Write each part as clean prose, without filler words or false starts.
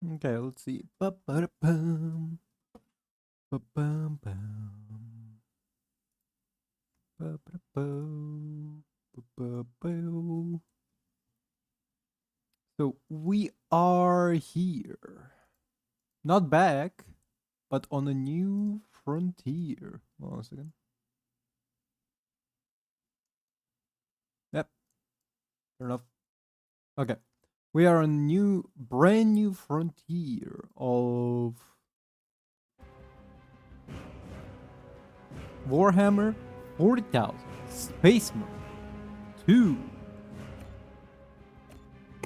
Okay, let's see. Ba-ba-da-bum. Ba-bum-bum. Ba-ba-da-bum. Ba-ba-bum. So we are here. Not back, but on a new frontier. Hold on a second. Yep, fair enough. Okay. We are on a brand new frontier of Warhammer 40,000 Space Marine 2.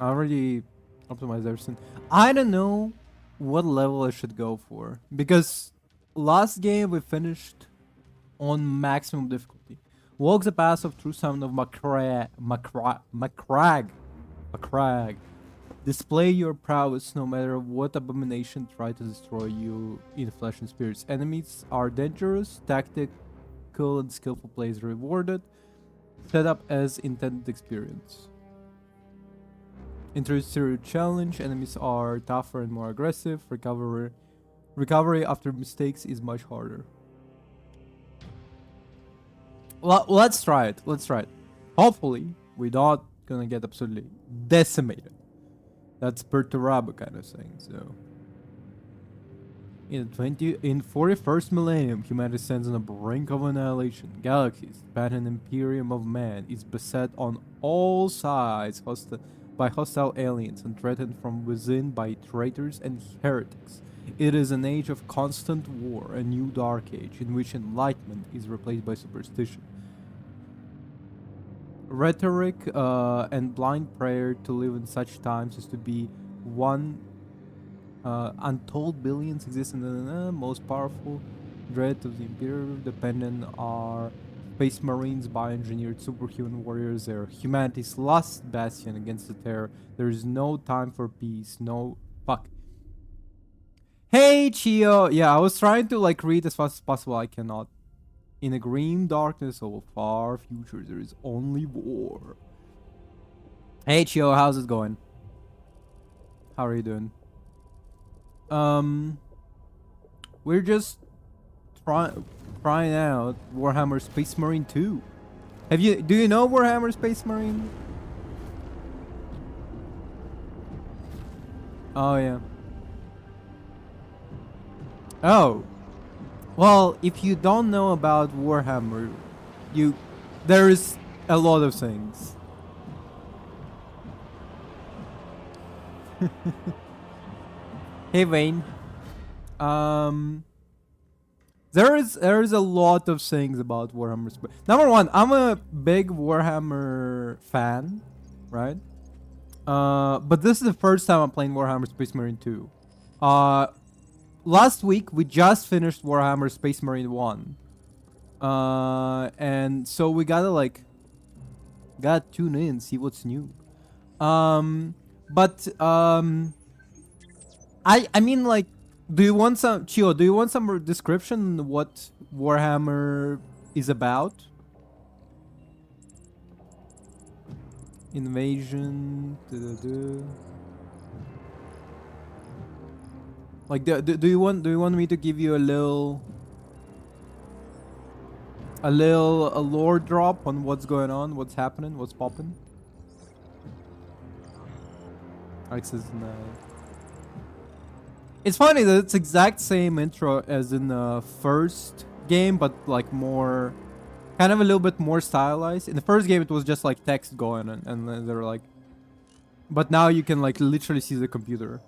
I already optimized everything. I don't know what level I should go for, because last game we finished on maximum difficulty. Walk the path of true son of Macrag. Display your prowess no matter what abomination try to destroy you in flesh and spirits. Enemies are dangerous, tactical and skillful play is rewarded. Set up as intended experience. Introduce serious challenge. Enemies are tougher and more aggressive. Recovery after mistakes is much harder. Well, let's try it. Let's try it. Hopefully, we're not gonna get absolutely decimated. That's Perturabo kind of thing. So, in 41st millennium, humanity stands on the brink of annihilation. Galaxies, span an imperium of man, is beset on all sides by hostile aliens and threatened from within by traitors and heretics. It is an age of constant war, a new dark age in which enlightenment is replaced by superstition. Rhetoric and blind prayer to live in such times is to be one. Untold billions exist in the most powerful dread of the Imperial dependent are Space Marines, bioengineered superhuman warriors. They're humanity's last bastion against the terror. There is no time for peace. No fuck. Hey Chio! Yeah, I was trying to like read as fast as possible. I cannot. In a grim darkness of a far future, there is only war. Hey Chio, how's it going? How are you doing? We're just trying out Warhammer Space Marine 2. Do you know Warhammer Space Marine? Oh yeah. Oh. Well, if you don't know about Warhammer, there is a lot of things. Hey Wayne. There is a lot of things about Warhammer. Number one, I'm a big Warhammer fan, right? But this is the first time I'm playing Warhammer Space Marine 2. Last week we just finished Warhammer Space Marine 1. And so we gotta tune in, see what's new. I mean, like, do you want some Chio? Do you want some description what Warhammer is about? Invasion. Like, do you want me to give you a lore drop on what's going on, what's happening, what's popping? Alex is It's funny that it's exact same intro as in the first game, but like more, kind of a little bit more stylized. In the first game, it was just like text going, and then they're like, but now you can like literally see the computer.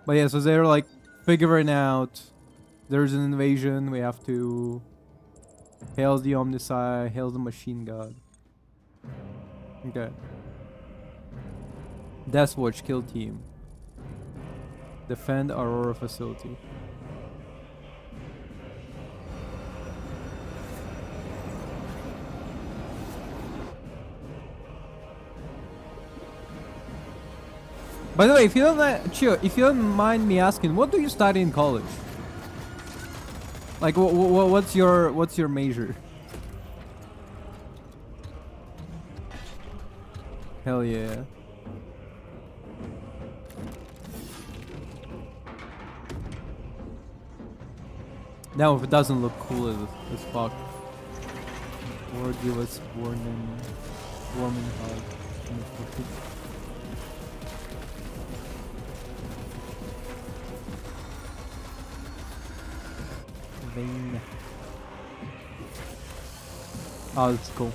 But yeah, so they're like figuring out there's an invasion. We have to hail the Omnicide, hail the Machine God. Okay. Deathwatch kill team. Defend Aurora facility. By the way, if you don't mind me asking, what do you study in college? Like, what's your major? Hell yeah. Now if it doesn't look cool as fuck. Or give us warming hug. Vein. Oh, that's cool.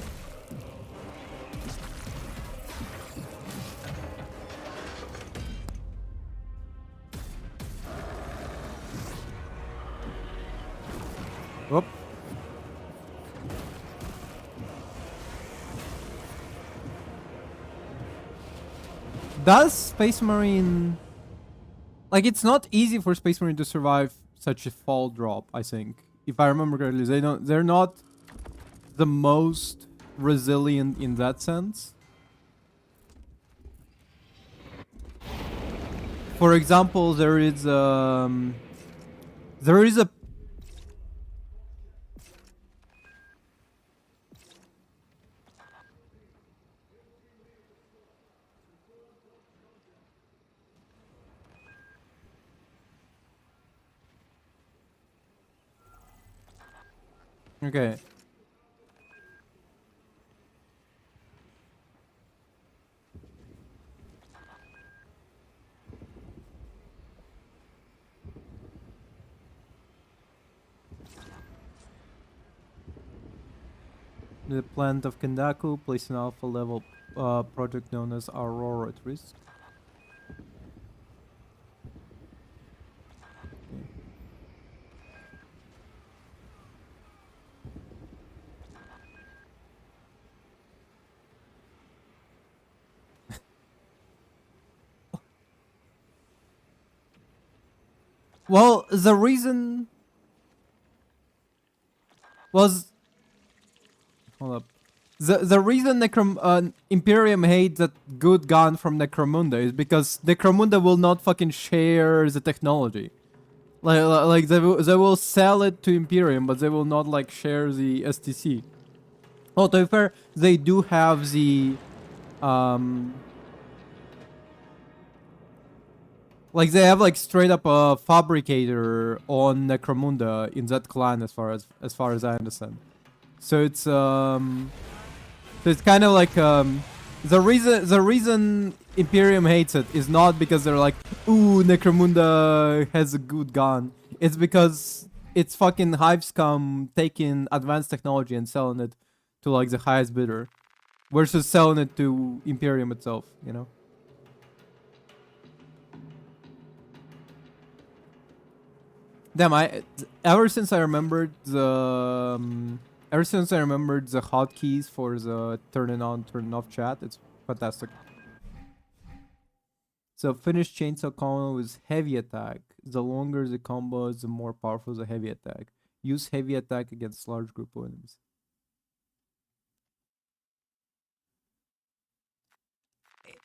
Whoop. Does Space Marine... Like, it's not easy for Space Marine to survive such a fall drop, I think. If I remember correctly, they're not the most resilient in that sense. For example, there is a... Okay. The plant of Kendaku placed an alpha level project known as Aurora at risk. Okay. Well, the reason was... Hold up. The reason Imperium hates that good gun from Necromunda is because Necromunda will not fucking share the technology. Like they will sell it to Imperium, but they will not like share the STC. Oh, to be fair, they do have the like they have like straight up a fabricator on Necromunda in that clan as far as I understand. So it's kind of like the reason Imperium hates it is not because they're like, ooh, Necromunda has a good gun. It's because it's fucking hive scum taking advanced technology and selling it to like the highest bidder versus selling it to Imperium itself, you know? Damn, ever since I remembered the hotkeys for the turn on, turn off chat, it's fantastic. So finish chainsaw combo with heavy attack. The longer the combo is, the more powerful the heavy attack. Use heavy attack against large group of enemies.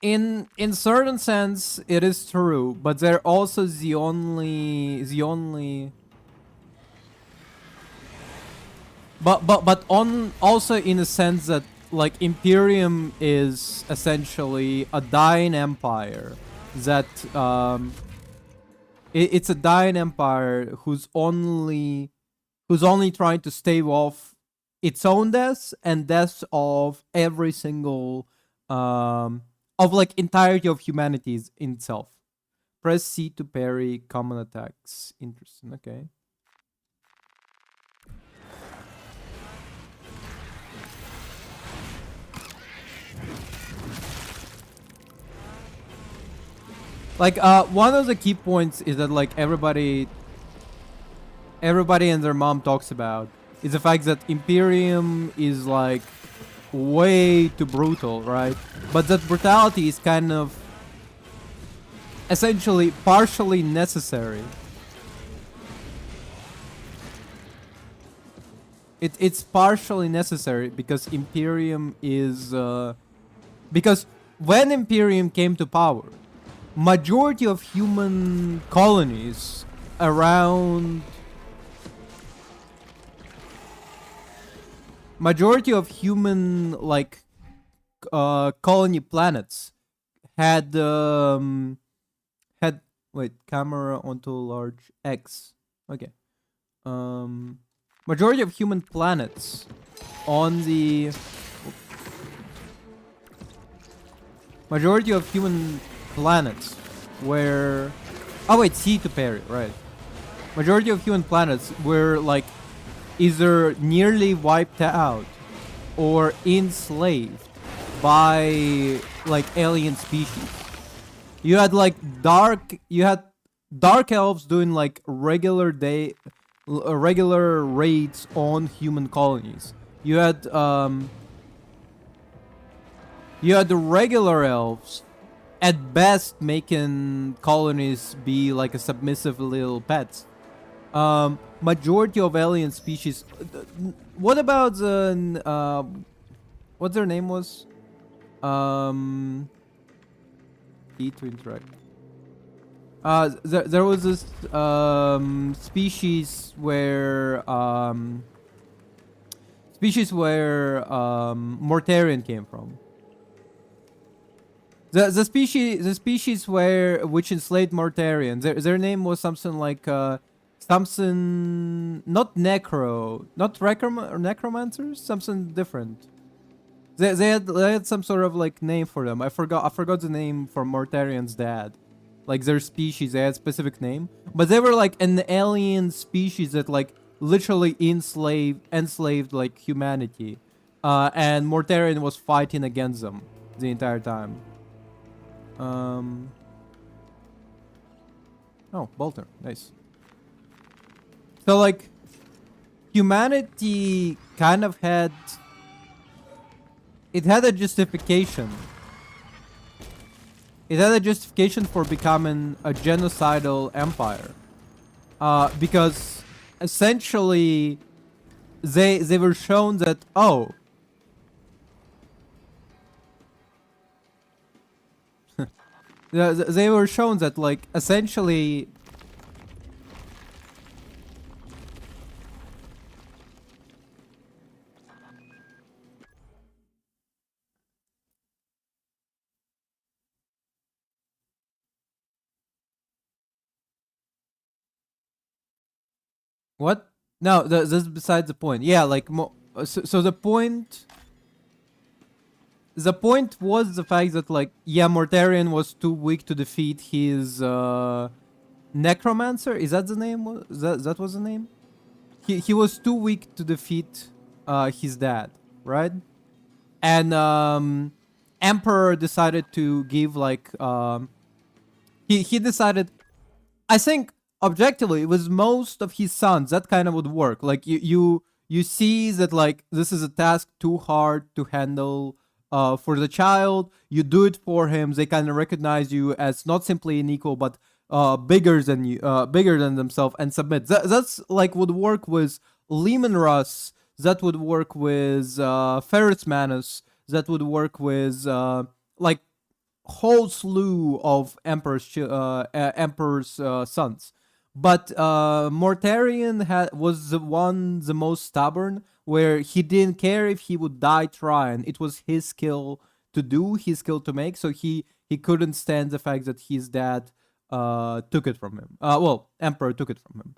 In certain sense, it is true, but they're also the only but on also in a sense that like Imperium is essentially a dying empire that it's a dying empire who's only trying to stave off its own deaths and deaths of every single of like entirety of humanities in itself. Press C to parry common attacks. Interesting. Okay. Like, one of the key points is that, like, everybody and their mom talks about is the fact that Imperium is, like, way too brutal, right? But that brutality is kind of essentially partially necessary. It's partially necessary because Imperium is... because when Imperium came to power, majority of human colonies around like colony planets had wait, camera onto large X. Okay. majority of human planets on the majority of human planets were oh wait, C to parry, right? Majority of human planets were like either nearly wiped out or enslaved by like alien species. You had like dark elves doing like regular raids on human colonies. You had the regular elves at best making colonies be like a submissive little pets. Majority of alien species. What about the what their name was? E to interact. There was this species where Mortarion came from. The species which enslaved Mortarians. Their name was something like something not necromancers, something different. They had some sort of like name for them. I forgot the name for Mortarion's dad. Like their species, they had specific name, but they were like an alien species that like literally enslaved like humanity, and Mortarion was fighting against them the entire time. Oh, Bolter, nice. So like, humanity kind of had a justification. It had a justification for becoming a genocidal empire, because essentially they were shown that they were shown that like essentially what? No, this is besides the point. Yeah, like so the point was the fact that like Mortarion was too weak to defeat his necromancer. Is that the name? That was the name? He was too weak to defeat his dad, right? And Emperor decided to give like he decided, I think objectively it was most of his sons that kind of would work. Like you see that like this is a task too hard to handle for the child. You do it for him. They kind of recognize you as not simply an equal, but bigger than you, bigger than themselves, and submit. That's like would work with Lehman Russ. That would work with Ferris Manus. That would work with like whole slew of emperor's sons. But Mortarion was the most stubborn, where he didn't care if he would die trying. It was his skill to do, his skill to make, so he couldn't stand the fact that his dad took it from him. Emperor took it from him.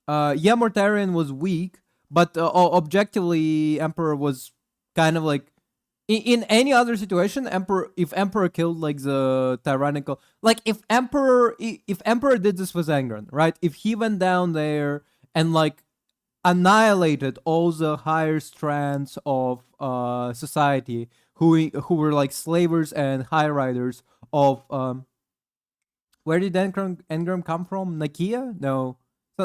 Mortarion was weak, but objectively, Emperor was kind of like, in any other situation, if Emperor killed like the tyrannical, like if Emperor did this with Angron, right? If he went down there and like annihilated all the higher strands of society who were like slavers and high riders of where did Angron come from? Nakia? No,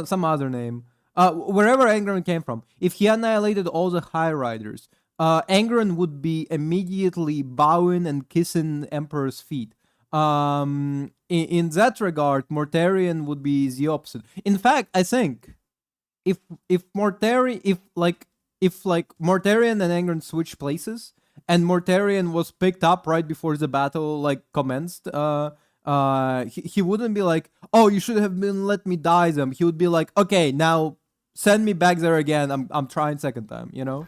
some other name. Wherever Angron came from, if he annihilated all the high riders, Angron would be immediately bowing and kissing Emperor's feet. In that regard, Mortarion would be the opposite. In fact, I think if Mortarion and Angron switched places, and Mortarion was picked up right before the battle like commenced, he wouldn't be like, "Oh, you should have been let me die them." He would be like, "Okay, now send me back there again. I'm trying second time," you know?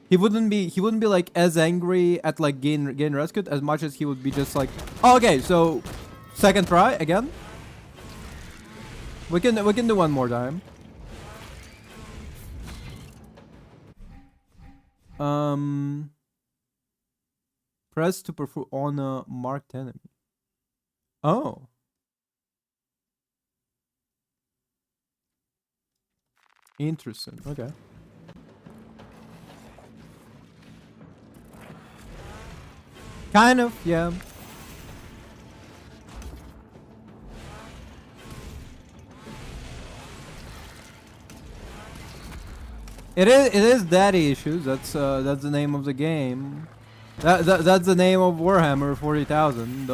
He wouldn't be like as angry at like getting rescued as much as he would be just like, oh, okay, so second try again. We can do one more time. Press to perform on a marked enemy. Oh. Interesting. Okay. Kind of, yeah. It is daddy issues. That's the name of the game. That's the name of Warhammer 40,000.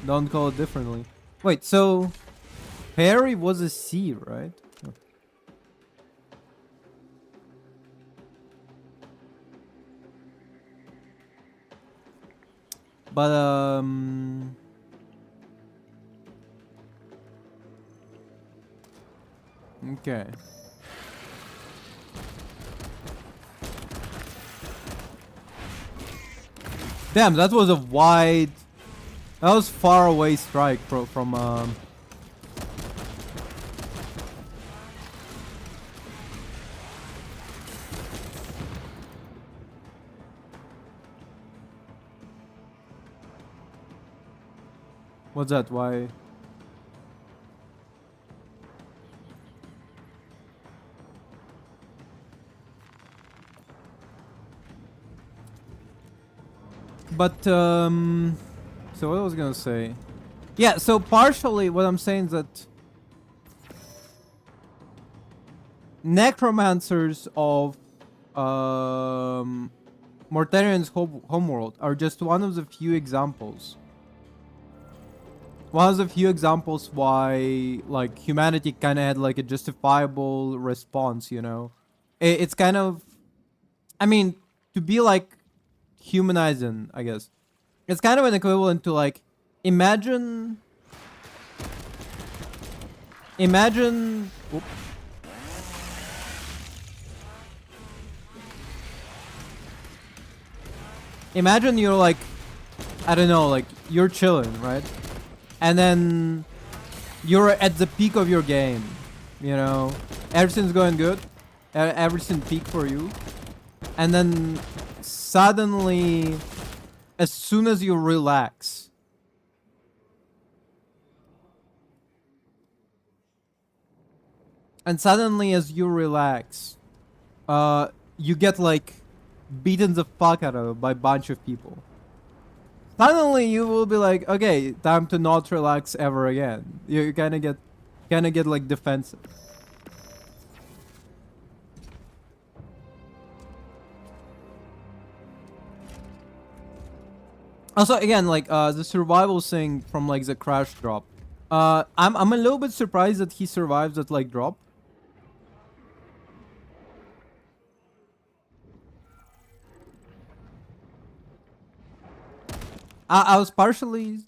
Don't call it differently. Wait, so Perry was a C, right? Oh. But okay. Damn, that was a wide. That was far away strike from. What's that? Why? But so what I was gonna say? Yeah, so partially what I'm saying is that necromancers of Mortarian's homeworld are just one of the few examples. One of the few examples why like humanity kind of had like a justifiable response, you know. It's kind of, I mean, to be like humanizing, I guess. It's kind of an equivalent to like imagine oops. Imagine you're like, I don't know, like you're chilling, right? And then you're at the peak of your game, you know, everything's going good, everything peak for you, and then suddenly, as soon as you relax, you get like beaten the fuck out of by a bunch of people. Suddenly you will be like, okay, time to not relax ever again. You kind of get like defensive. Also, again, like the survival thing from like the crash drop. I'm a little bit surprised that he survives that like drop. I was partially.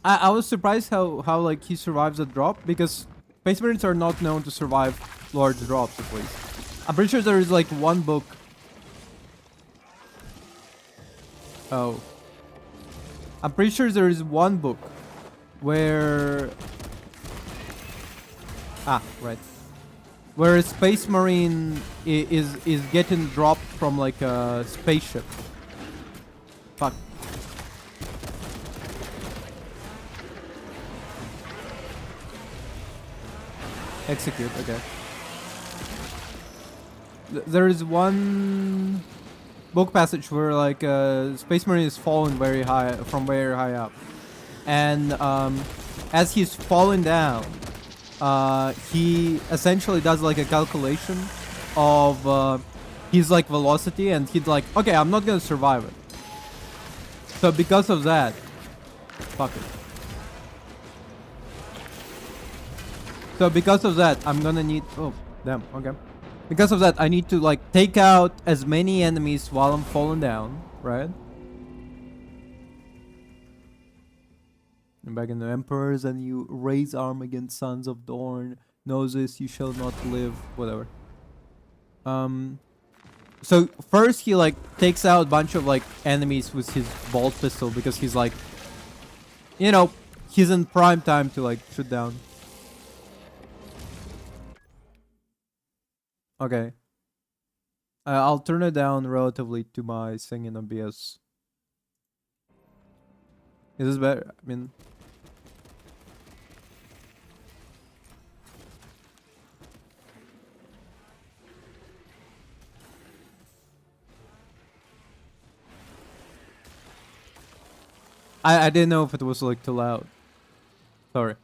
I was surprised how like he survives a drop, because Space Marines are not known to survive large drops, at least. I'm pretty sure there is like one book. Oh. I'm pretty sure there is one book where. Ah, right. Where a Space Marine is getting dropped from like a spaceship. Fuck. Execute, okay. There is one book passage where like Space Marine is falling very high up, and as he's falling down, he essentially does like a calculation of his like velocity, and he's like, okay, I'm not gonna survive it. So because of that, fuck it. So because of that, I'm gonna need. Oh, damn. Okay. Because of that, I need to like take out as many enemies while I'm falling down, right? And back in the Emperors, and you raise arm against Sons of Dorn. Know this, you shall not live. Whatever. So first he like takes out a bunch of like enemies with his bolt pistol, because he's like, you know, he's in prime time to like shoot down. Okay. I'll turn it down relatively to my singing OBS. Is this better? I mean, I didn't know if it was like too loud. Sorry.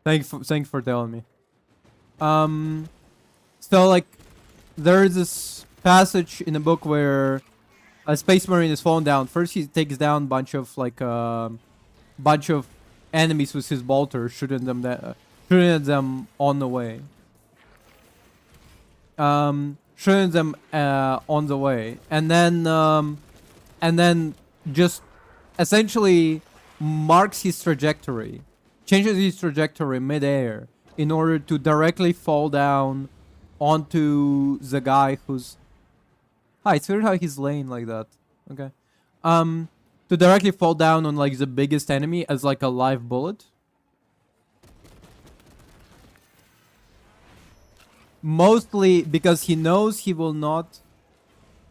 Thanks for telling me. So like there's this passage in the book where a space marine is falling down. First, he takes down bunch of enemies with his bolter, shooting at them on the way. Shooting them on the way, and then just essentially marks his trajectory, changes his trajectory midair in order to directly fall down onto the guy who's. Hi, it's weird how he's laying like that. Okay. To directly fall down on like the biggest enemy as like a live bullet. Mostly because he knows he will not.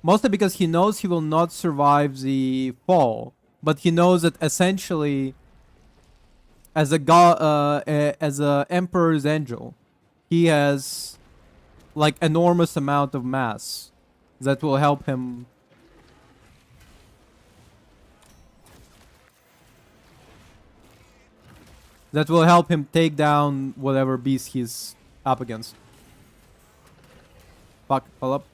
Mostly because he knows he will not survive the fall, but he knows that essentially, as a god, as a emperor's angel, he has like enormous amount of mass that will help him. That will help him take down whatever beast he's up against. Fuck, hold up.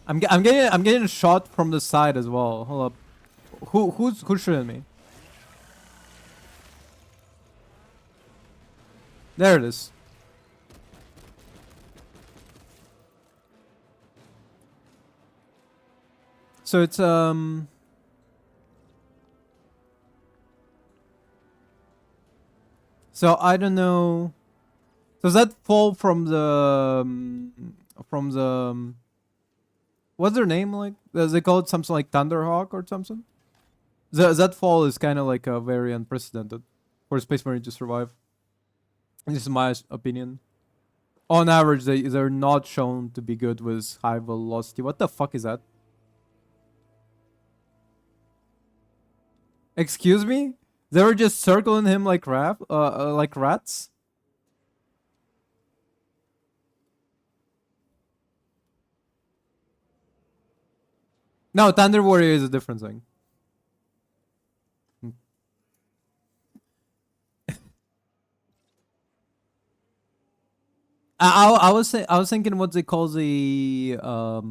I'm getting a shot from the side as well. Hold up. Who's shooting me? There it is. So it's So I don't know. Does that fall from the what's their name like? Does they call it something like Thunderhawk or something? That fall is kind of like a very unprecedented for a Space Marine to survive. This is my opinion. On average, they're not shown to be good with high velocity. What the fuck is that? Excuse me? They were just circling him like like rats. No, Thunder Warrior is a different thing. I was thinking what they call the I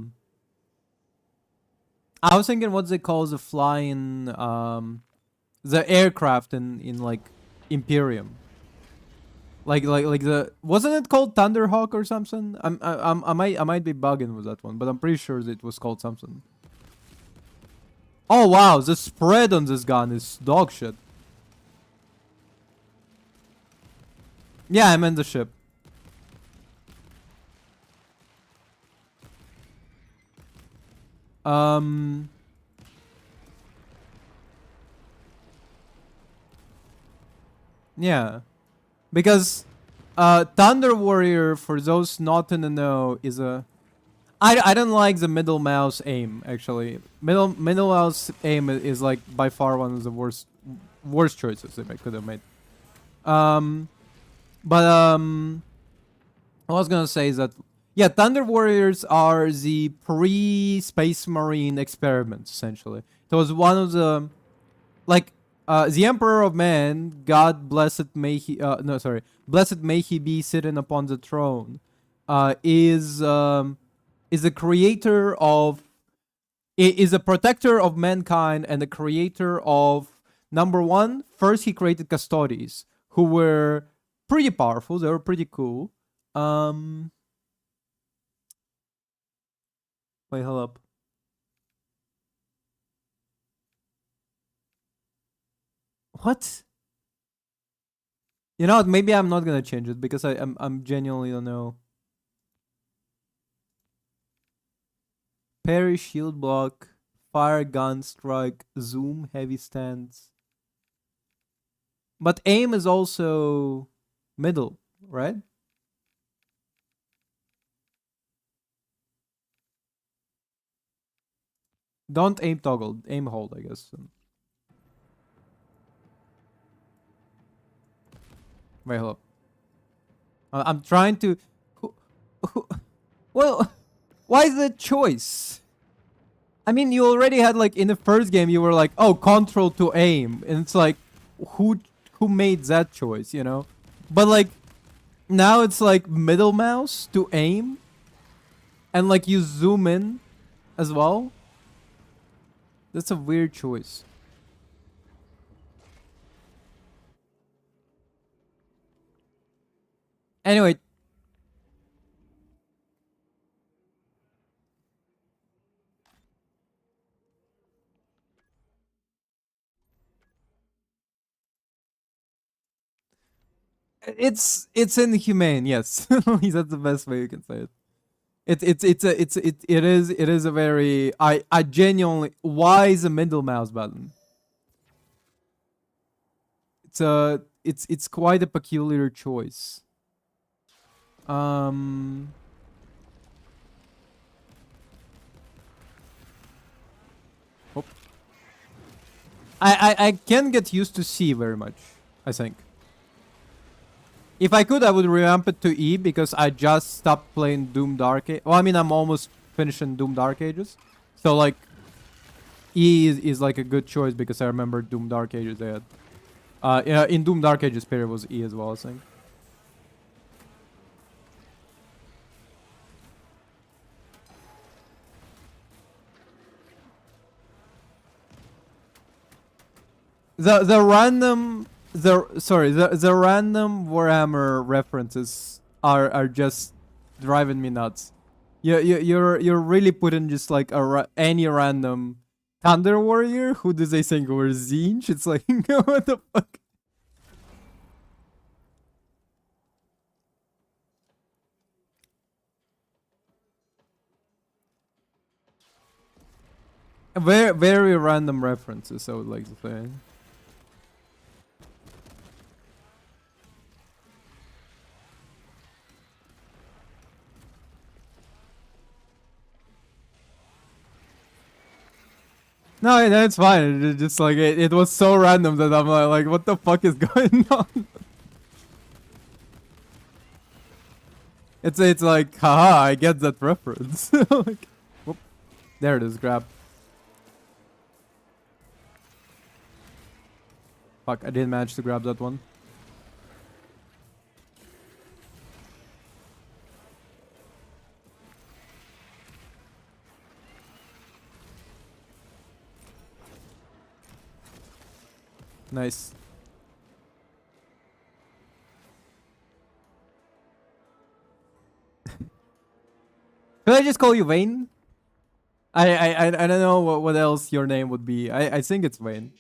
was thinking what they call the flying the aircraft in like Imperium. Like the wasn't it called Thunderhawk or something? I might be bugging with that one, but I'm pretty sure it was called something. Oh wow, the spread on this gun is dog shit. Yeah, I meant the ship. Yeah. Because Thunder Warrior, for those not in the know, is a I don't like the middle mouse aim actually. Middle mouse aim is like by far one of the worst choices they could have made. But I was gonna say is that yeah, Thunder Warriors are the pre-Space Marine experiments essentially. It was one of the like the Emperor of Man, God blessed may he no sorry, blessed may he be sitting upon the throne, is a creator of is a protector of mankind and the creator of number one. First, he created Custodes, who were pretty powerful. They were pretty cool. Wait, hold up. What? You know what? Maybe I'm not gonna change it because I'm genuinely don't know. Parry, shield block, fire, gun, strike, zoom, heavy stance. But aim is also Middle, right? Don't aim toggle, aim hold, I guess. Wait, hold up. I'm trying to. Who, who, well, why is that choice? I mean, you already had like in the first game, you were like, oh, control to aim, and it's like, who who made that choice, you know? But like now it's like middle mouse to aim, and like you zoom in as well. That's a weird choice. Anyway, it's inhumane. Yes, that's the best way you can say it. It is a very I genuinely, why is a middle mouse button? It's quite a peculiar choice. Um, oh. I can get used to C very much, I think. If I could, I would revamp it to E because I just stopped playing Doom Dark Age. Well, I mean, I'm almost finishing Doom Dark Ages. So, like, E is like a good choice because I remember Doom Dark Ages they had. Yeah, in Doom Dark Ages period was E as well, I think. The random the random Warhammer references are just driving me nuts. You're really putting just like any random Thunder Warrior. Who do they think were Zinch? It's like what the fuck. Very random references, I would like to say. No, that's fine. It's just like it was so random that I'm like, what the fuck is going on? It's like, haha, I get that reference. Like, whoop, there it is, grab. Fuck, I didn't manage to grab that one. Nice. Could I just call you Wayne? I don't know what else your name would be. I think it's Wayne.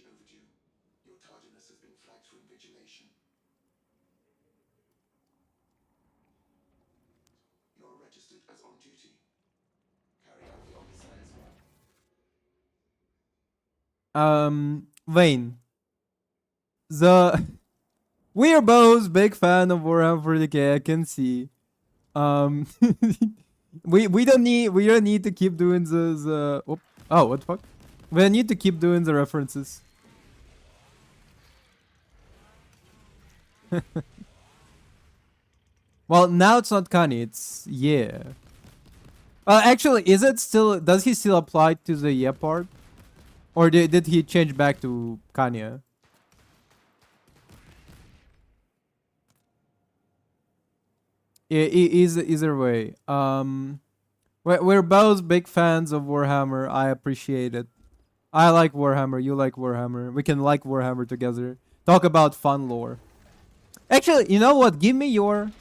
Wayne. The we're both big fan of Warhammer 40k. I can see. Um, we don't need to keep doing oh, what the fuck? We don't need to keep doing the references. Well, now it's not Kanye. It's yeah. Actually, is it still? Does he still apply to the yeah part, or did he change back to Kanye? Either way. We're both big fans of Warhammer. I appreciate it. I like Warhammer. You like Warhammer. We can like Warhammer together. Talk about fun lore. Actually, you know what? Give me your.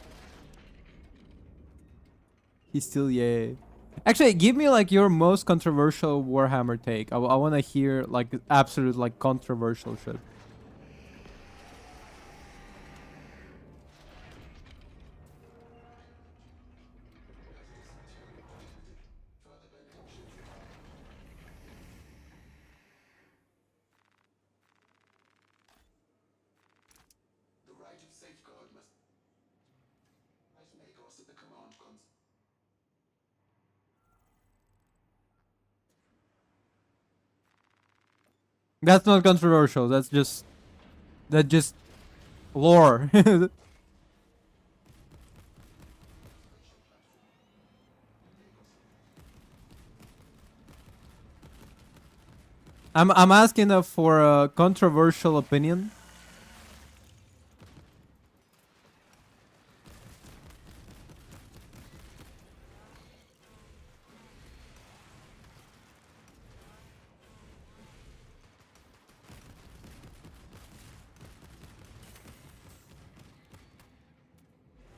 He's still yay. Actually, give me like your most controversial Warhammer take. I want to hear like absolute like controversial shit. That's not controversial. That's just lore. I'm asking for a controversial opinion.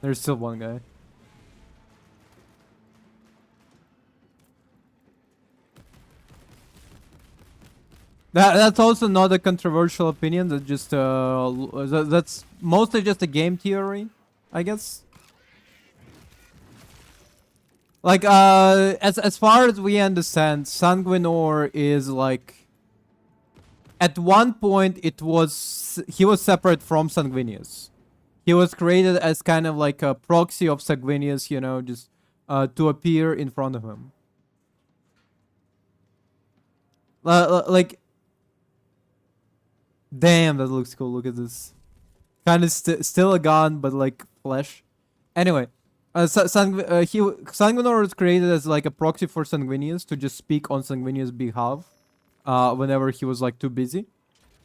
There's still one guy. That's also not a controversial opinion. That's just that's mostly just a game theory, I guess. Like as far as we understand, Sanguinor is like at one point he was separate from Sanguinius. He was created as kind of like a proxy of Sanguinius, just to appear in front of him. Like, damn, that looks cool. Look at this. Kind of still a gun, but like flesh. Anyway, Sanguinor was created as like a proxy for Sanguinius to just speak on Sanguinius' behalf whenever he was like too busy.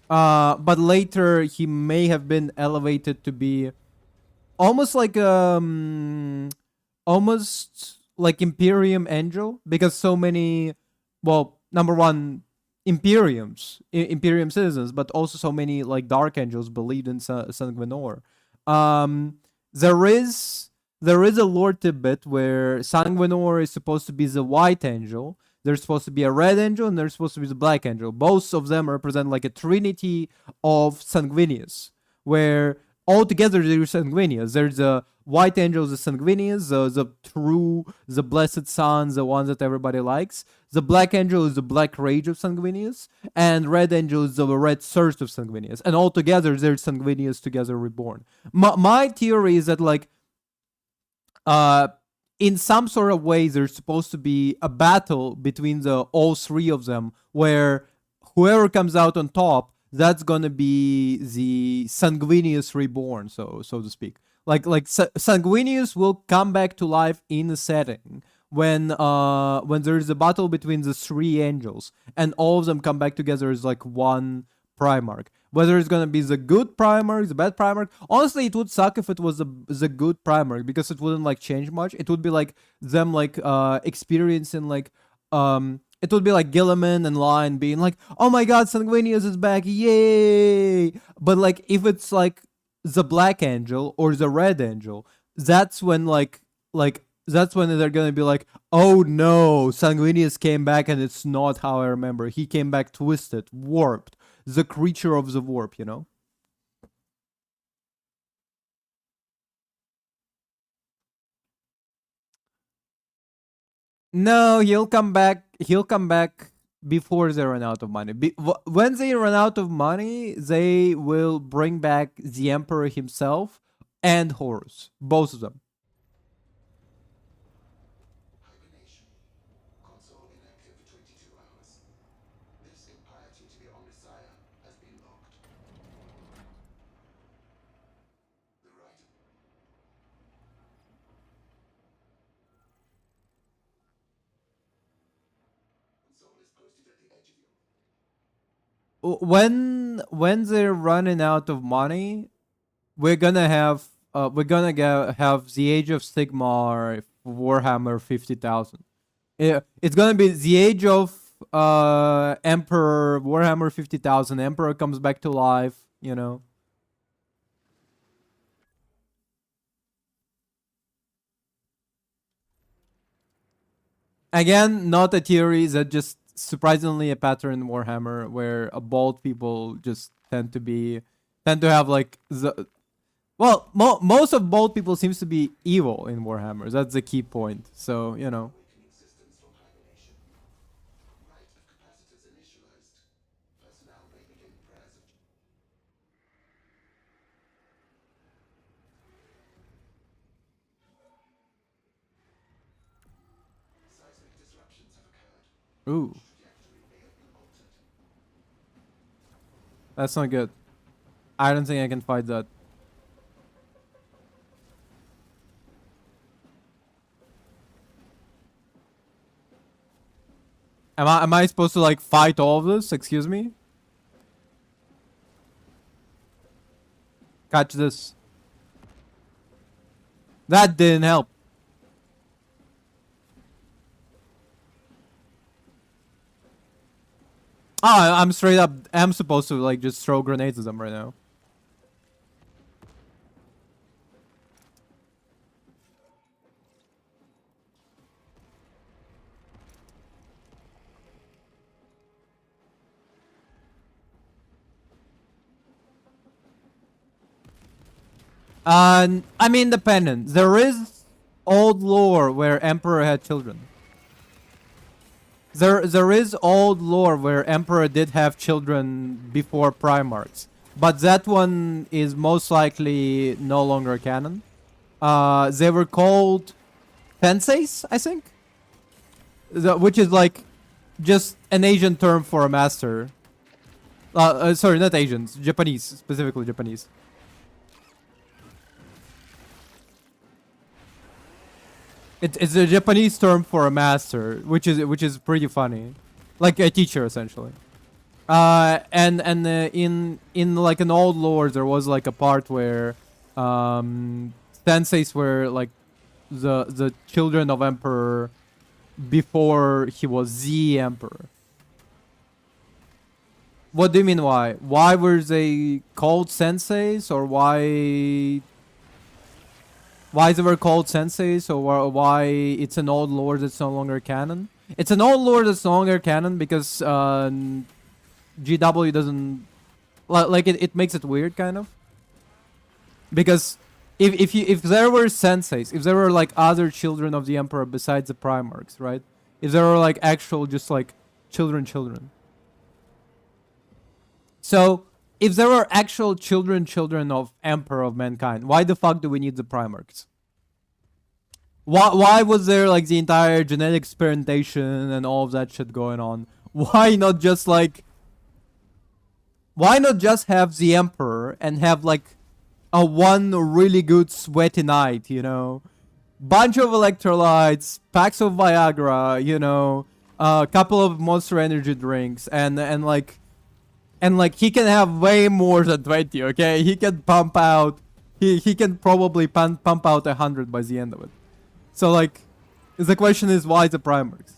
But later he may have been elevated to be almost like almost like Imperium Angel, because so many, well, number one, Imperium citizens, but also so many like Dark Angels believed in Sanguinor. Um, there is there is a lore tidbit where Sanguinor is supposed to be the White Angel. There's supposed to be a Red Angel, and there's supposed to be the Black Angel. Both of them represent like a trinity of Sanguinius, where altogether there's Sanguinius. There's a White Angel, the Sanguinius, the true, the Blessed Sun, the ones that everybody likes. The Black Angel is the Black Rage of Sanguinius, and Red Angel is the Red Thirst of Sanguinius. And altogether, there's Sanguinius together reborn. My theory is that like, uh, in some sort of way, there's supposed to be a battle between the all three of them, where whoever comes out on top, that's gonna be the Sanguinius reborn, so to speak. Like Sanguinius will come back to life in a setting when there's a battle between the three angels, and all of them come back together as like one Primarch. Whether it's gonna be the good Primarch, the bad Primarch. Honestly, it would suck if it was the good Primarch, because it wouldn't like change much. It would be like them like experiencing like it would be like Gilliman and Lion being like, "Oh my God, Sanguinius is back, yay!" But like if it's like the Black Angel or the Red Angel, that's when that's when they're gonna be like, "Oh no, Sanguinius came back and it's not how I remember. He came back twisted, warped, the creature of the warp." No, he'll come back. He'll come back before they run out of money. When they run out of money, they will bring back the Emperor himself and Horus, both of them. When they're running out of money, we're gonna have the Age of Sigmar Warhammer 50,000. It's gonna be the Age of Emperor Warhammer 50,000. Emperor comes back to life. Again, not a theory, that just surprisingly a pattern in Warhammer, where bold people just tend to have like the, well, most of bold people seems to be evil in Warhammer. That's the key point. So. Ooh. That's not good. I don't think I can fight that. Am I supposed to like fight all of this? Excuse me? Catch this. That didn't help. Oh, I'm straight up. I'm supposed to like just throw grenades at them right now. I mean, dependent. There is old lore where Emperor had children. There is old lore where Emperor did have children before Primarchs, but that one is most likely no longer canon. They were called senseis, I think, which is like just an Asian term for a master. Sorry, not Asians, Japanese, specifically Japanese. It's a Japanese term for a master, which is pretty funny, like a teacher essentially. And in like an old lore, there was like a part where senseis were like the children of Emperor before he was the Emperor. What do you mean why? Why were they called senseis, or why they were called senseis, or why it's an old lore that's no longer canon? It's an old lore that's no longer canon because GW doesn't like it. It makes it weird, kind of. Because if there were senseis, if there were like other children of the Emperor besides the Primarchs, right? If there were like actual just like children. So if there are actual children of Emperor of Mankind, why the fuck do we need the Primarchs? Why was there like the entire genetic experimentation and all of that shit going on? Why not just have the Emperor and have like a one really good sweaty night, you know? Bunch of electrolytes, packs of Viagra, you know, a couple of Monster Energy drinks, and like he can have way more than 20, okay? He can pump out, he can probably pump out 100 by the end of it. So like, the question is, why the Primarchs?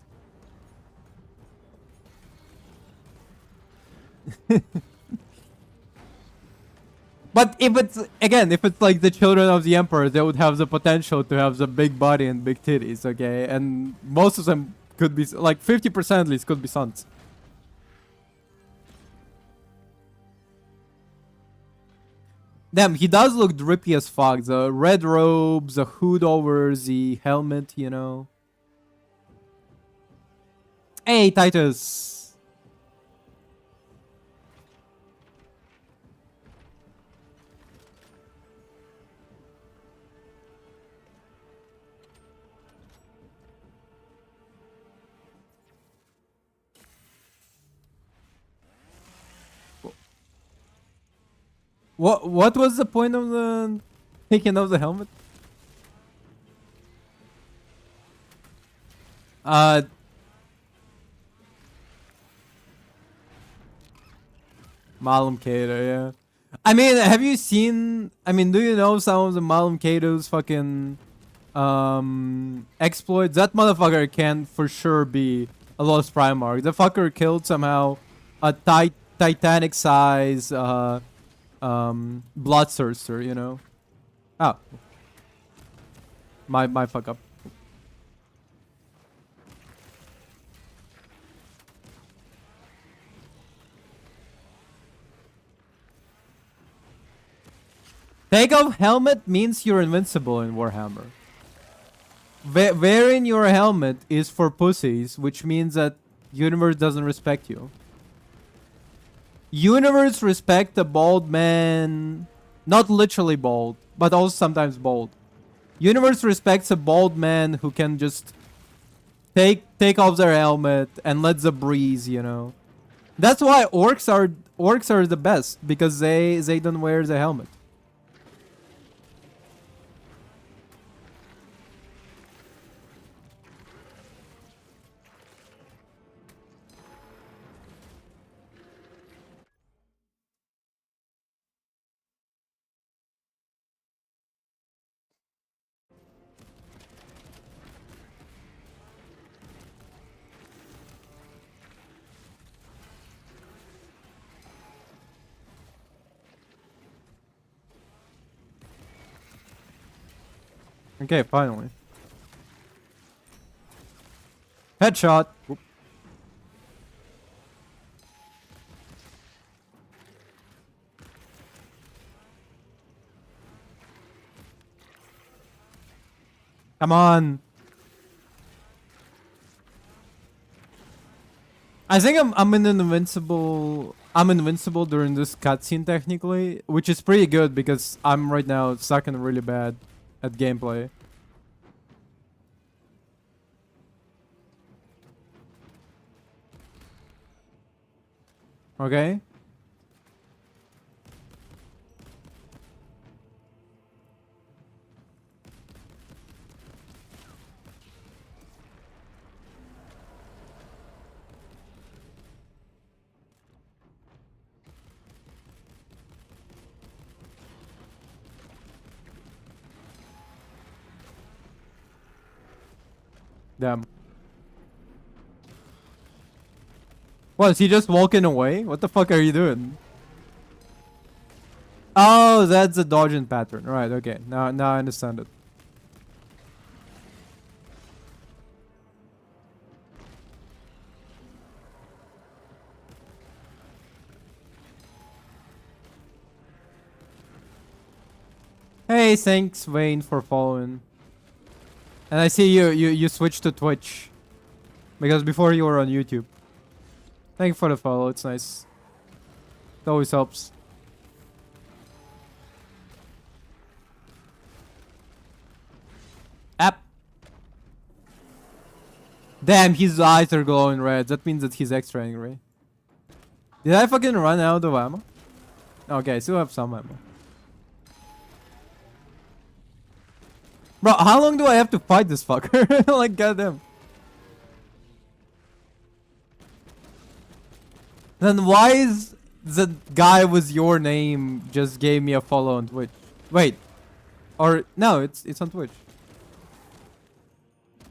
But if it's like the children of the Emperor, they would have the potential to have the big body and big titties, okay? And most of them could be, like 50% at least, could be sons. Damn, he does look drippy as fuck. The red robes, the hood over the helmet, you know. Hey, Titus. What was the point of the taking off the helmet? Malum Kato, yeah. I mean, have you seen? I mean, do you know some of the Malum Kato's fucking exploits? That motherfucker can for sure be a Lost Primarch. The fucker killed somehow a Titanic size Bloodthirster, you know. Oh, my fuck up. Take off helmet means you're invincible in Warhammer. Wearing your helmet is for pussies, which means that universe doesn't respect you. Universe respect a bald man, not literally bald, but also sometimes bald. Universe respects a bald man who can just take off their helmet and let the breeze, you know. That's why orcs are the best because they don't wear the helmet. Okay, finally. Headshot. Oop. Come on. I think I'm invincible during this cutscene technically, which is pretty good because I'm right now sucking really bad at gameplay. Okay? Damn. What, is he just walking away? What the fuck are you doing? Oh, that's a dodging pattern. Right, okay. Now I understand it. Hey, thanks Wayne for following. And I see you switched to Twitch. Because before you were on YouTube. Thank you for the follow, it's nice. It always helps. App. Damn, his eyes are glowing red. That means that he's extra angry. Did I fucking run out of ammo? Okay, I still have some ammo. Bro, how long do I have to fight this fucker? Like, goddamn. Then why is the guy with your name just gave me a follow on Twitch? Wait. Or, no, it's on Twitch.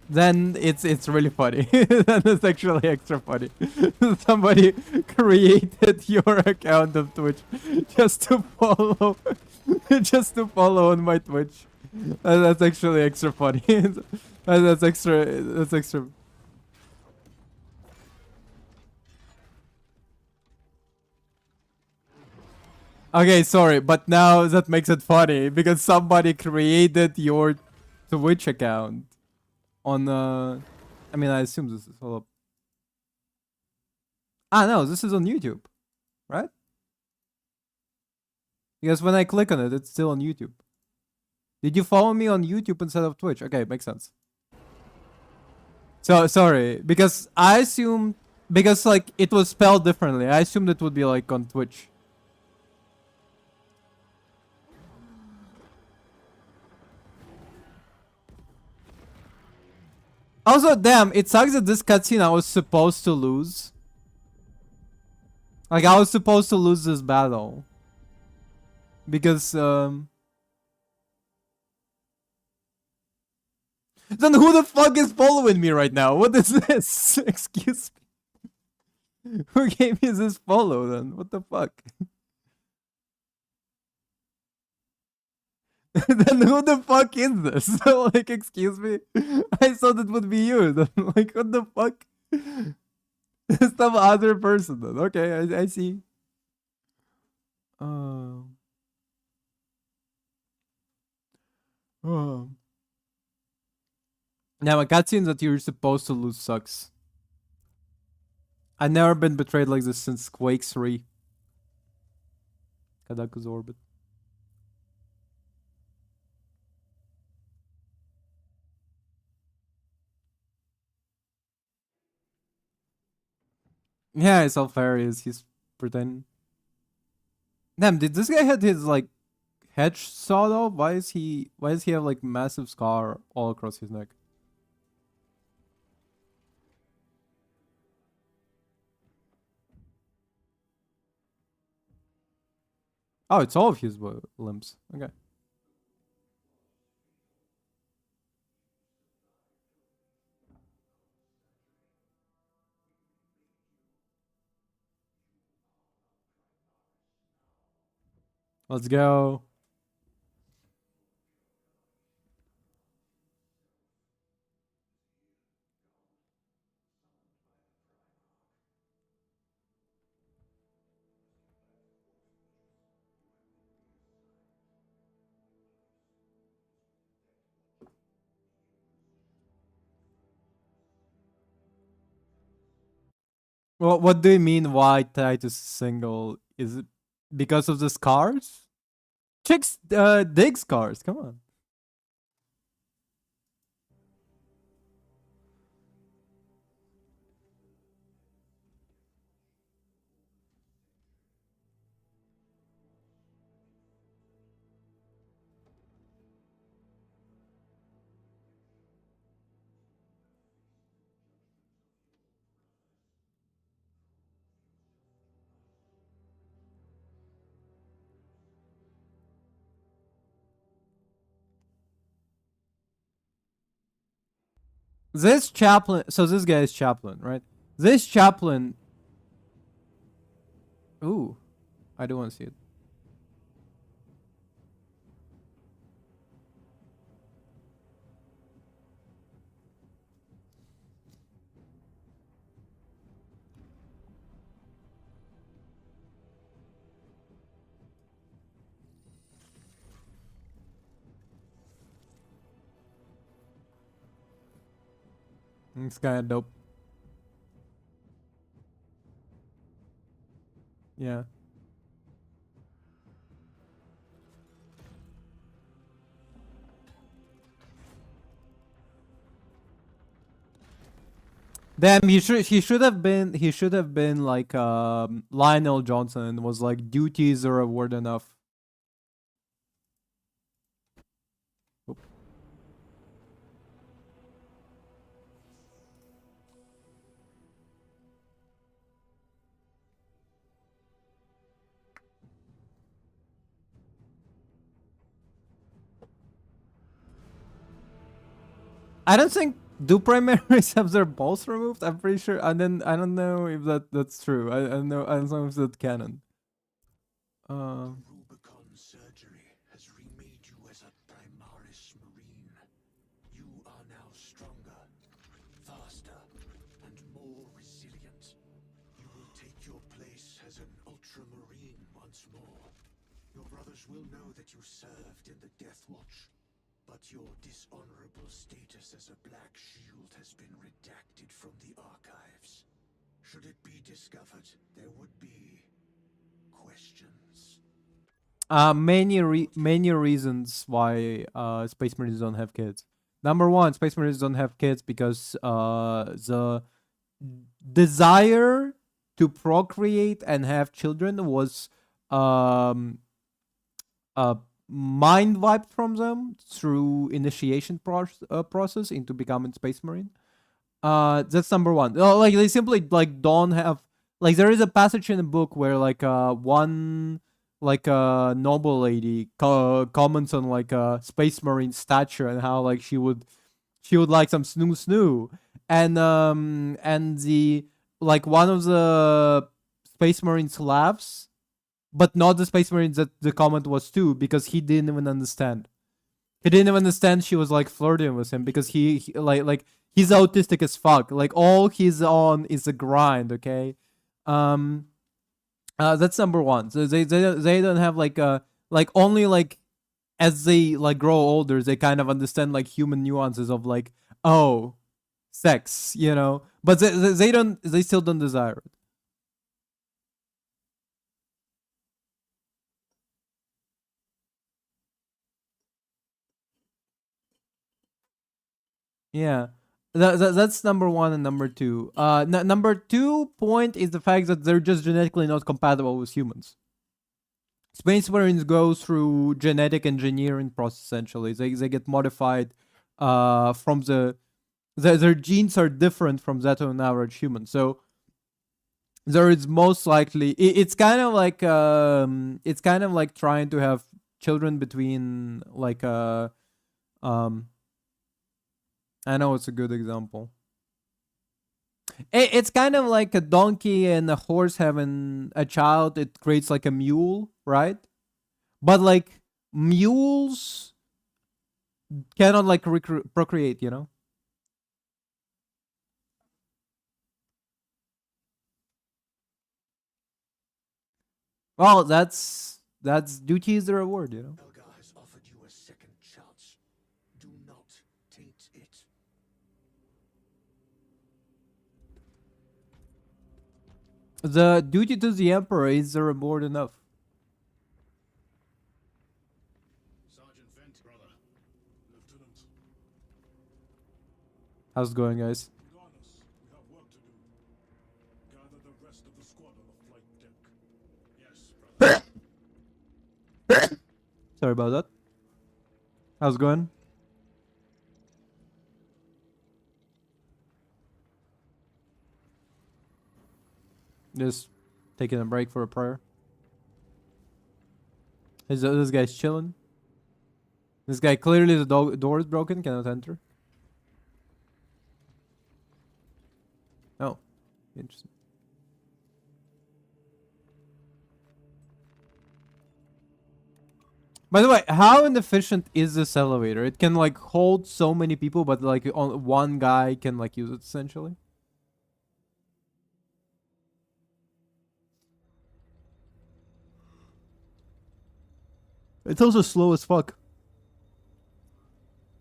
Then it's really funny. Then it's actually extra funny. Somebody created your account of Twitch just to follow, just to follow on my Twitch. That's actually extra funny. That's extra. That's extra. Okay, sorry, but now that makes it funny because somebody created your Twitch account on I mean, I assume this is all up. Ah, no, this is on YouTube, right? Because when I click on it, it's still on YouTube. Did you follow me on YouTube instead of Twitch? Okay, makes sense. So sorry, because I assumed because like it was spelled differently. I assumed it would be like on Twitch. Also, damn, it sucks that this cutscene I was supposed to lose. Like I was supposed to lose this battle. Because then who the fuck is following me right now? What is this? Excuse me. Who gave me this follow then? What the fuck? Then who the fuck is this? Like, excuse me? I thought it would be you. Then, like, what the fuck? Some other person then. Okay, I see. Um. Um. Now, a cutscene that you're supposed to lose sucks. I've never been betrayed like this since Quake 3. Kadaku's Orbit. Yeah, it's hilarious. He's pretending. Damn, did this guy had his like head sawed off? Why is he? Why does he have like massive scar all across his neck? Oh, it's all of his limbs. Okay, let's go. Well, what do you mean? Why Titus is single? Is it because of the scars? Chicks dig scars. Come on. This chaplain. So this guy is chaplain, right? This chaplain. Ooh, I do want to see it. It's kind of dope. Yeah. Damn, he should have been like Lionel Johnson and was like duties are award enough. Oop. I don't think do primaries have their balls removed. I'm pretty sure. And then I don't know if that's true. I don't know. I don't know if that's canon. Uh, Rubicon surgery has remade you as a Primaris Marine. You are now stronger, faster, and more resilient. You will take your place as an Ultramarine once more. Your brothers will know that you served in the Death Watch, but your dishonorable status as a Black Shield has been redacted from the archives. Should it be discovered, there would be questions. many reasons why Space Marines don't have kids. Number one, Space Marines don't have kids because the desire to procreate and have children was um uh mind wiped from them through initiation process into becoming Space Marine. That's number one. Like they simply like don't have like there is a passage in the book where like one like a noble lady comments on like a Space Marine stature and how like she would like some snoo, and the like one of the Space Marines laughs, but not the Space Marines that the comment was to, because he didn't even understand. He didn't even understand she was like flirting with him because he like he's autistic as fuck. Like all he's on is a grind. Okay, um, that's number one. So they don't have like only like as they like grow older, they kind of understand like human nuances of like, oh, sex, but they still don't desire it. Yeah. That's number one and number two. Number 2 point is the fact that they're just genetically not compatible with humans. Space Marines go through genetic engineering process essentially. They get modified from their genes are different from that of an average human. So there is most likely it's kind of like trying to have children between like I know it's a good example. It's kind of like a donkey and a horse having a child. It creates like a mule, right? But like mules cannot like procreate, you know. Well, that's duty is the reward, you know. Helga has offered you a second chance. Do not taint it. The duty to the emperor is the reward enough. Sergeant Vent, brother. Lieutenant. How's it going, guys? Regardless, we have work to do. Gather the rest of the squad on the flight deck. Yes, brother. Sorry about that. How's it going? Just taking a break for a prayer. Is this guy's chilling? This guy clearly the door is broken, cannot enter. Oh, interesting. By the way, how inefficient is this elevator? It can like hold so many people, but like one guy can like use it essentially. It's also slow as fuck.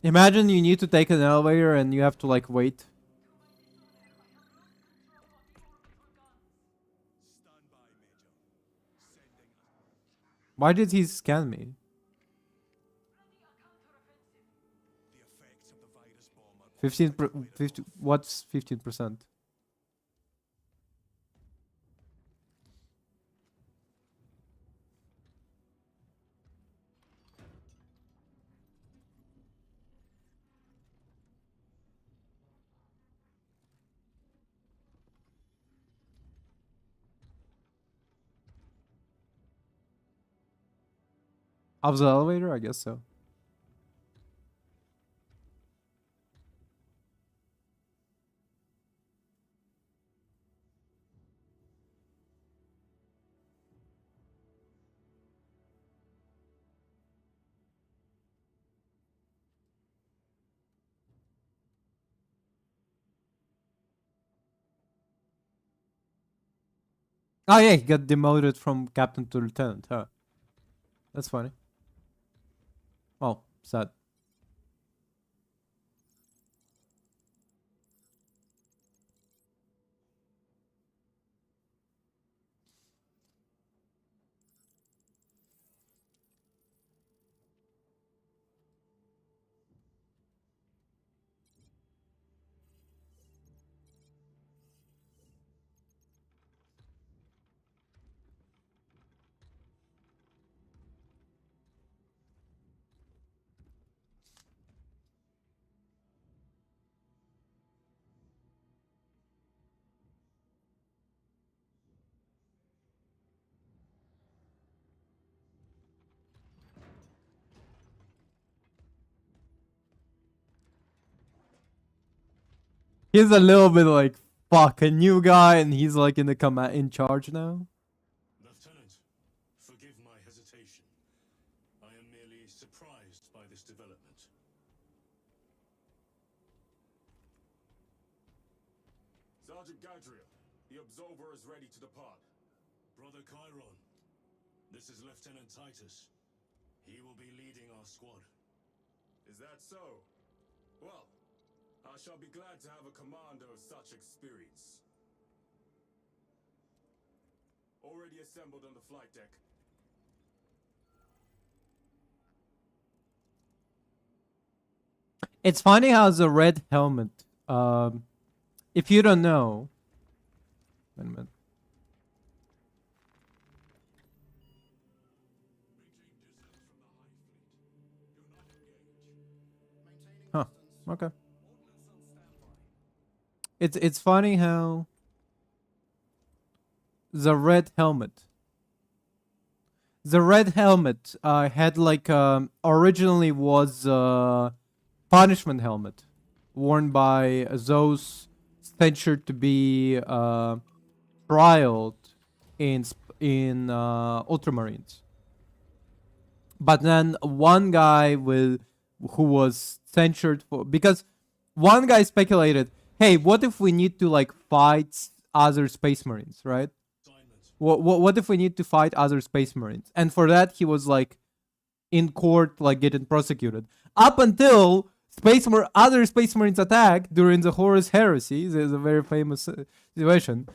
Imagine you need to take an elevator and you have to like wait. Why did he scan me? The effects of the virus bomb are 50, what's 15%? Of the elevator? I guess so. Oh yeah, he got demoted from captain to lieutenant, huh? That's funny. Well, sad. He's a little bit like, fuck, a new guy, and he's like in the command in charge now. Lieutenant, forgive my hesitation. I am merely surprised by this development. Sergeant Gadriel, the Absolver is ready to depart. Brother Chiron, this is Lieutenant Titus. He will be leading our squad. Is that so? Well, I shall be glad to have a commander of such experience. Already assembled on the flight deck. It's funny how the red helmet If you don't know, wait a minute. Huh. Okay. It's funny how the red helmet. The red helmet had like originally was punishment helmet worn by those censured to be trialed in ultramarines. But then one guy with who was censured for because one guy speculated, hey, what if we need to like fight other space marines, right? What if we need to fight other space marines? And for that he was like in court, like getting prosecuted. Up until other space marines attack during the Horus Heresy. There's a very famous situation.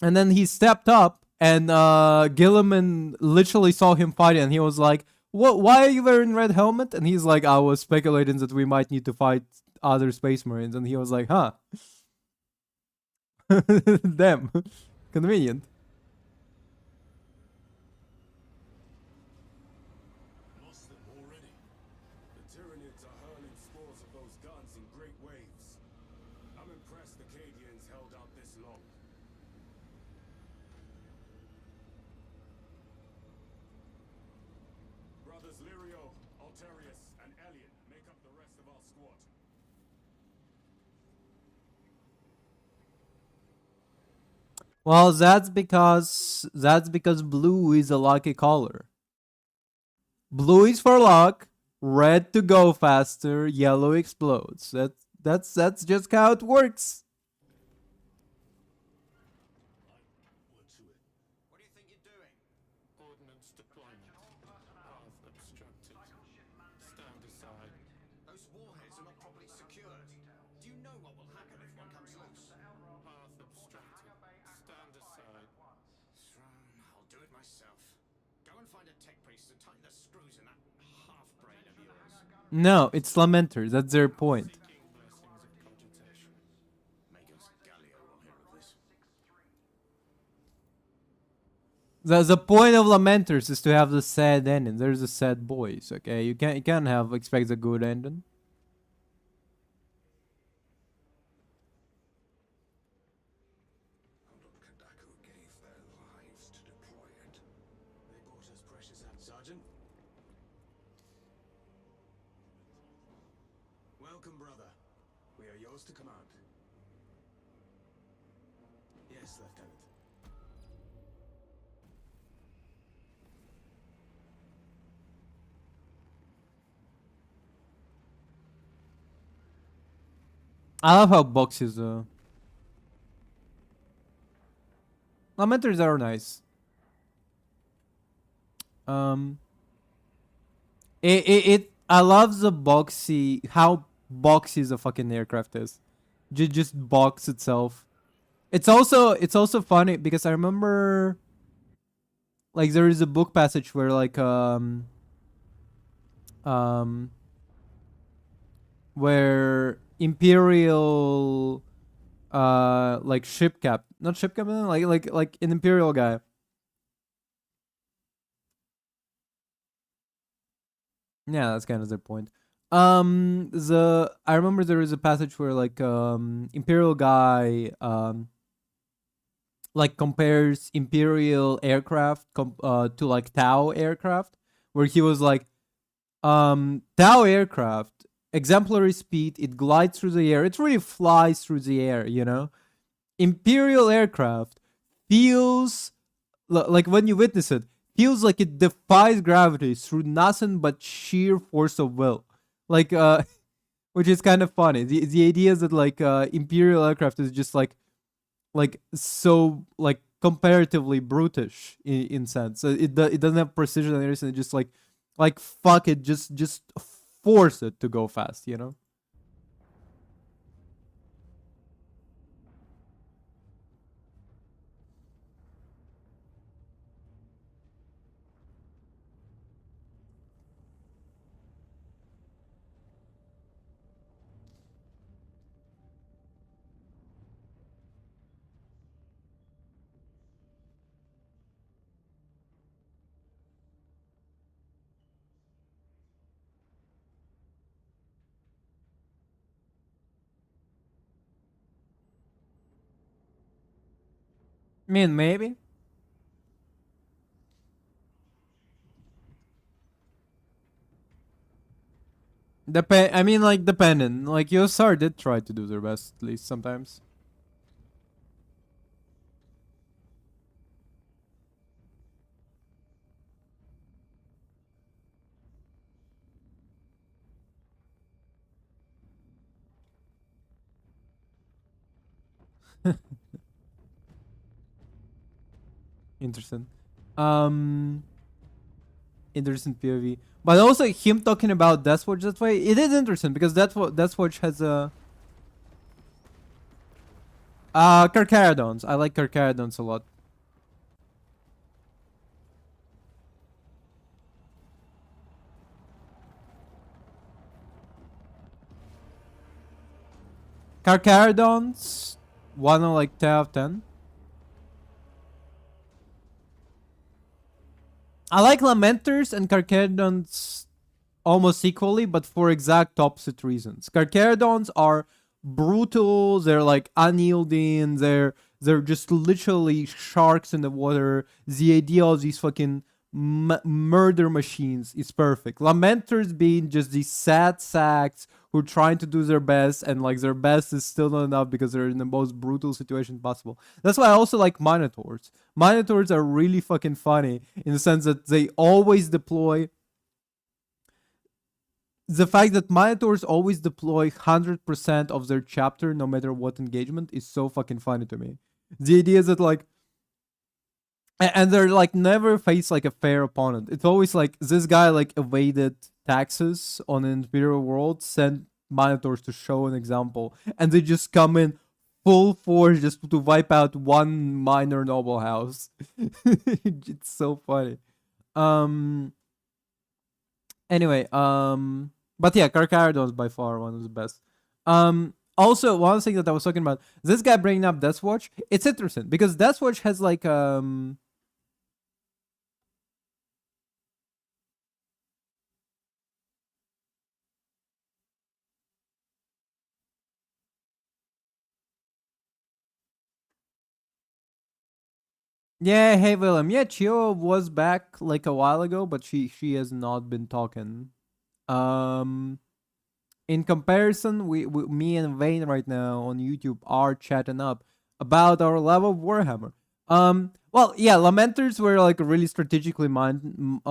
And then he stepped up, and Gilliman literally saw him fighting, and he was like, "What? Why are you wearing red helmet?" And he's like, "I was speculating that we might need to fight other space marines." And he was like, "Huh, damn, convenient." Lost them already. The Tyranids are hurling spores of those guns in great waves. I'm impressed the Cadians held out this long. Brothers Lirio, Altarius, and Elian make up the rest of our squad. Well, that's because blue is a lucky color. Blue is for luck, red to go faster, yellow explodes. That's just how it works. What do you think you're doing? Ordnance deployment. Path obstructed. Stand aside. Those warheads are not properly secured. Do you know what will happen if one comes loose? Path obstructed. Stand aside. I'll do it myself. Go and find a tech priest and tighten the screws in that half-brain of yours. No, it's Lamenters. That's their point. Seeking blessings of cogitation. Magus Gallio will hear of this. The point of Lamenters is to have the sad ending. There's the sad boys, okay? You can't have expect a good ending. Kadaku gave their lives to deploy it. They bought us precious out, Sergeant. Welcome, brother. We are yours to command. Yes, Lieutenant. I love how boxes Lamenters are nice. Um it I love the boxy how boxy the fucking aircraft is. Just box itself. It's also funny because I remember like there is a book passage where like um where Imperial like ship cap not ship captain like an Imperial guy. Yeah, that's kind of their point. The I remember there is a passage where like Imperial guy like compares Imperial aircraft to like Tau aircraft, where he was like, Tau aircraft, exemplary speed, it glides through the air, it really flies through the air, you know. Imperial aircraft feels like when you witness it, feels like it defies gravity through nothing but sheer force of will. Like which is kind of funny. The idea is that like Imperial aircraft is just like so like comparatively brutish in sense. It doesn't have precision and everything. It just like fuck it, just force it to go fast, you know. I mean, maybe. I mean, like, dependent. Like, USR did try to do their best, at least sometimes. Interesting. Um, interesting POV. But also him talking about Deathwatch that way, it is interesting because Deathwatch has a Carcharodons. I like Carcharodons a lot. Carcharodons, one of like 10 out of 10. I like Lamenters and Carcharodons almost equally, but for exact opposite reasons. Carcharodons are brutal. They're like unyielding. They're just literally sharks in the water. The idea of these fucking murder machines is perfect. Lamenters being just these sad sacks who are trying to do their best, and like their best is still not enough because they're in the most brutal situation possible. That's why I also like Minotaurs. Minotaurs are really fucking funny in the sense that they always deploy. The fact that Minotaurs always deploy 100% of their chapter no matter what engagement is so fucking funny to me. The idea is that like, and they're like never face like a fair opponent. It's always like this guy like evaded taxes on an Imperial world, sent Minotaurs to show an example, and they just come in full force just to wipe out one minor noble house. It's so funny. Um. Anyway, but yeah, Carcharodon is by far one of the best. Also one thing that I was talking about, this guy bringing up Deathwatch, it's interesting because Deathwatch has like yeah, hey Willem. Yeah, Chio was back like a while ago, but she has not been talking. Um in comparison, me and Vane right now on YouTube are chatting up about our level of Warhammer. Well, yeah, Lamenters were like really strategically minding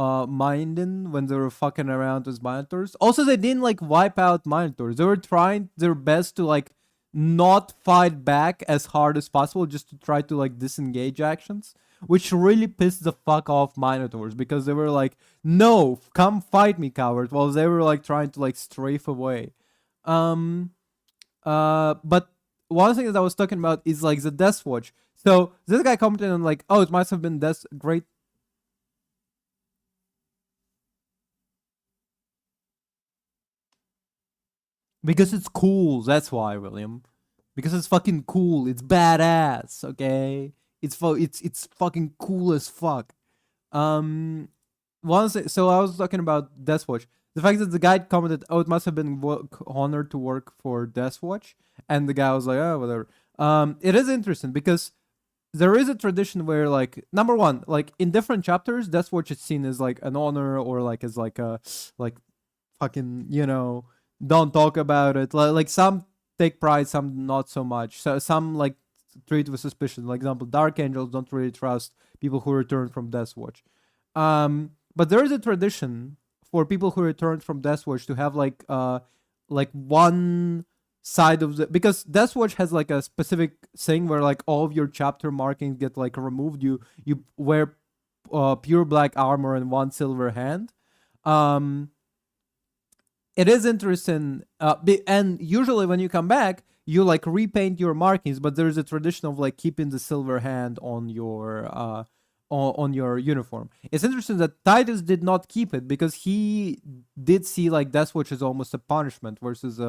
when they were fucking around with Minotaurs. Also, they didn't like wipe out Minotaurs. They were trying their best to like not fight back as hard as possible, just to try to like disengage actions, which really pissed the fuck off Minotaurs because they were like, no, come fight me, coward, while they were like trying to like strafe away. Um but one thing that I was talking about is like the Death Watch. So this guy commented on like, oh, it must have been Death great because it's cool. That's why, William. Because it's fucking cool. It's badass. Okay, it's fucking cool as fuck. Um, so I was talking about Deathwatch. The fact that the guy commented, "Oh, it must have been honored to work for Deathwatch," and the guy was like, "Oh, whatever." It is interesting because there is a tradition where, like, number one, like in different chapters, Deathwatch is seen as like an honor or like as like a like fucking don't talk about it. Like some take pride, some not so much. So some like treat with suspicion. Like example, Dark Angels don't really trust people who return from Deathwatch. But there is a tradition for people who returned from Deathwatch to have like one side of the because Deathwatch has like a specific thing where like all of your chapter markings get like removed. You wear pure black armor and one silver hand. Um, it is interesting, and usually when you come back, you like repaint your markings, but there's a tradition of like keeping the silver hand on your on your uniform. It's interesting that Titus did not keep it because he did see like Deathwatch as almost a punishment versus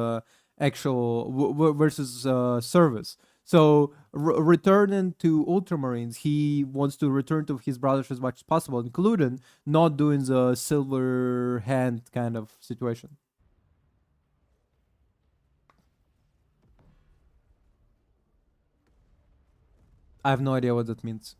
actual versus service. So returning to Ultramarines, he wants to return to his brothers as much as possible, including not doing the silver hand kind of situation. I have no idea what that means.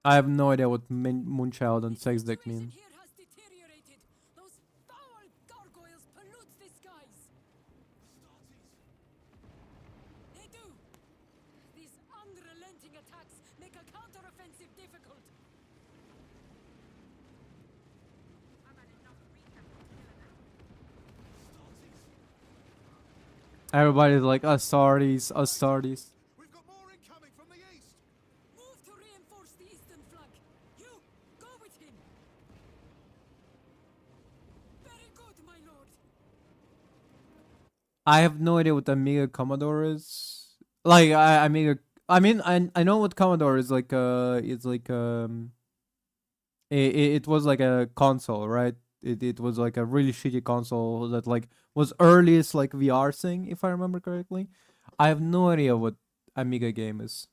I have no idea what Moonchild and Sex Deck mean. Here has deteriorated. Those foul gargoyles pollute the skies. They do. These unrelenting attacks make a counteroffensive difficult. Everybody's like, Astartes, Astartes. We've got more incoming from the east. Move to reinforce the eastern flank. You, go with him. Very good, my lord. I have no idea what Amiga Commodore is. Like, Amiga. I mean, I know what Commodore is like. It's like it was like a console, right? It was like a really shitty console that like was earliest like VR thing, if I remember correctly. I have no idea what Amiga game is.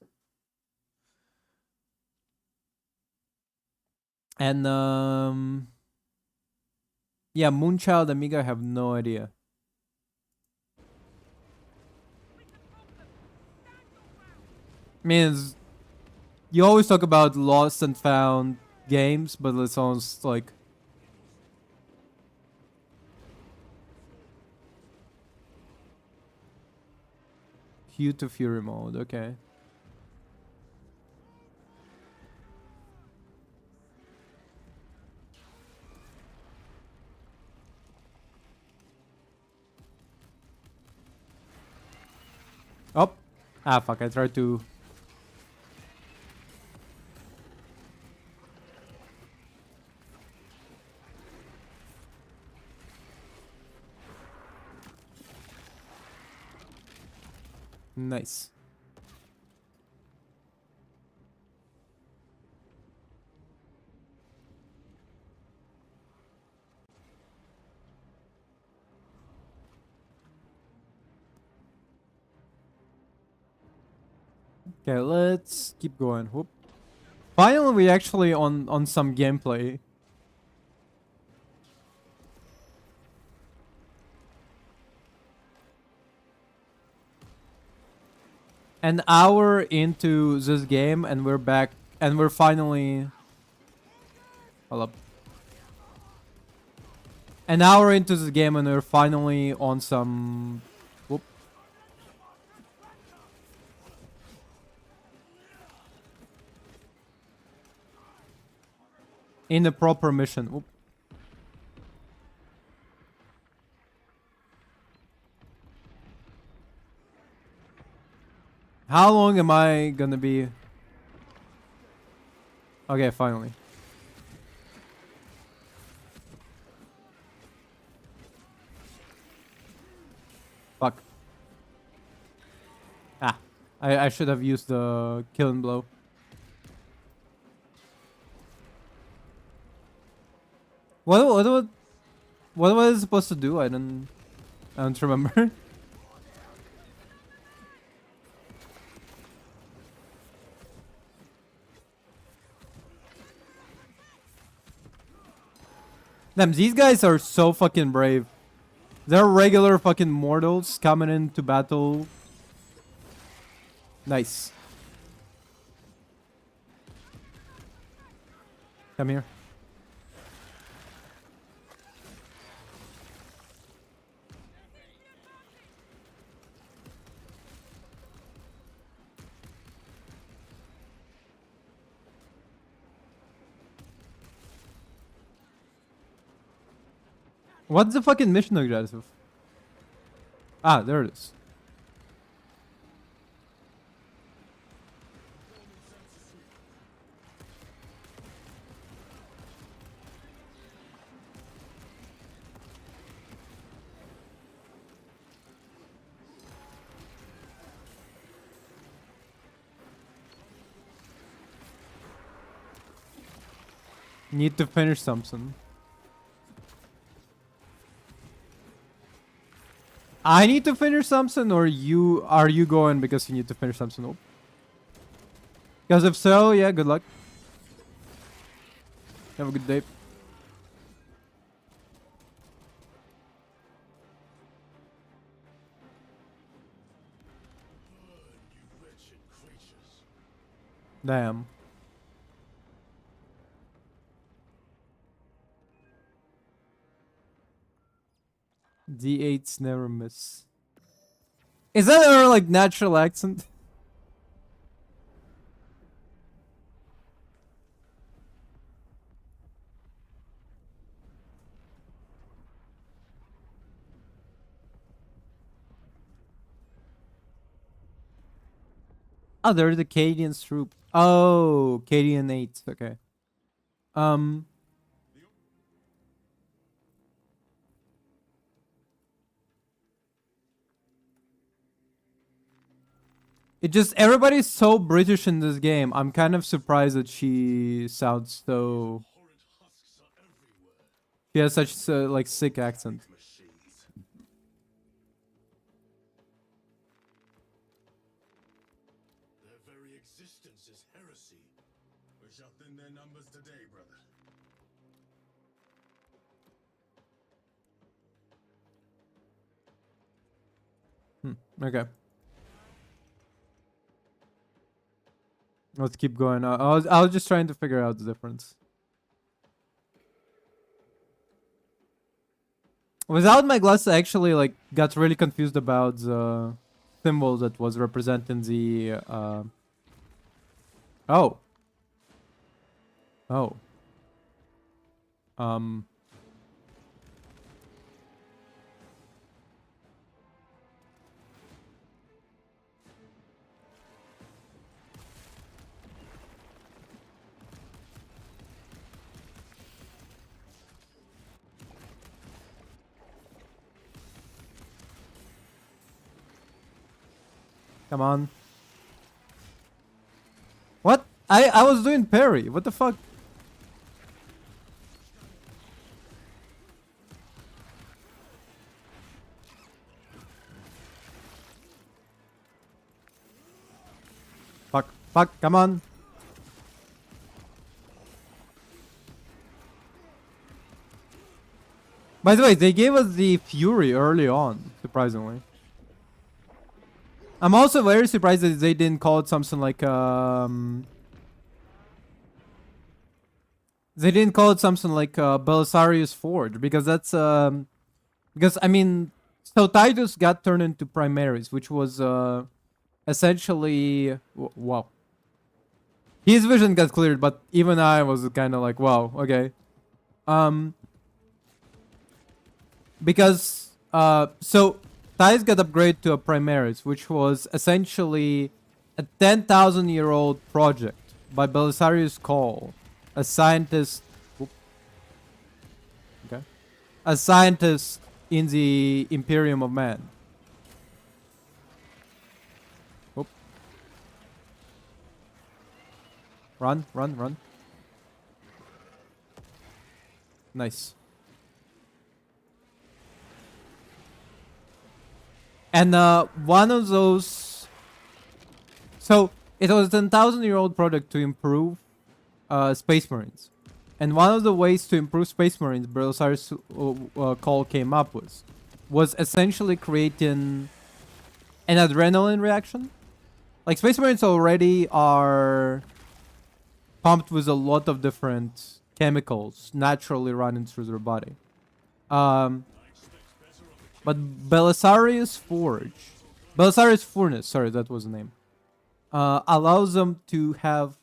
And yeah, Moonchild Amiga, I have no idea. I mean, you always talk about lost and found games, but it sounds like Hue to Fury mode. Okay. Oh, fuck! I tried to. Nice. Okay, let's keep going. Whoop. Finally, we actually on some gameplay. An hour into this game, and we're back, and we're finally. Hold up. An hour into this game, and we're finally on some. Whoop. In the proper mission. Whoop. How long am I gonna be? Okay, finally. Fuck. I should have used the killing blow. What was it supposed to do? I don't remember. Damn, these guys are so fucking brave. They're regular fucking mortals coming into battle. Nice. Come here. What's the fucking mission objective? Ah, there it is. Need to finish something. I need to finish something, or are you going because you need to finish something? Nope. Because if so, yeah, good luck. Have a good day. You wretched creatures. Damn. D8s never miss. Is that her like natural accent? Oh, they're the Cadian troop. Oh, Cadian 8. Okay. Um, it just everybody's so British in this game. I'm kind of surprised that she sounds so. Horrid husks are everywhere. She has such like sick accent. Machines. Their very existence is heresy. We shall thin their numbers today, brother. Okay. Let's keep going. I was just trying to figure out the difference. Without my glasses, I actually like got really confused about the symbol that was representing the. Oh. Oh. Um. Come on. What? I was doing parry. What the fuck? Fuck. Fuck. Come on. By the way, they gave us the Fury early on, surprisingly. I'm also very surprised that they didn't call it something like they didn't call it something like Belisarius Forge, because that's because I mean, so Titus got turned into Primaris, which was essentially wow. His vision got cleared, but even I was kind of like, wow, okay. Um, because so Titus got upgraded to a Primaris, which was essentially a 10,000-year-old project by Belisarius Call, a scientist. Okay, a scientist in the Imperium of Man. Oop. Run, run, run. Nice. And one of those. So it was a 10,000-year-old project to improve Space Marines. And one of the ways to improve Space Marines Belisarius Call came up with was essentially creating an adrenaline reaction. Like, Space Marines already are pumped with a lot of different chemicals naturally running through their body. But Belisarius Furnace, sorry, that was the name, allows them to have.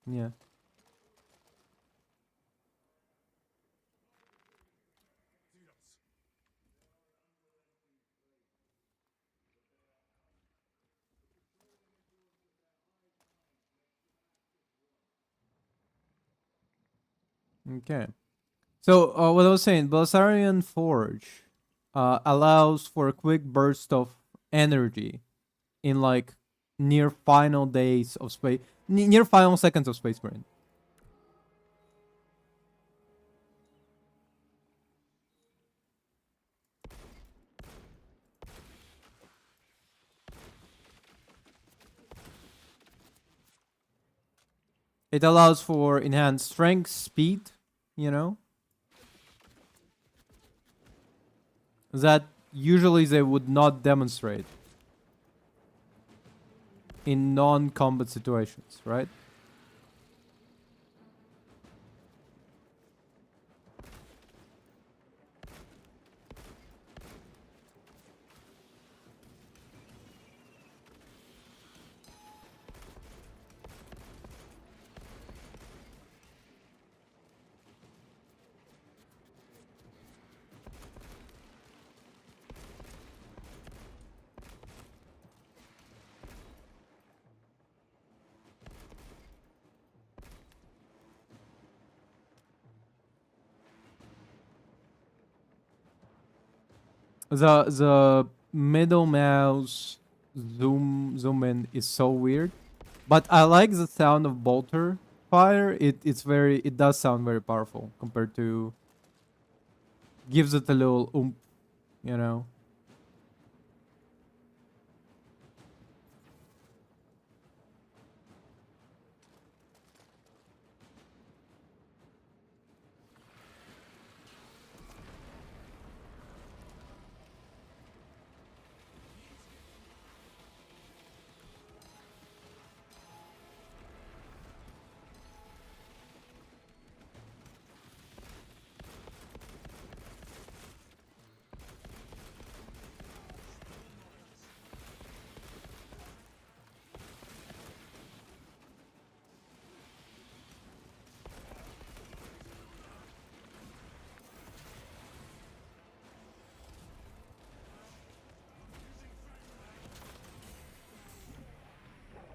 Yeah. Okay. So what I was saying, Belisarian Forge allows for a quick burst of energy in like near final days of space, near final seconds of Space Marine. It allows for enhanced strength, speed, you know, that usually they would not demonstrate in non-combat situations, right? The middle mouse zoom in is so weird, but I like the sound of bolter fire. It does sound very powerful compared to, gives it a little oomph, you know.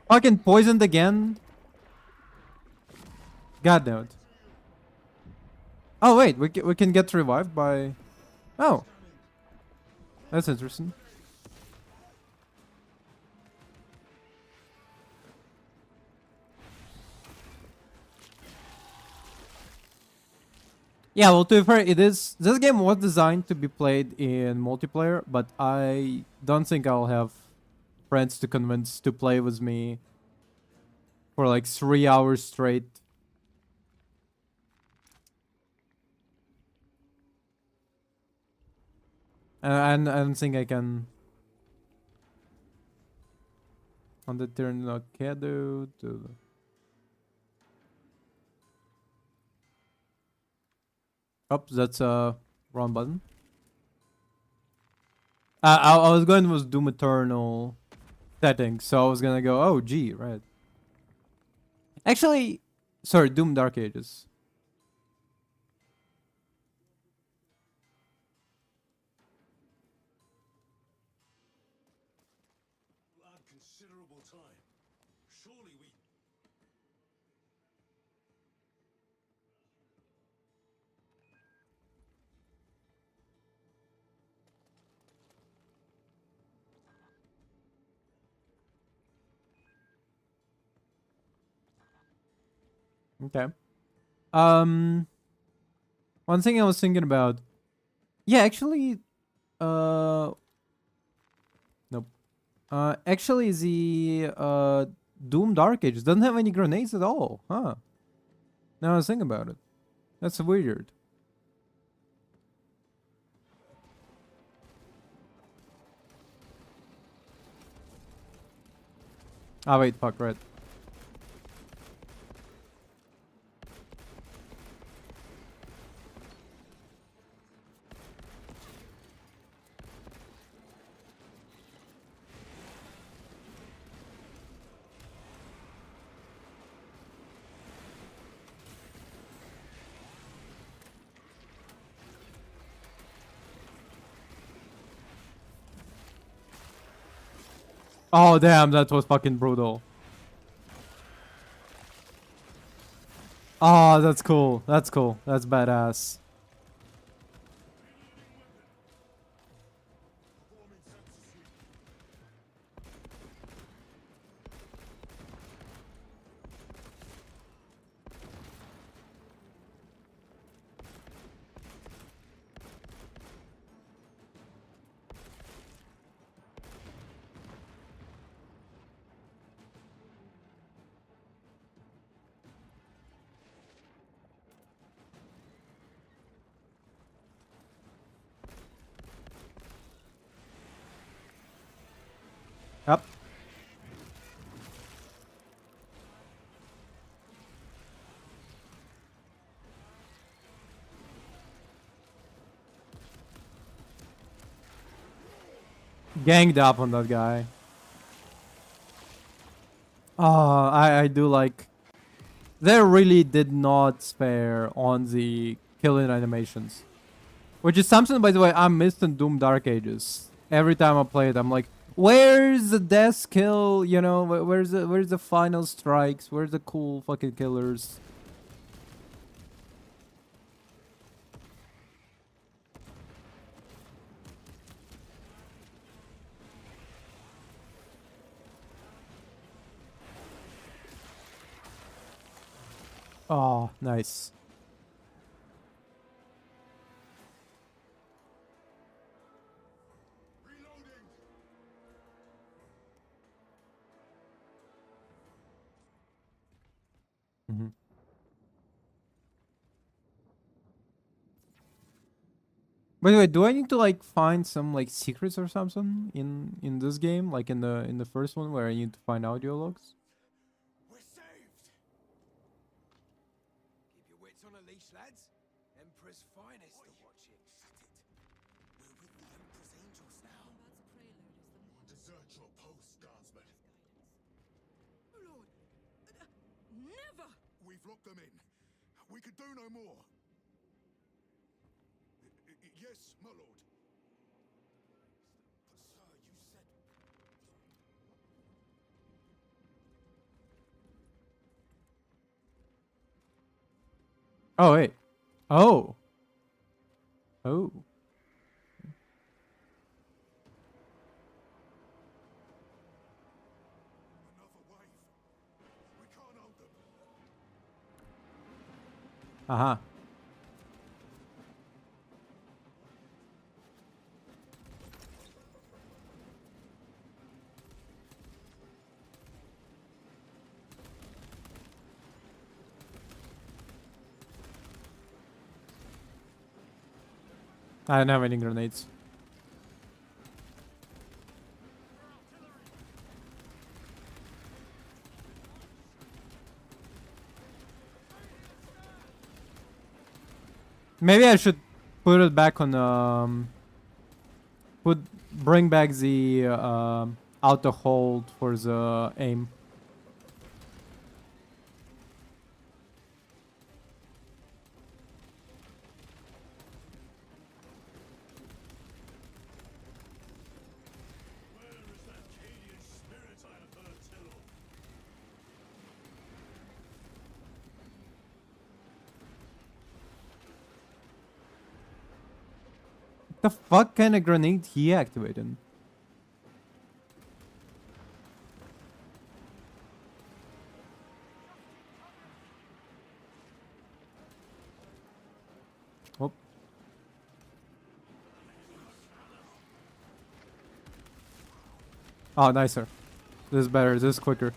Fucking poisoned again. God damn it. Oh wait, we can get revived by. Oh, that's interesting. Yeah, well, to be fair, this game was designed to be played in multiplayer, but I don't think I'll have friends to convince to play with me for like 3 hours straight. And I don't think I can. On the turn, okay, dude. Oops, that's wrong button. I was going with Doom Eternal settings, so I was gonna go, oh, G, right. Actually, sorry, Doom Dark Ages. Will add considerable time. Surely we. Okay. Um, one thing I was thinking about. Yeah, actually, nope. Actually, the Doom Dark Ages doesn't have any grenades at all, huh? Now I was thinking about it. That's weird. Ah, wait, fuck, right. Oh, damn, that was fucking brutal. Oh, that's cool. That's cool. That's badass. Ganged up on that guy. Oh, I do like. They really did not spare on the killing animations. Which is something, by the way, I missed in Doom Dark Ages. Every time I play it, I'm like, where's the death kill? You know, where's the final strikes? Where's the cool fucking killers? Oh, nice. Hmm. By the way, do I need to like find some like secrets or something in this game, like in the first one where I need to find audio logs? We're saved! Keep your wits on a leash, lads. Emperor's finest are watching. Shut it. We're with the Emperor's angels now. Desert your post, guardsmen. Lord, never! We've locked them in. We could do no more. Yes, my lord. But sir, you said... Oh wait. Oh. Oh. Another wave. We can't hold them. Uh-huh. I don't have any grenades. Maybe I should put it back on bring back the auto hold for the aim. The fuck kind of grenade he activated? Oh. Oh, nicer. This is better. This is quicker.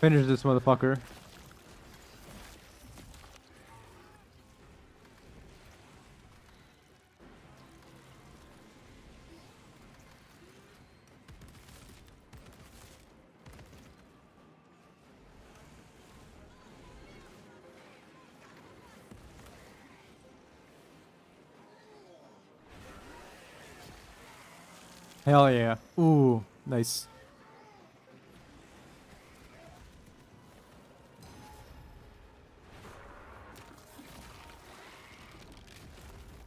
Finish this motherfucker. Hell yeah. Ooh, nice.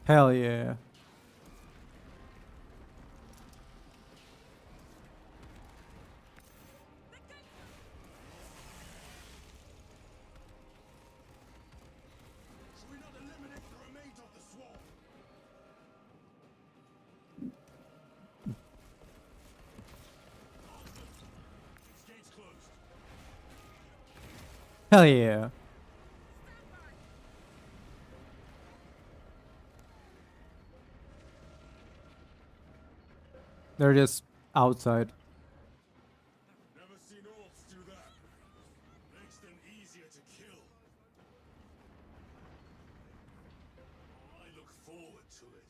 Hell yeah. Should we not eliminate the remains of the swarm? Hell yeah. They're just outside. Never seen orcs do that. Makes them easier to kill. I look forward to it.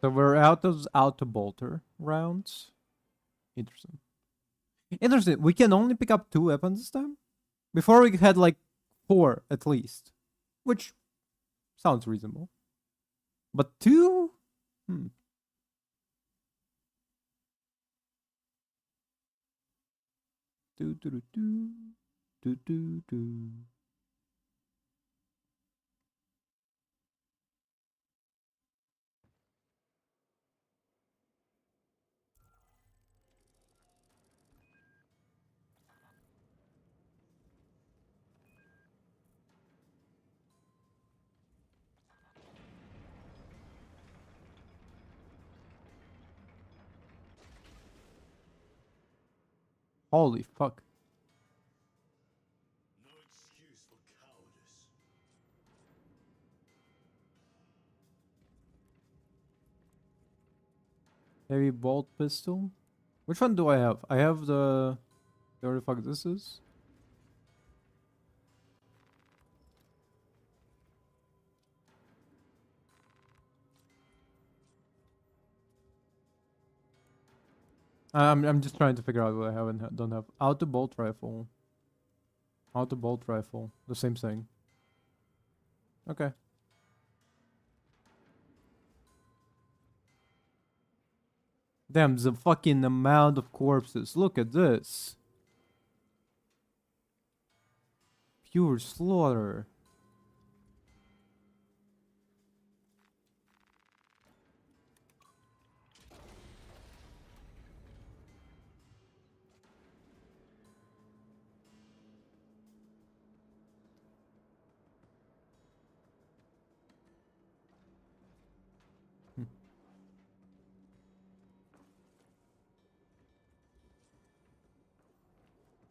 So we're out of bolter rounds. Interesting. Interesting. We can only pick up 2 weapons this time? Before we had like 4 at least. Which sounds reasonable. But 2? Hmm. Do do do do. Do do do. Holy fuck. No excuse for cowardice. Heavy bolt pistol. Which one do I have? I have the... Whatever the fuck this is. I'm just trying to figure out what I have and don't have. Auto bolt rifle. Auto bolt rifle. The same thing. Okay. Damn, the fucking amount of corpses. Look at this. Pure slaughter.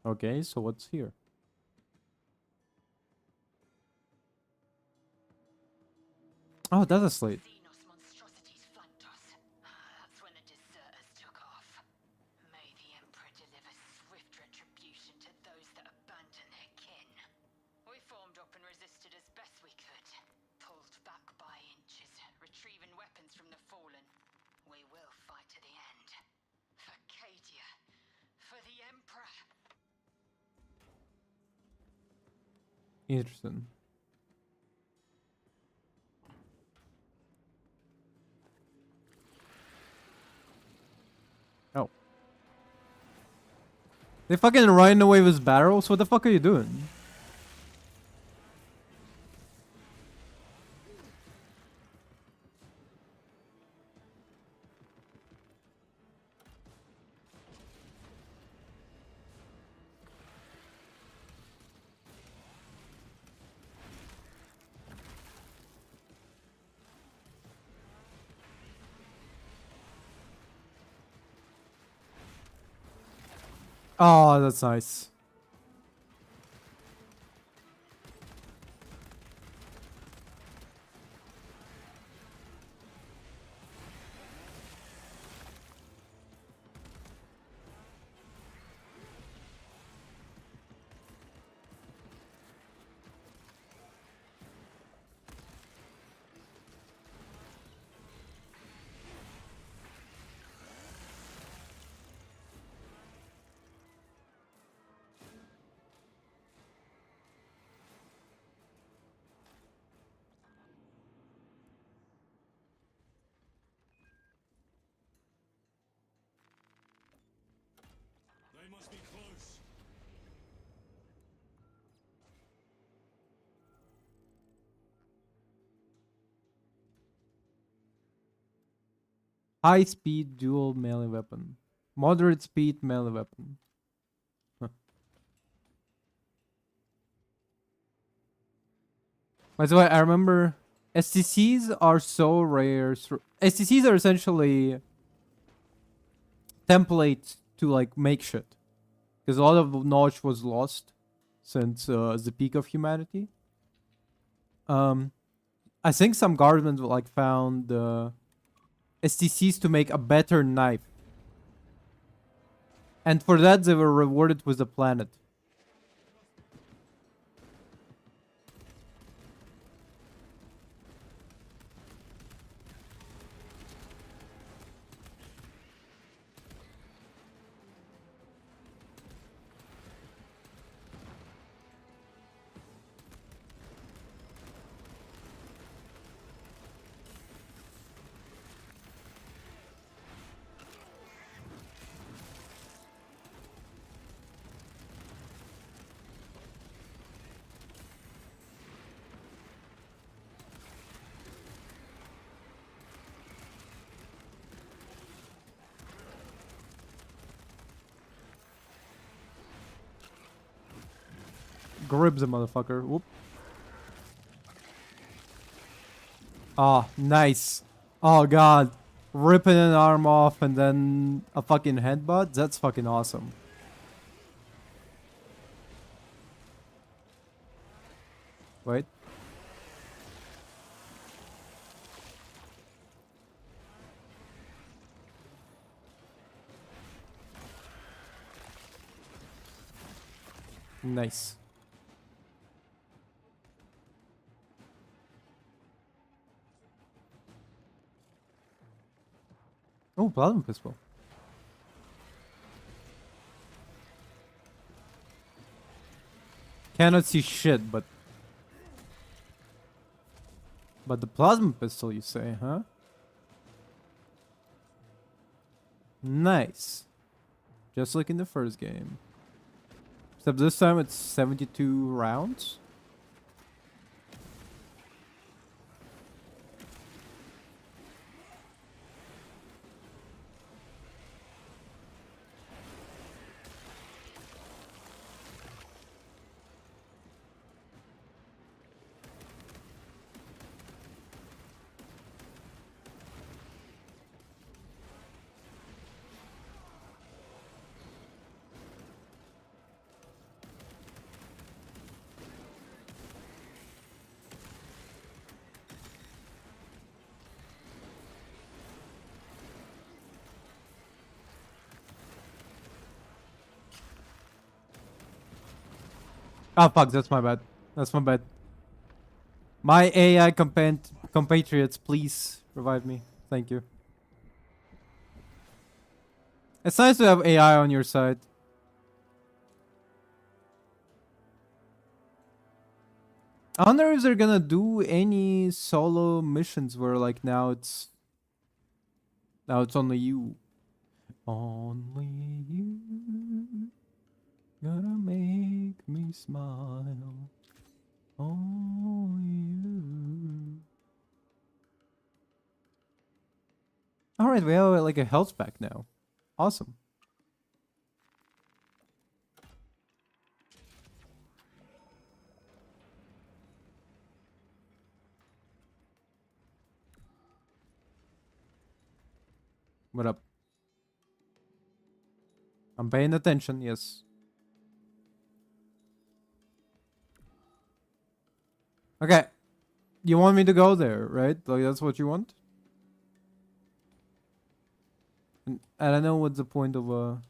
Okay, so what's here? Oh, that's a slate. Xenos monstrosities flanked us. That's when the deserters took off. May the Emperor deliver swift retribution to those that abandon their kin. We formed up and resisted as best we could. Pulled back by inches, retrieving weapons from the fallen. We will fight to the end. For Cadia. For the Emperor. Interesting. Oh. They fucking running away with barrels? What the fuck are you doing? Oh, that's nice. They must be close. High speed dual melee weapon. Moderate speed melee weapon. Huh. By the way, I remember STCs are so rare. STCs are essentially templates to like make shit. because a lot of knowledge was lost since the peak of humanity. I think some guardsmen like found STCs to make a better knife, and for that they were rewarded with a planet. Grip the motherfucker. Whoop. Ah, nice. Oh god. Ripping an arm off and then a fucking headbutt? That's fucking awesome. Wait. Nice. Oh, plasma pistol. Cannot see shit, but the plasma pistol, you say, huh? Nice. Just like in the first game. Except this time it's 72 rounds. Oh fuck, that's my bad. That's my bad. My AI compatriots, please revive me. Thank you. It's nice to have AI on your side. I wonder if they're gonna do any solo missions where like now it's only you. Only you gonna make me smile. Only you. Alright, we have like a health pack now. Awesome. What up? I'm paying attention, yes. Okay. You want me to go there, right? Like that's what you want? And I don't know what's the point of Working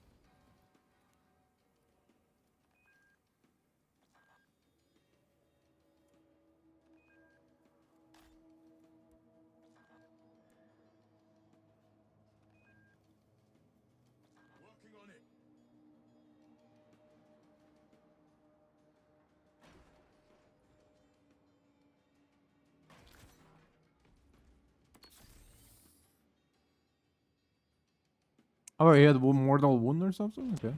on it. Oh, he had one mortal wound or something? Okay.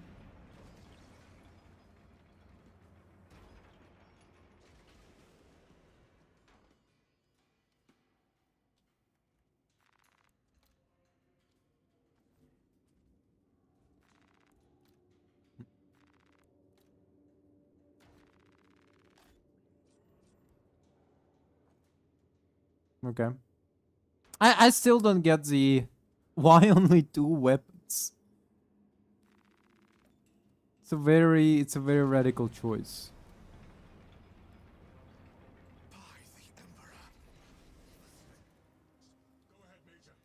Okay. I still don't get the why only 2 weapons. it's a very radical choice. By the Emperor. Go ahead, Major.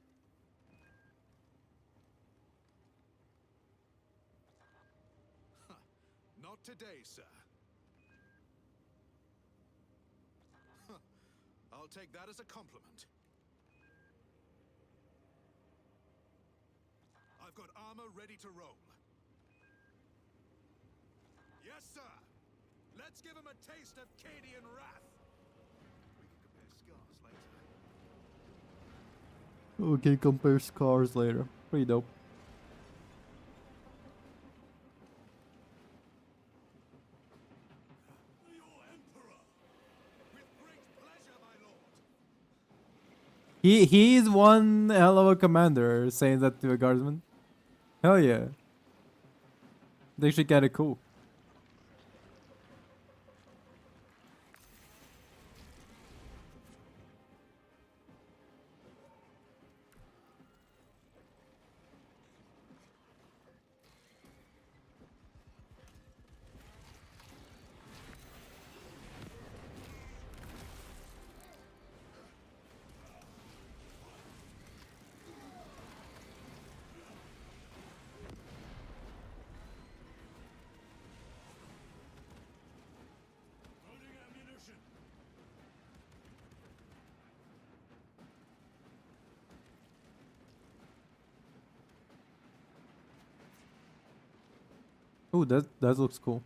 Not today, sir. I'll take that as a compliment. I've got armor ready to roll. Yes, sir. Let's give him a taste of Cadian wrath. We can compare scars later. Okay, compare scars later. Pretty dope. Your Emperor. With great pleasure, my lord. He's one hell of a commander, saying that to a guardsman. Hell yeah. They should get it cool. Loading ammunition. Ooh, that looks cool.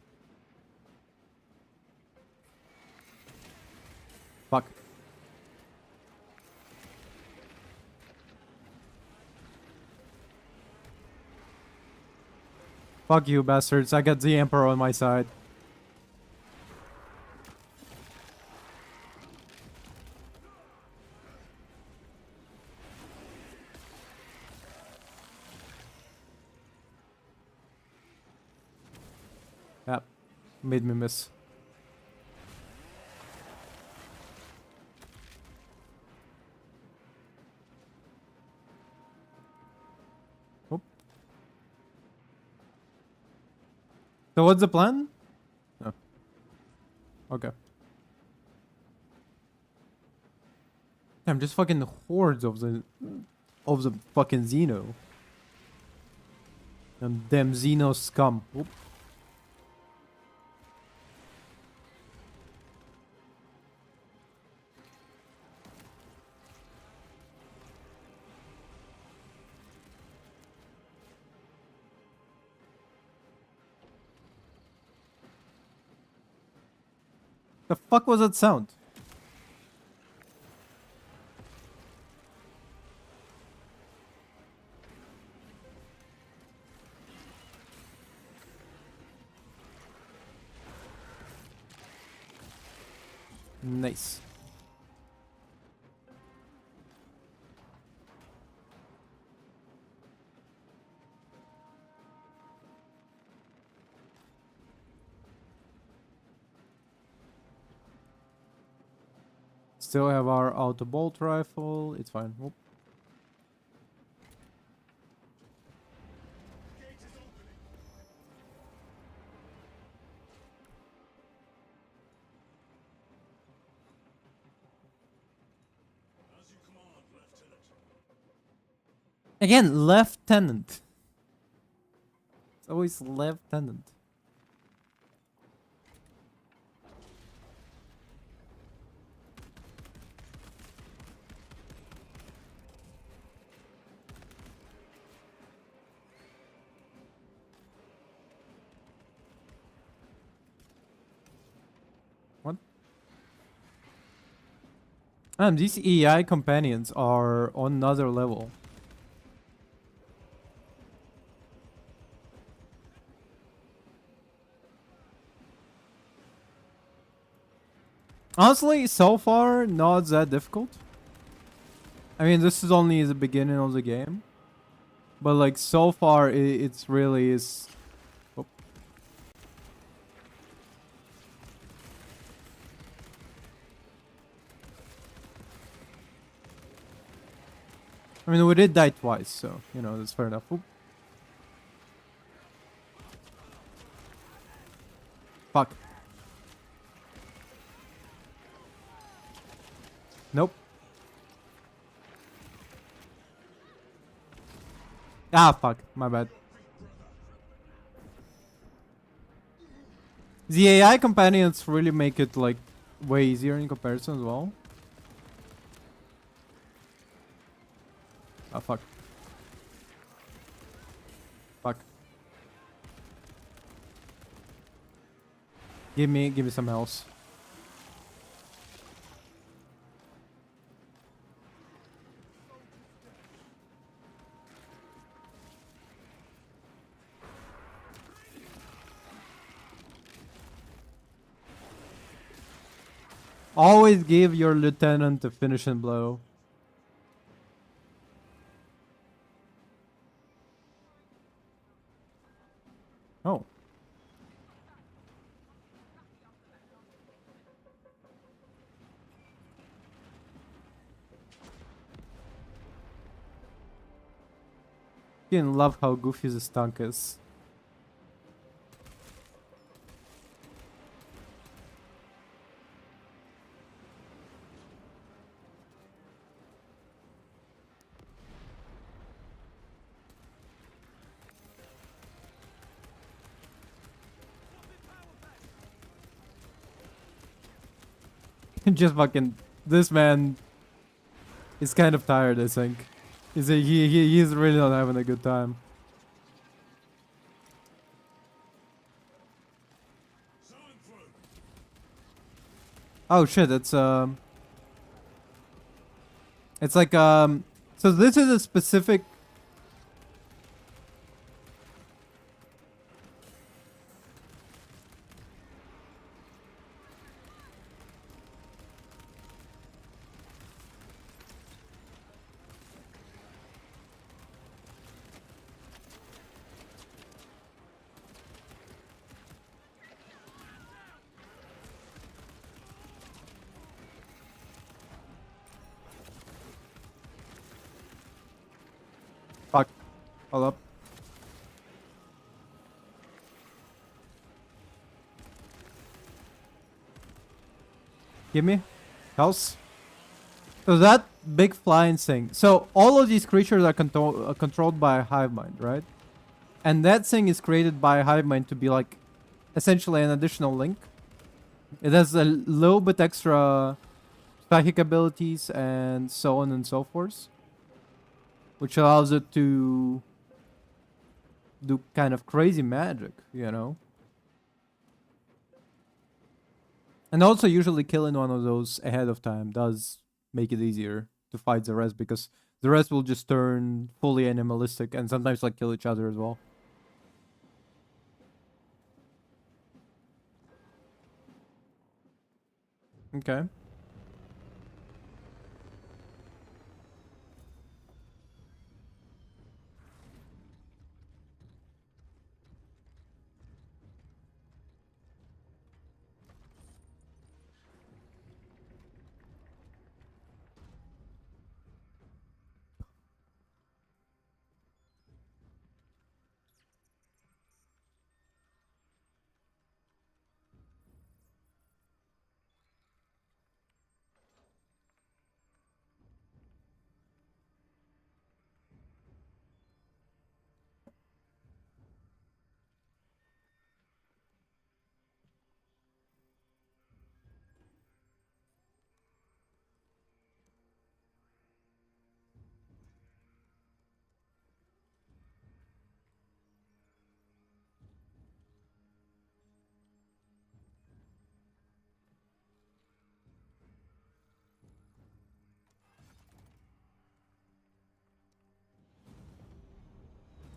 Fuck. Fuck you, bastards. I got the Emperor on my side. Yep. Made me miss. Oop. So what's the plan? Oh. Okay. Damn, just fucking hordes of the fucking Xeno. Them Xeno scum. Oop. The fuck was that sound? Nice. Still have our auto bolt rifle. It's fine. Oop. Gate is opening. As you command, Lieutenant. Again, lieutenant. It's always lieutenant. What? These EI companions are on another level. Honestly, so far, not that difficult. I mean, this is only the beginning of the game. But, like, so far, it's really is... Oh. I mean, we did die twice, so, you know, that's fair enough. Oop. Fuck. Nope. Ah, fuck. My bad. The AI companions really make it like way easier in comparison as well. Ah, fuck. Fuck. Give me some else. Always give your lieutenant a finishing blow. Oh. You can love how goofy this tank is. Just fucking... This man is kind of tired, I think. He's really not having a good time. Oh shit, it's like so this is a specific... Fuck. Hold up. Give me. House. So that big flying thing. So all of these creatures are controlled by a hive mind, right? And that thing is created by a hive mind to be like essentially an additional link. It has a little bit extra psychic abilities and so on and so forth, which allows it to do kind of crazy magic, you know? And also usually killing one of those ahead of time does make it easier to fight the rest, because the rest will just turn fully animalistic and sometimes like kill each other as well. Okay.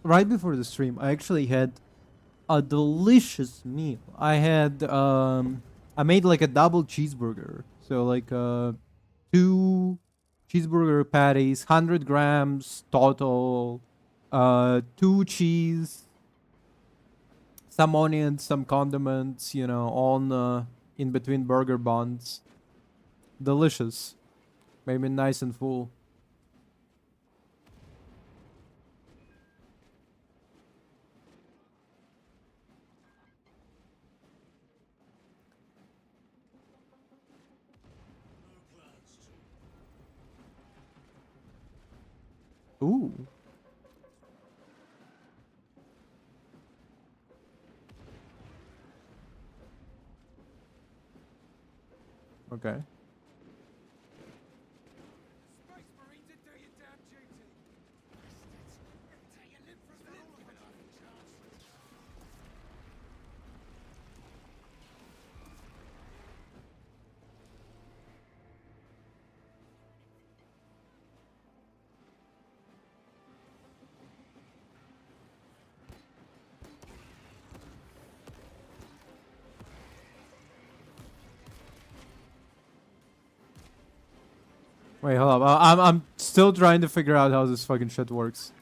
Right before the stream, I actually had a delicious meal. I made like a double cheeseburger. So like two cheeseburger patties, 100 grams total, two cheese, some onions, some condiments, you know, on in between burger buns. Delicious. Made me nice and full. Ooh. Okay. Space Marines are doing your damn duty. Bastards. Take your lip from the giving half a chance. Wait, hold up. I'm still trying to figure out how this fucking shit works.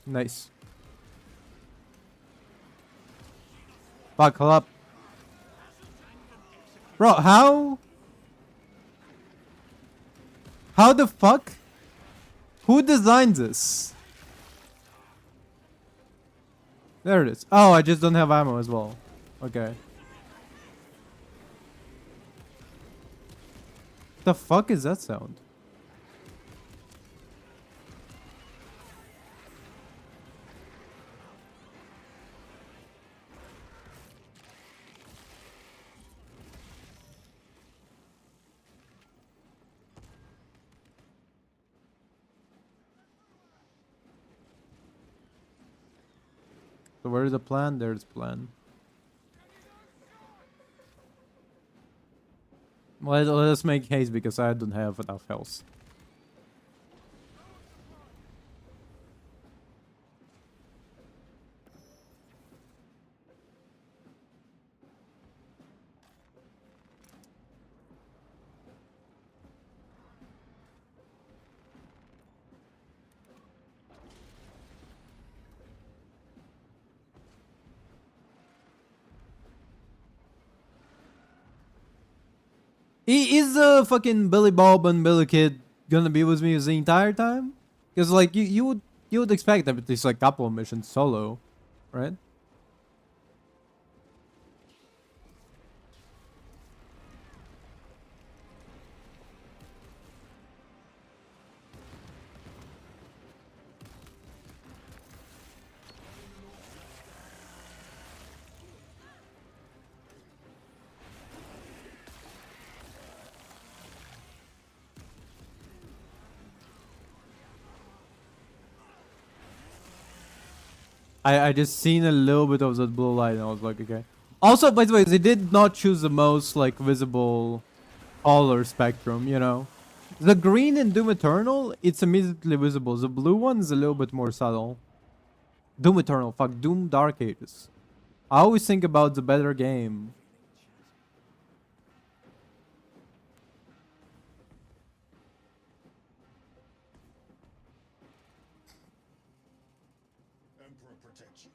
Nice. Fuck, hold up. Bro, how? How the fuck? Who designed this? There it is. Oh, I just don't have ammo as well. Okay. The fuck is that sound? So where's the plan? There's the plan. Let us make haste because I don't have enough health. Is the fucking Billy Bob and Billy Kid gonna be with me the entire time? Because like you would expect at least like couple of missions solo, right? I just seen a little bit of that blue light and I was like, okay. Also, by the way, they did not choose the most like visible color spectrum, you know. The green in Doom Eternal, it's immediately visible. The blue one is a little bit more subtle. Doom Eternal, fuck, Doom Dark Ages. I always think about the better game. Emperor protect you.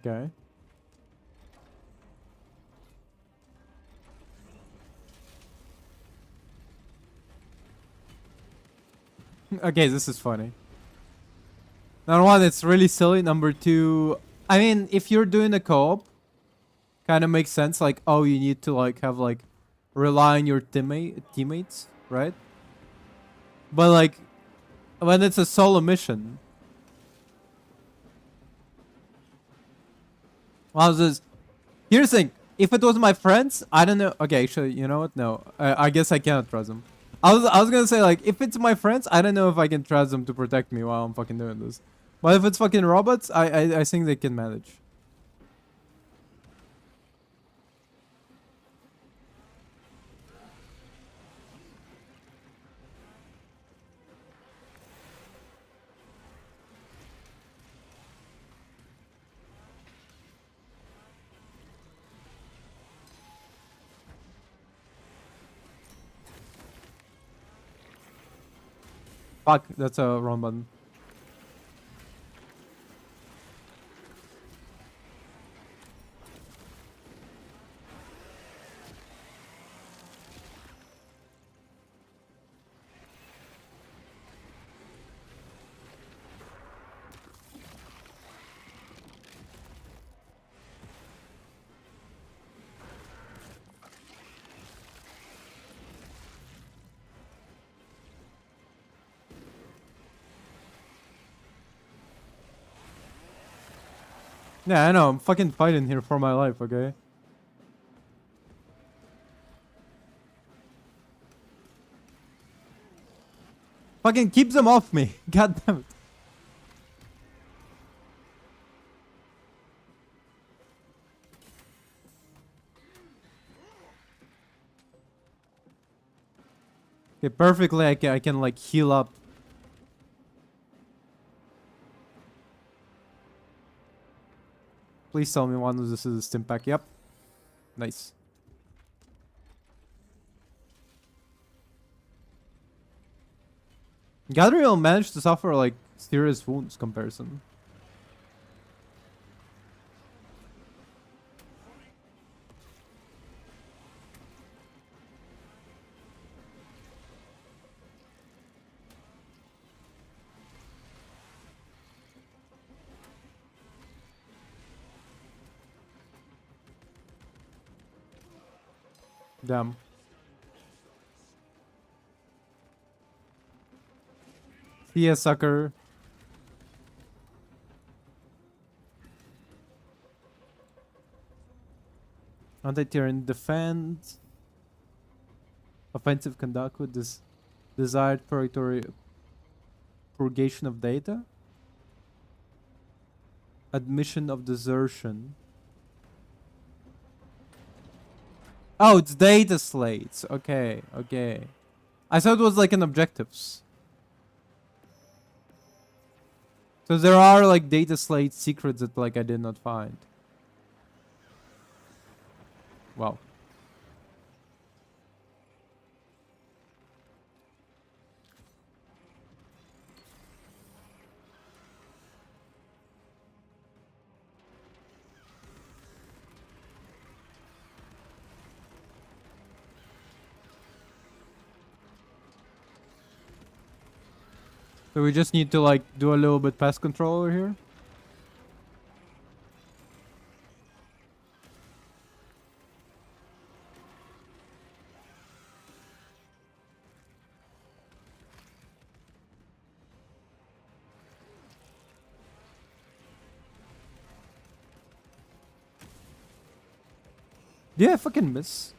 Okay. Okay, this is funny. Number one, it's really silly. Number two, I mean, if you're doing a co-op, kind of makes sense. Like, oh, you need to like have like rely on your teammates, right? But like, when it's a solo mission, well, this here's the thing. if it was my friends, I don't know. Okay, actually, you know what? No, I guess I cannot trust them. I was gonna say like if it's my friends, I don't know if I can trust them to protect me while I'm fucking doing this. But if it's fucking robots, I think they can manage. Fuck, that's a wrong button. Yeah, I know. I'm fucking fighting here for my life, okay? Fucking keep them off me. God damn it. Okay, perfectly. I can like heal up. Please tell me one of this is a stim pack. Yep. Nice. Galadriel managed to suffer like serious wounds comparison. Damn. See ya, sucker. Anti-Tyrann defend. Offensive conduct with this desired purgation of data. Admission of desertion. Oh, it's data slates. Okay, okay. I thought it was like an objectives. So there are like data slate secrets that like I did not find. Wow. So we just need to like do a little bit pest control over here. Yeah, fucking miss.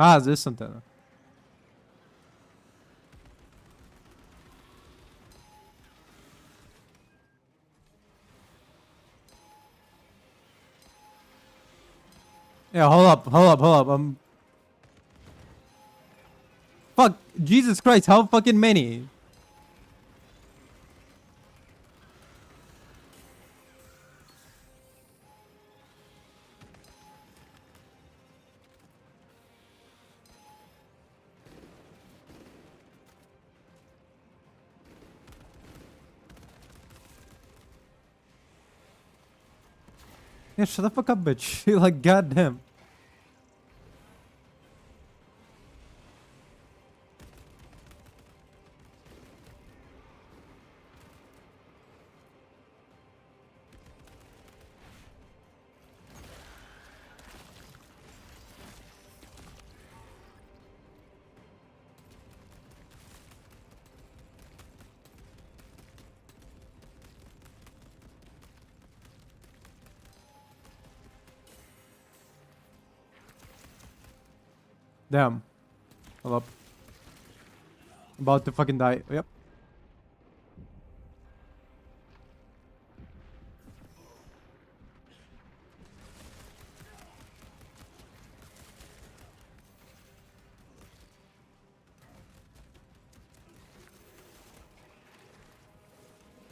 Ah, this antenna. Yeah, hold up, hold up, hold up. Fuck, Jesus Christ, how fucking many? Yeah, shut the fuck up, bitch. Like, goddamn. Damn. Hold up. About to fucking die. Yep.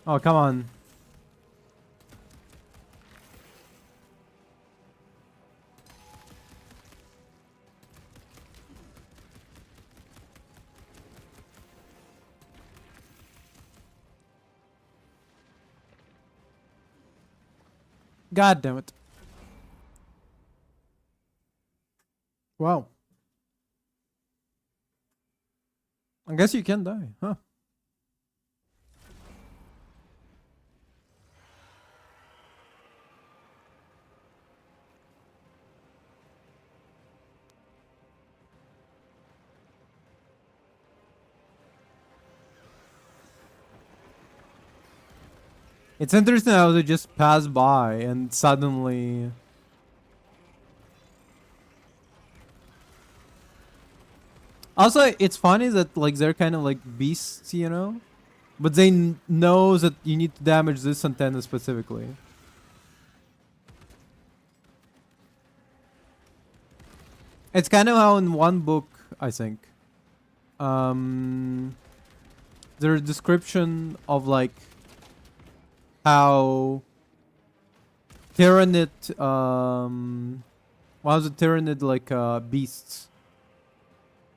Oh, come on. God damn it. Wow. I guess you can die, huh? It's interesting how they just pass by and suddenly... Also, it's funny that like they're kind of like beasts, you know? But they know that you need to damage this antenna specifically. It's kind of how in one book, I think, there's a description of like how Tyranid, one of the Tyranid like beasts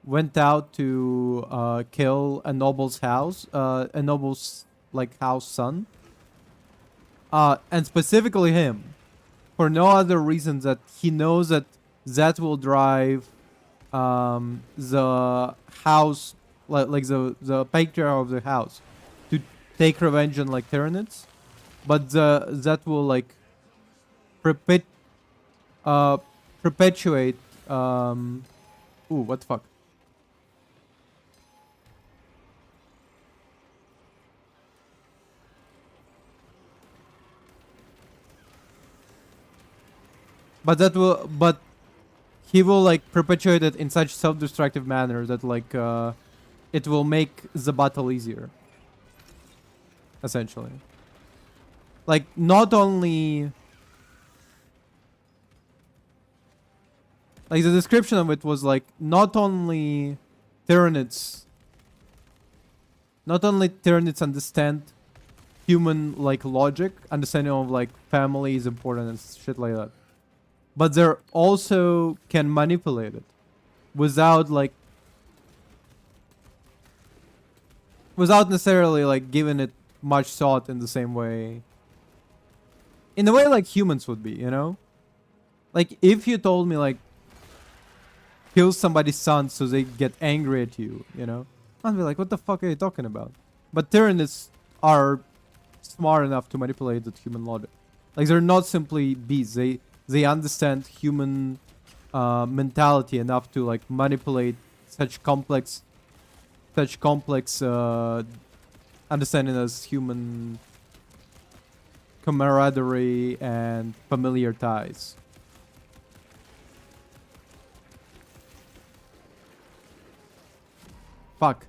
went out to kill a noble's house, a noble's like house son, and specifically him, for no other reason that he knows that that will drive the house, like the patriarch of the house, to take revenge on like Tyranids, but that will like perpetuate ooh, what the fuck. But he will like perpetuate it in such self-destructive manner that like it will make the battle easier. Essentially. Like not only like the description of it was like not only Tyranids understand human like logic, understanding of like family is important and shit like that, but they also can manipulate it without necessarily like giving it much thought in the same way, in the way like humans would be, you know? Like if you told me like kill somebody's son so they get angry at you, you know, I'd be like, what the fuck are you talking about? But Tyranids are smart enough to manipulate the human logic. Like they're not simply beasts. They understand human mentality enough to like manipulate such complex understanding as human camaraderie and familiar ties. Fuck.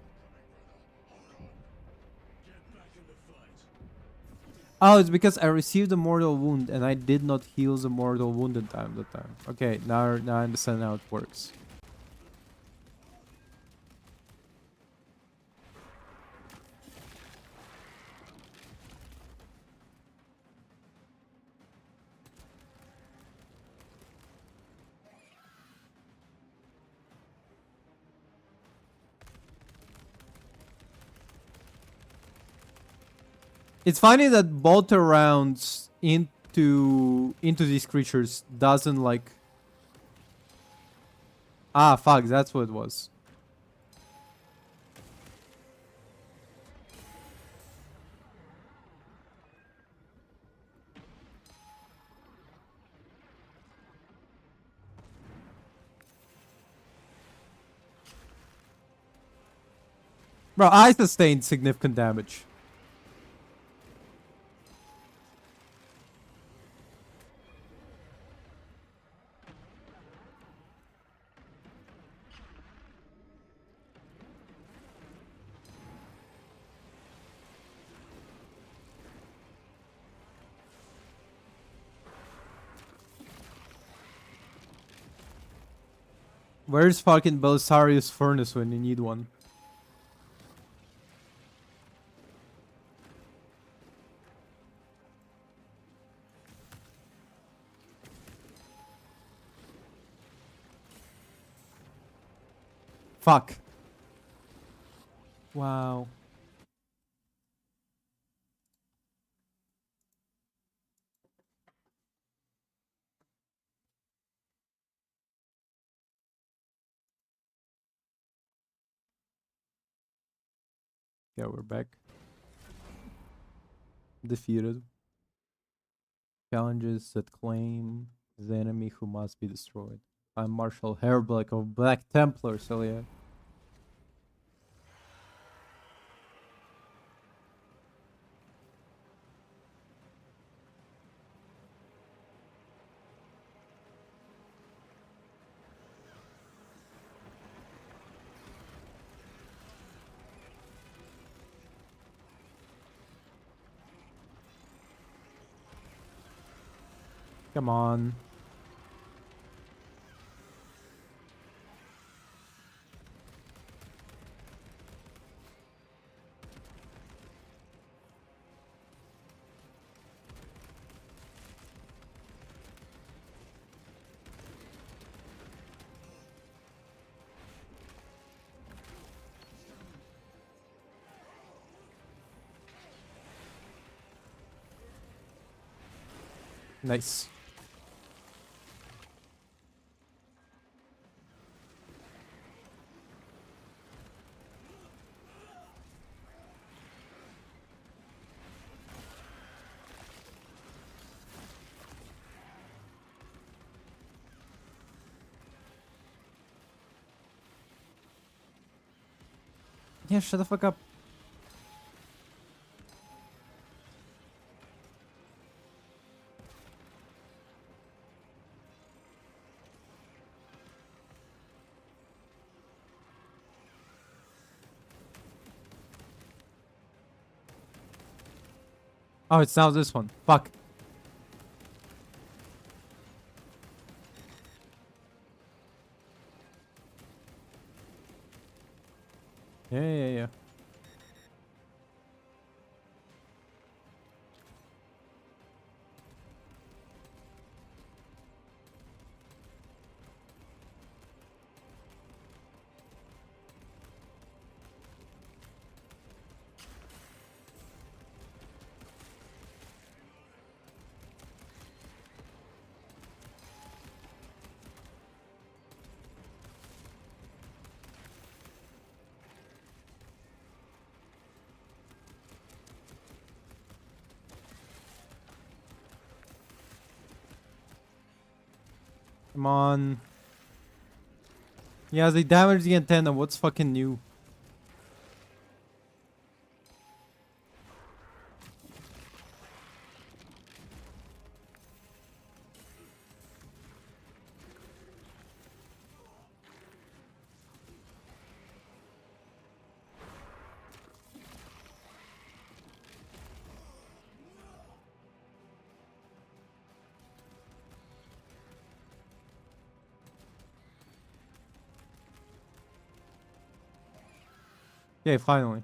Oh, it's because I received a mortal wound and I did not heal the mortal wound in time that time. Okay, now I understand how it works. It's funny that bolter rounds in into these creatures doesn't like. Ah, fuck, that's what it was. Bro, I sustained significant damage. Where's fucking Belisarius Furnace when you need one? Fuck. Wow. Yeah, we're back. Defeated. Challenges that claim the enemy who must be destroyed. I'm Marshal Hairblack of Black Templar, so yeah. Come on. Nice. Yeah, shut the fuck up. Oh, it's now this one. Fuck. Yeah. Come on. Yeah, they damaged the antenna. What's fucking new? Yeah, finally.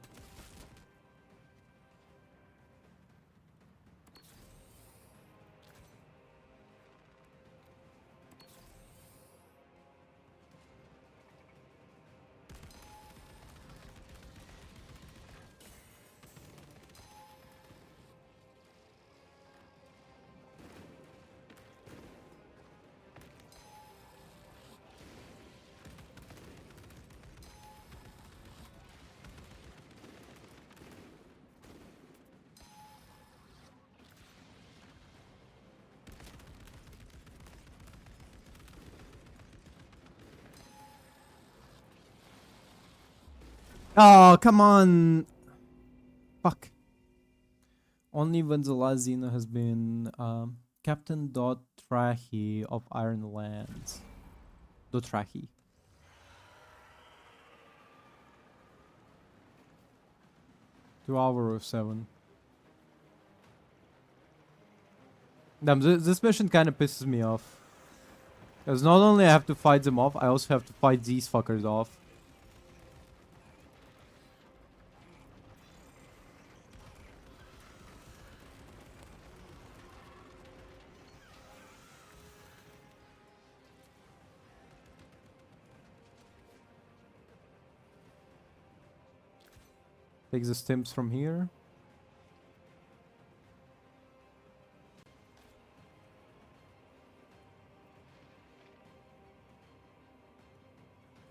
Oh, come on. Fuck. Only Vanzalazina has been Captain Dotrahi of Iron Lands. Dotrahi. Two hour of 7. Damn, this mission kind of pisses me off. Because not only I have to fight them off, I also have to fight these fuckers off. Take the stimps from here.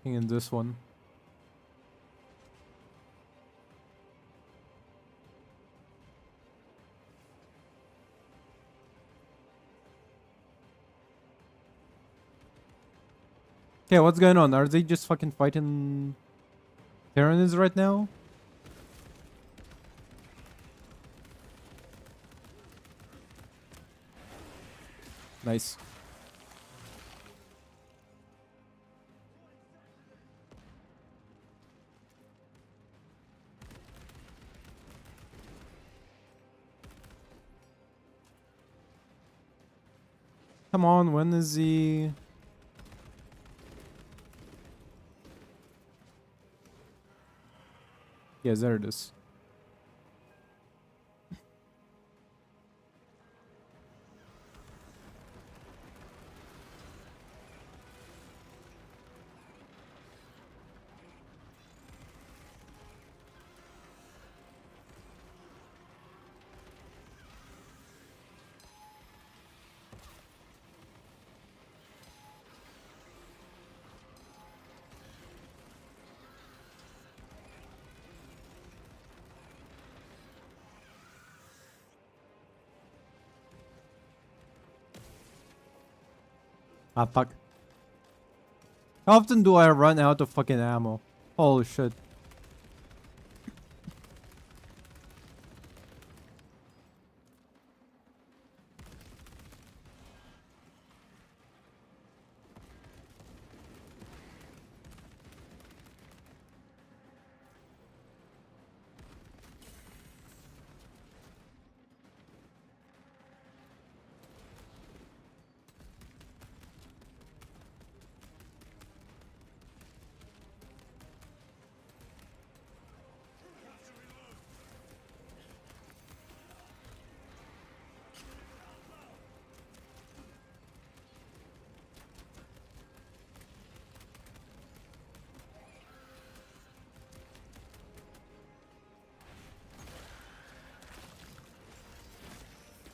And this one. Okay, what's going on? Are they just fucking fighting Tyranids right now? Nice. Come on, when is he? Yes, there it is. Ah, fuck. How often do I run out of fucking ammo? Holy shit.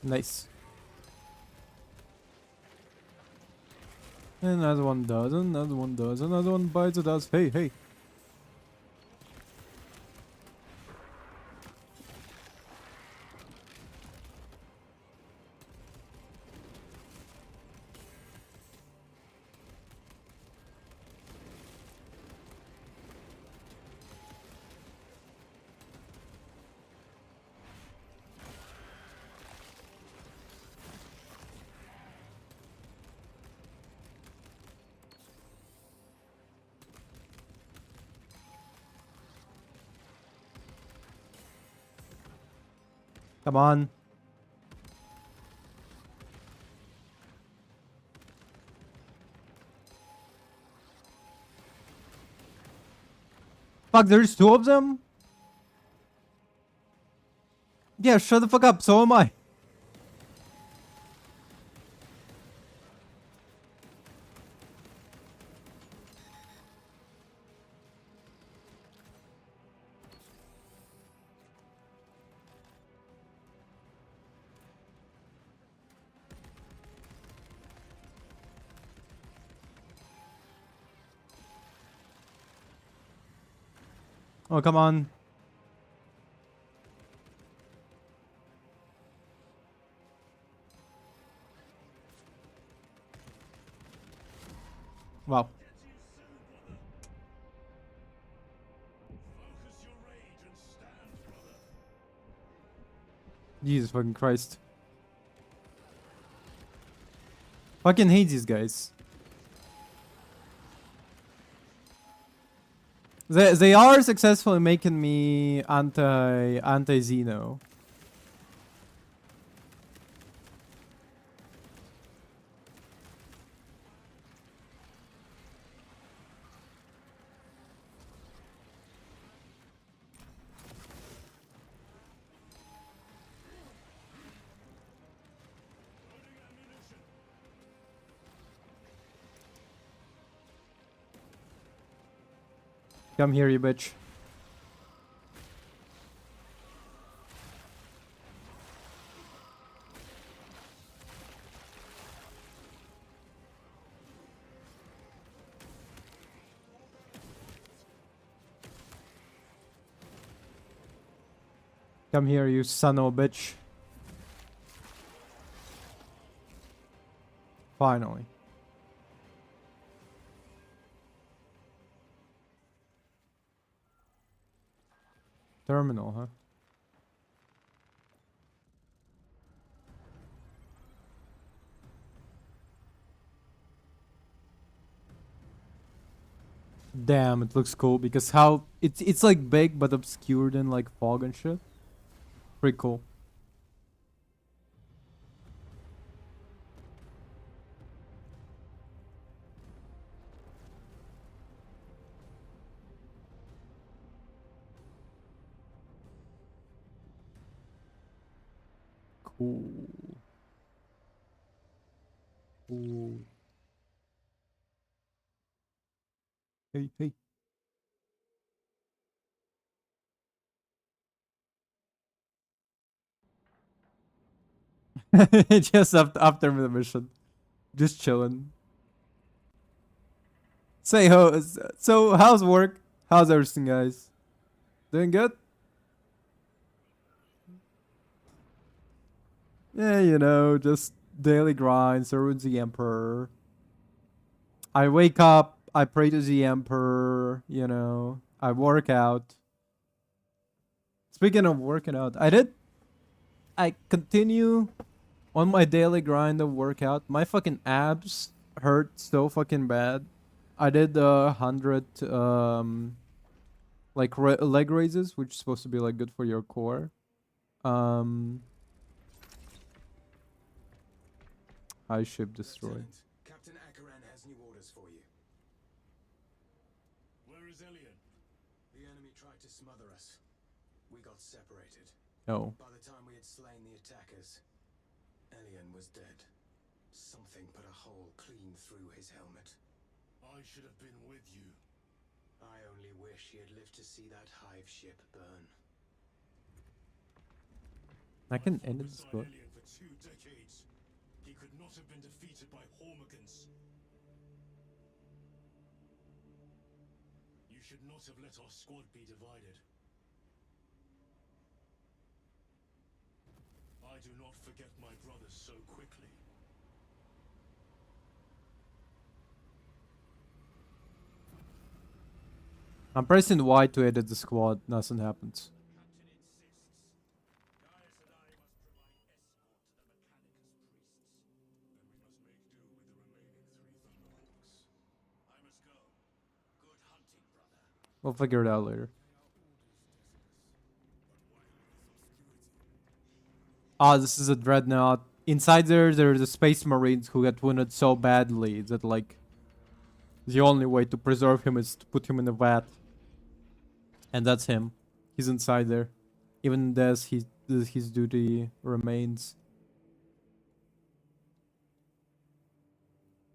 Nice. Another one does, another one does, another one bites, it does. Hey, hey. Come on. Fuck, there's two of them? Yeah, shut the fuck up, so am I. Oh, come on. Wow. Jesus fucking Christ. Fucking hate these guys. They are successfully making me anti-Xeno. Come here, you bitch. Come here, you son of a bitch. Finally. Terminal, huh? Damn, it looks cool because how it's like big but obscured in like fog and shit. Pretty cool. Cool. Cool. Hey, hey. Just after the mission. Just chilling. Say ho. So how's work? How's everything, guys? Doing good? Yeah, you know, just daily grind, serving the Emperor. I wake up, I pray to the Emperor, you know, I work out. Speaking of working out, I continue on my daily grind of workout. My fucking abs hurt so fucking bad. I did 100 like leg raises, which is supposed to be like good for your core. Um, I ship destroy. Lieutenant, Captain Akaran has new orders for you. Where is Elian? The enemy tried to smother us. We got separated. Oh, By the time we had slain the attackers, Elian was dead. Something put a hole clean through his helmet. I should have been with you. I only wish he had lived to see that hive ship burn. I can I fought end it this beside good. Elian for 2 decades. He could not have been defeated by Hormigans. You should not have let our squad be divided. I do not forget my brothers so quickly. I'm pressing Y to edit the squad. Nothing happens. Captain insists. Gaius and I must provide escort to the Mechanicus priests. Then we must make do with the remaining 3 Thunderhawks. I must go. Good hunting, brother. We'll figure it out later. Ah, this is a dreadnought. Inside there's a space marines who get wounded so badly that like the only way to preserve him is to put him in a vat. And that's him. He's inside there. Even as his duty remains.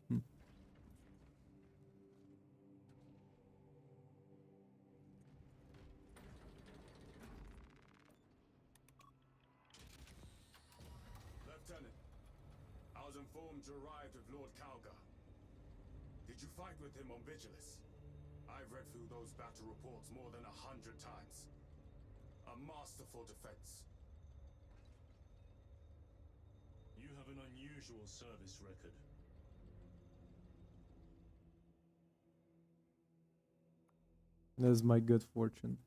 Hmm. Lieutenant, I was informed you arrived with Lord Calgar. Did you fight with him on Vigilus? I've read through those battle reports more than 100 times. A masterful defense. You have an unusual service record. That is my good fortune.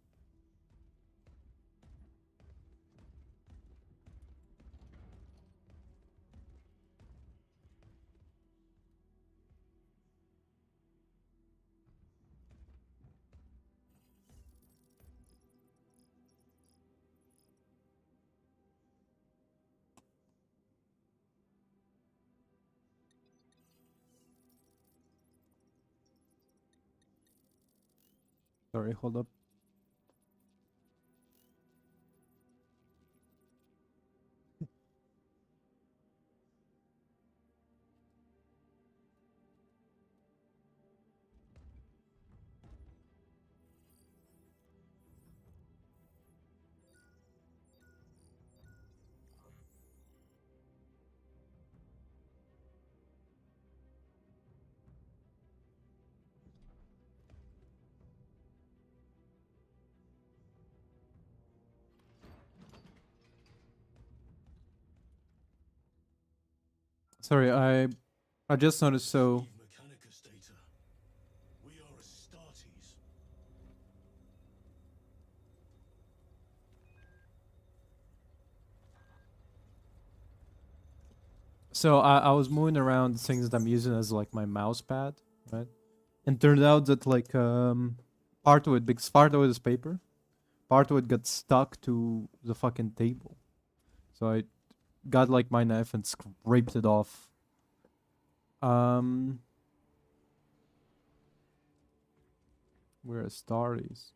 Sorry, hold up. Sorry, I just noticed. So Receive Mechanicus data. We are Astartes. I was moving around things that I'm using as like my mouse pad, right? And turned out that like part of it, because part of it is paper, part of it got stuck to the fucking table. So I got like my knife and scraped it off. Where Astartes?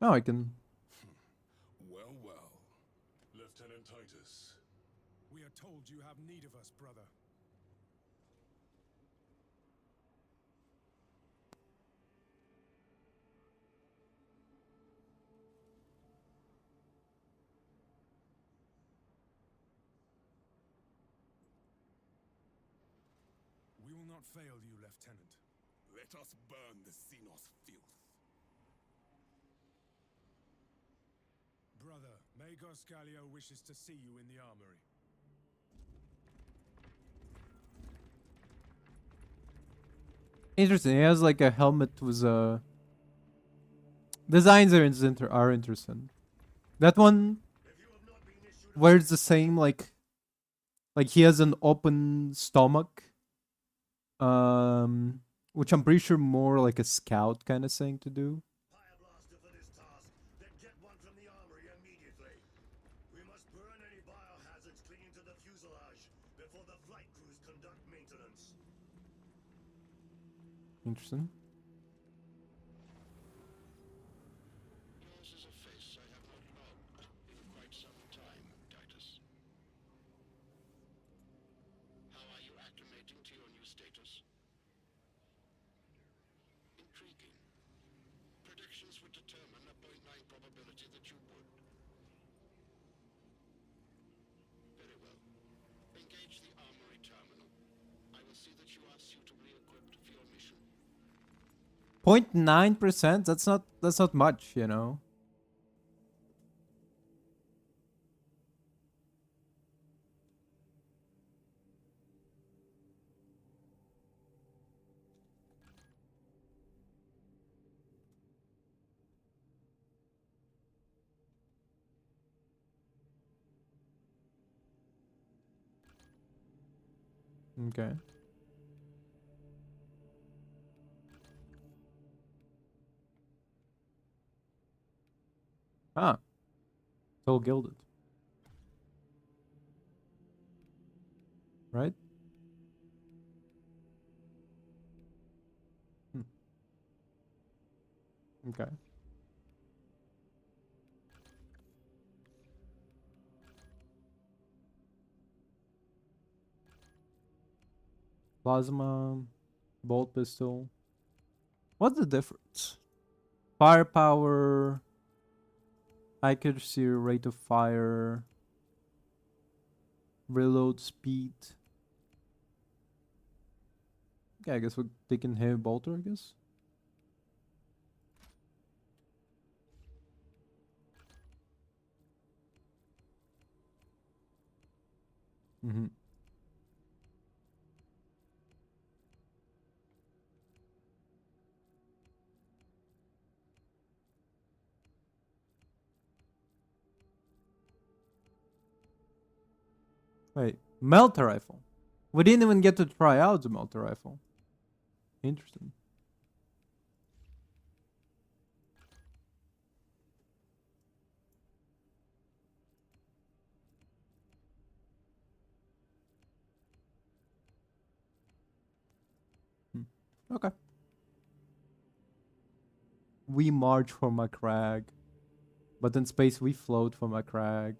Oh, I can. Well, well. Lieutenant Titus. We are told you have need of us, brother. We will not fail you, Lieutenant. Let us burn the Xenos filth. Brother, Magos Gallio wishes to see you in the armory. Interesting. He has like a helmet with a. Designs are interesting. That one wears the same like he has an open stomach, which I'm pretty sure more like a scout kind of thing to do. Fire blaster for this task. Then get one from the armory immediately. We must burn any biohazards clinging to the fuselage before the flight crews conduct maintenance. Interesting. Yours is a face I have not logged in quite some time, Titus. How are you acclimating to your new status? Intriguing. Predictions would determine a 0.9 probability that you would. Very well. Engage the armory terminal. I will see that you are suitably equipped for your mission. 0.9%. That's not much, you know. Okay. Ah, so gilded. Right? Hmm. Okay. Plasma, bolt pistol. What's the difference? Firepower, accuracy, rate of fire, reload speed. Okay, I guess we're taking heavy bolter, I guess. Mm-hmm. Wait, melter rifle. We didn't even get to try out the melter rifle. Interesting. Hmm. Okay. we march from a crag, but in space we float from a crag.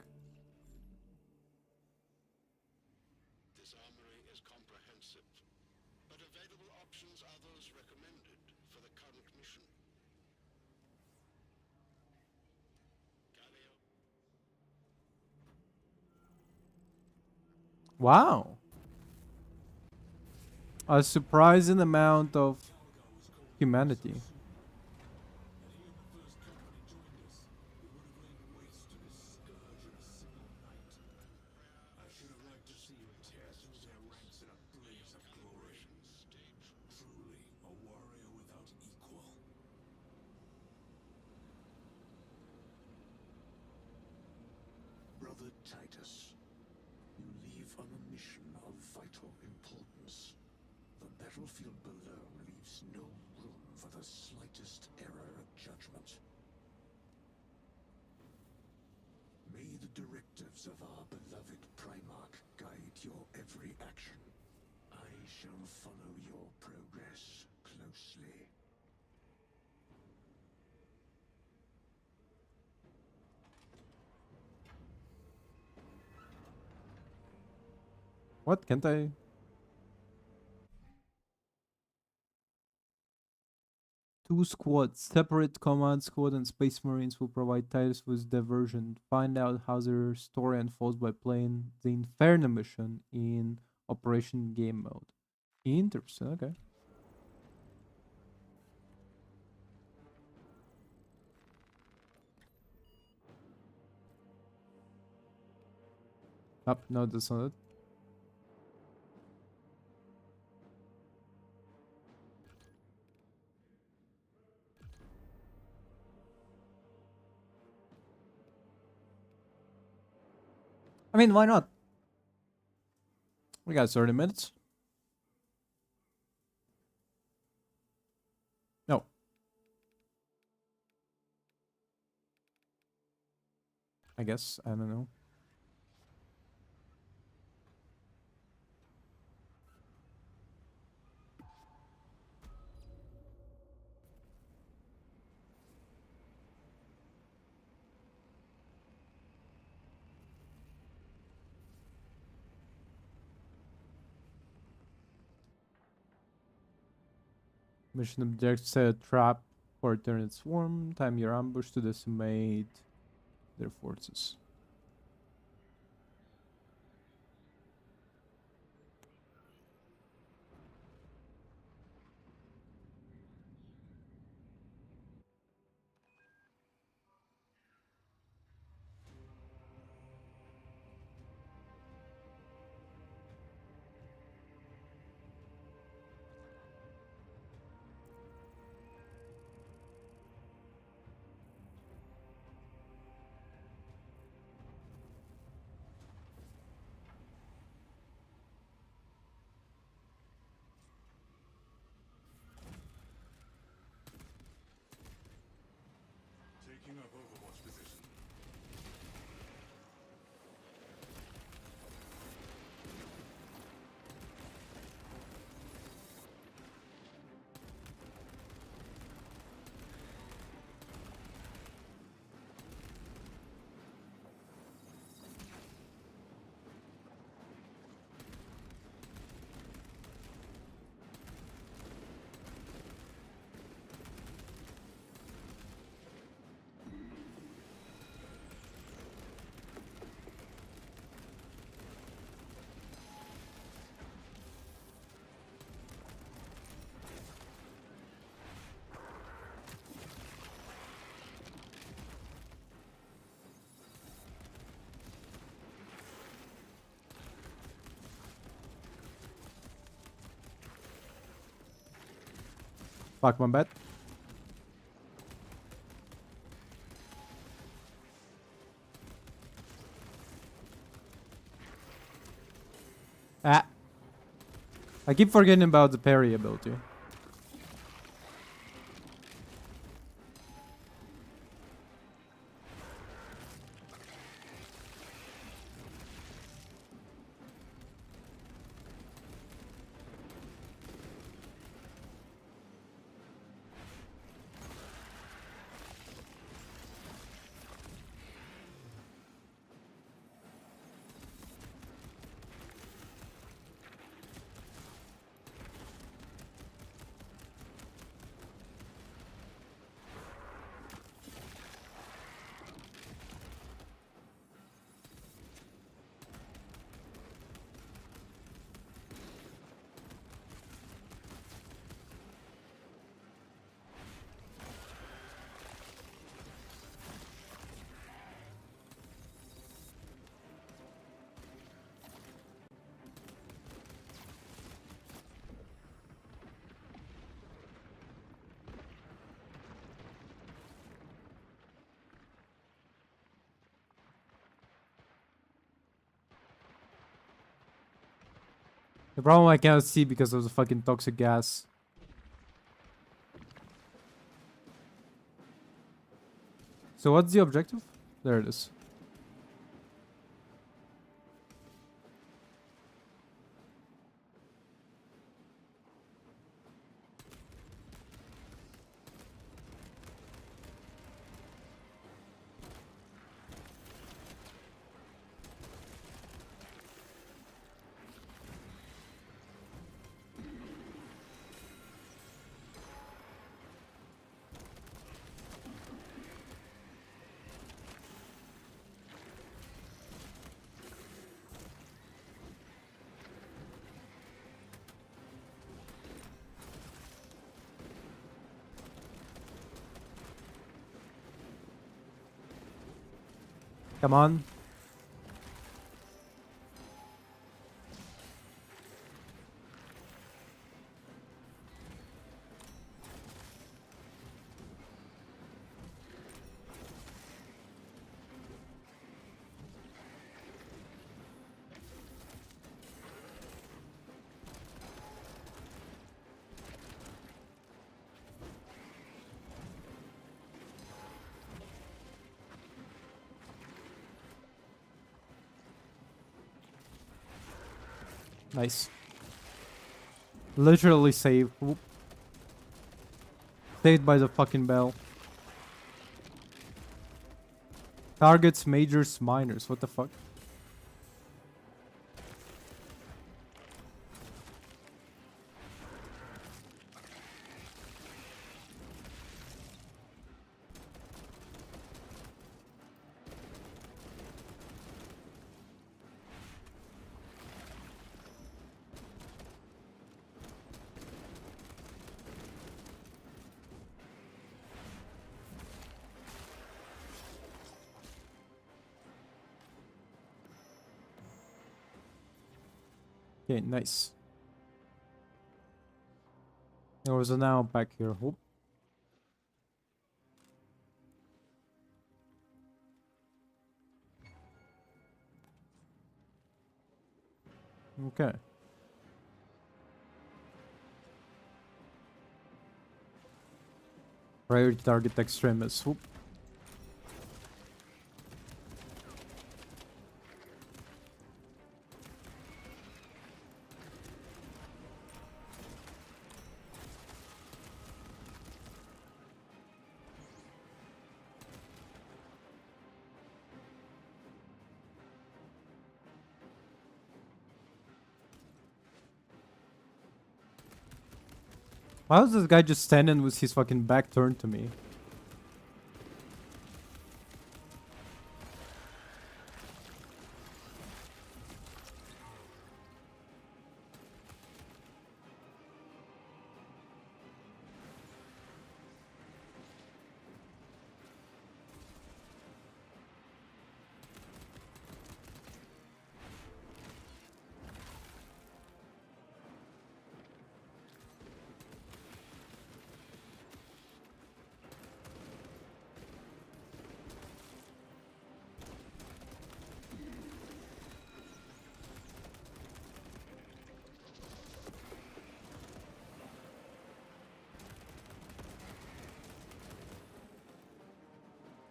This armory is comprehensive, but available options are those recommended for the current mission. Galileo. Wow. A surprising amount of humanity. I should have liked to see you tear through their ranks in a blaze of glory. Truly, a warrior without equal. Brother Titus, you leave on a mission of vital importance. The battlefield below leaves no room for the slightest error of judgment. May the directives of our beloved Primarch guide your every action. I shall follow your progress closely. What? Can't I? Two squads, separate command squad and Space Marines will provide Titus with diversion. Find out how their story unfolds by playing the Inferno mission in Operation Game Mode. Interesting, okay. No, that's not it. I mean, why not? We got 30 minutes. No. I guess, I don't know. Mission objective: set a trap for a Tyrant swarm. Time your ambush to decimate their forces. Taking up Overwatch position. Fuck, my bad. Ah. I keep forgetting about the parry ability. The problem I cannot see because of the fucking toxic gas. So what's the objective? There it is. Come on. Nice. Literally saved. Whoop. Saved by the fucking bell. Targets majors minors. What the fuck? Okay, nice. There was a now back here. Whoop. Okay. Priority target extremists. Whoop. Why was this guy just standing with his fucking back turned to me?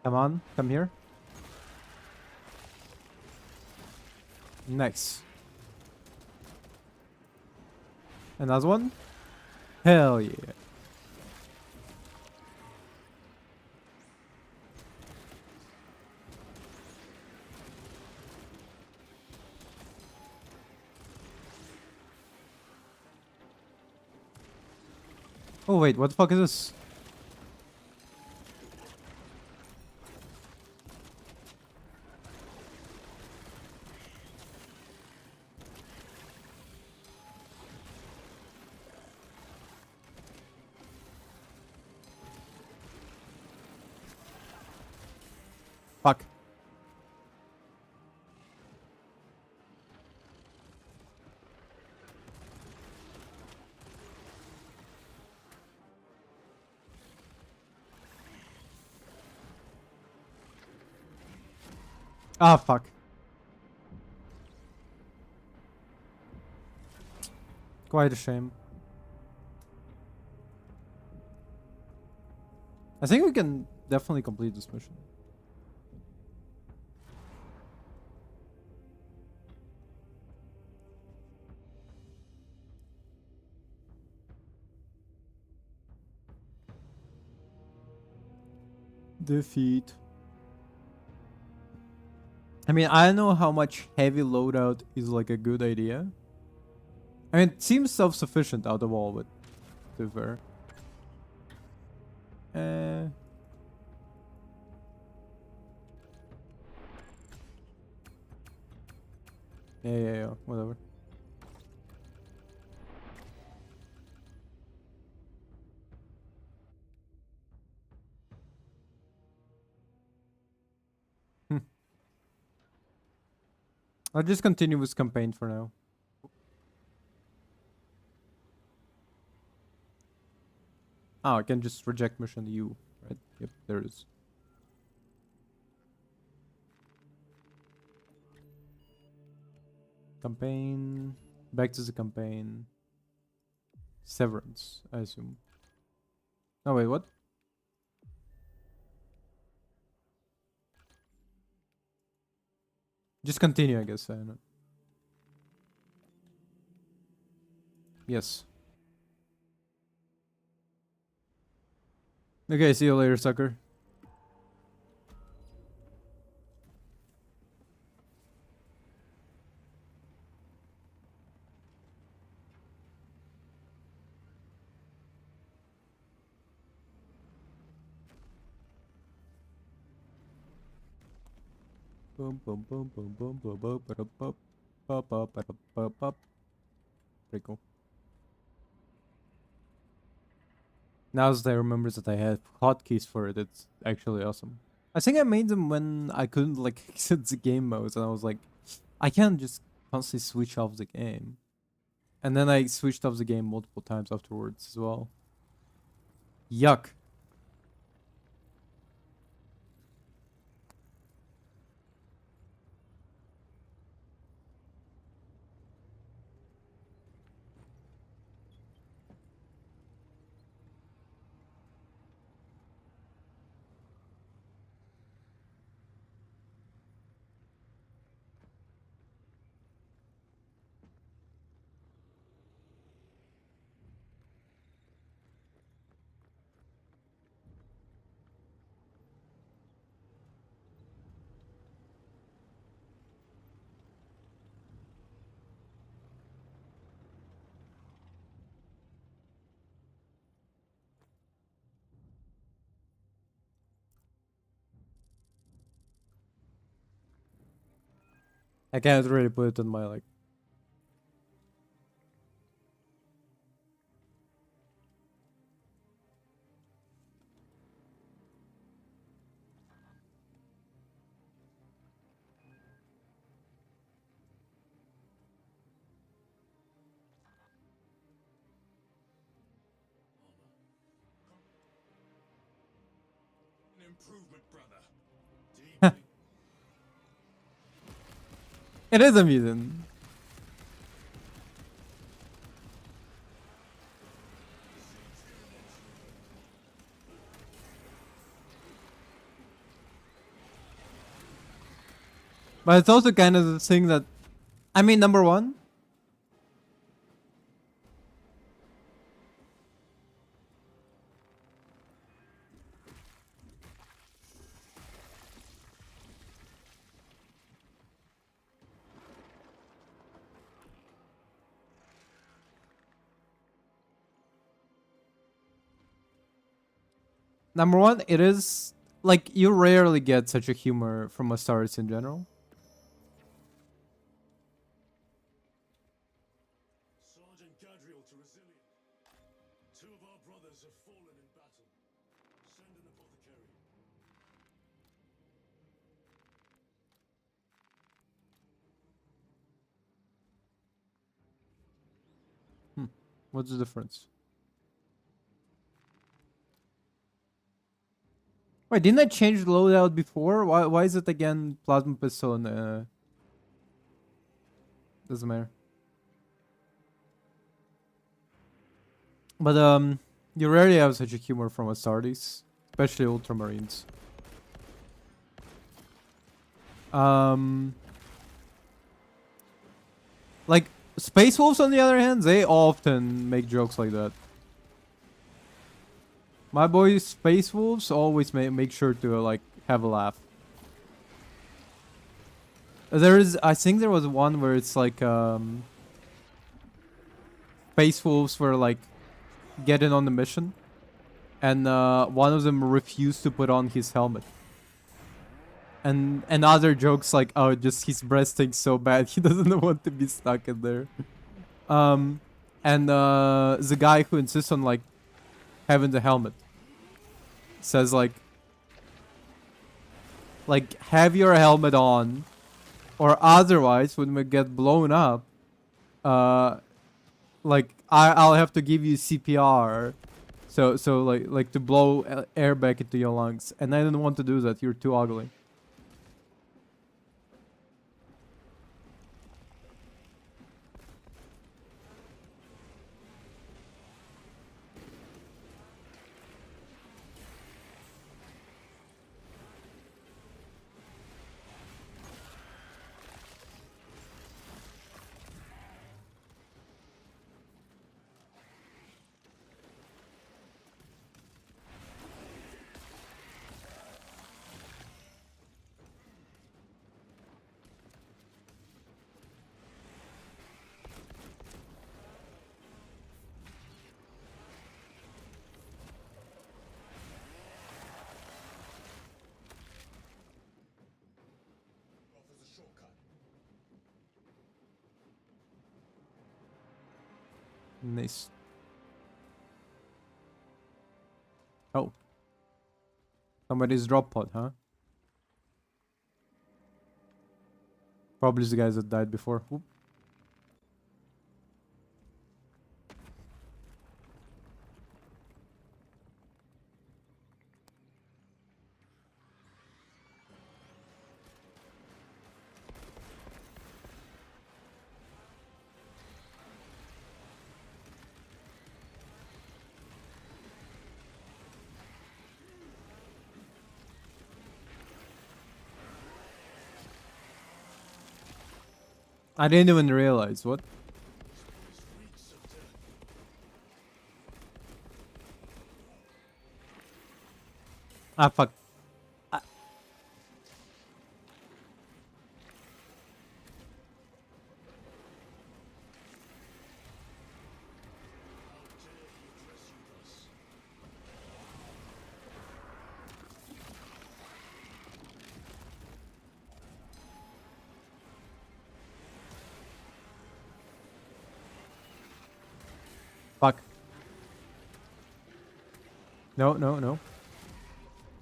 Come on, come here. Nice. Another one? Hell yeah. Oh wait, what the fuck is this? Fuck. Ah, fuck. Quite a shame. I think we can definitely complete this mission. Defeat. I mean, I don't know how much heavy loadout is like a good idea. I mean, it seems self-sufficient out of all, but to be fair. Yeah, whatever. I'll just continue with campaign for now. Oh, I can just reject mission U, right? Yep, there it is. Campaign. Back to the campaign. Severance, I assume. Oh, wait, what? Just continue, I guess. I don't know. Yes. Okay, see you later, sucker. Boom, boom, boom, boom, boom, boom, boom, ba ba ba ba ba ba ba. Pretty cool. Now that I remember that I had hotkeys for it, it's actually awesome. I think I made them when I couldn't like exit the game modes, and I was like, I can't just constantly switch off the game. And then I switched off the game multiple times afterwards as well. Yuck. I can't really put it on my like. An improvement, brother. Deeply. It is amusing. But it's also kind of the thing that, I mean, number one, it is like you rarely get such a humor from Astartes in general. Sergeant Gadriel to Resilient. Two of our brothers have fallen in battle. Send an apothecary. What's the difference? Wait, didn't I change the loadout before? Why is it again plasma pistol and doesn't matter. But you rarely have such a humor from Astartes, especially Ultramarines. Like Space Wolves, on the other hand, they often make jokes like that. My boys, Space Wolves, always make sure to like have a laugh. I think there was one where it's like Space Wolves were like getting on the mission, and one of them refused to put on his helmet. And other jokes like, oh, just his breath stinks so bad he doesn't want to be stuck in there. And the guy who insists on like having the helmet says like have your helmet on, or otherwise when we get blown up, like I'll have to give you CPR, so like to blow air back into your lungs, and I didn't want to do that. You're too ugly. Offers a shortcut. Nice. Oh. Somebody's drop pod, huh? Probably the guys that died before. Whoop. I didn't even realize. What? Ah, fuck. Ah. Fuck. No, no, no.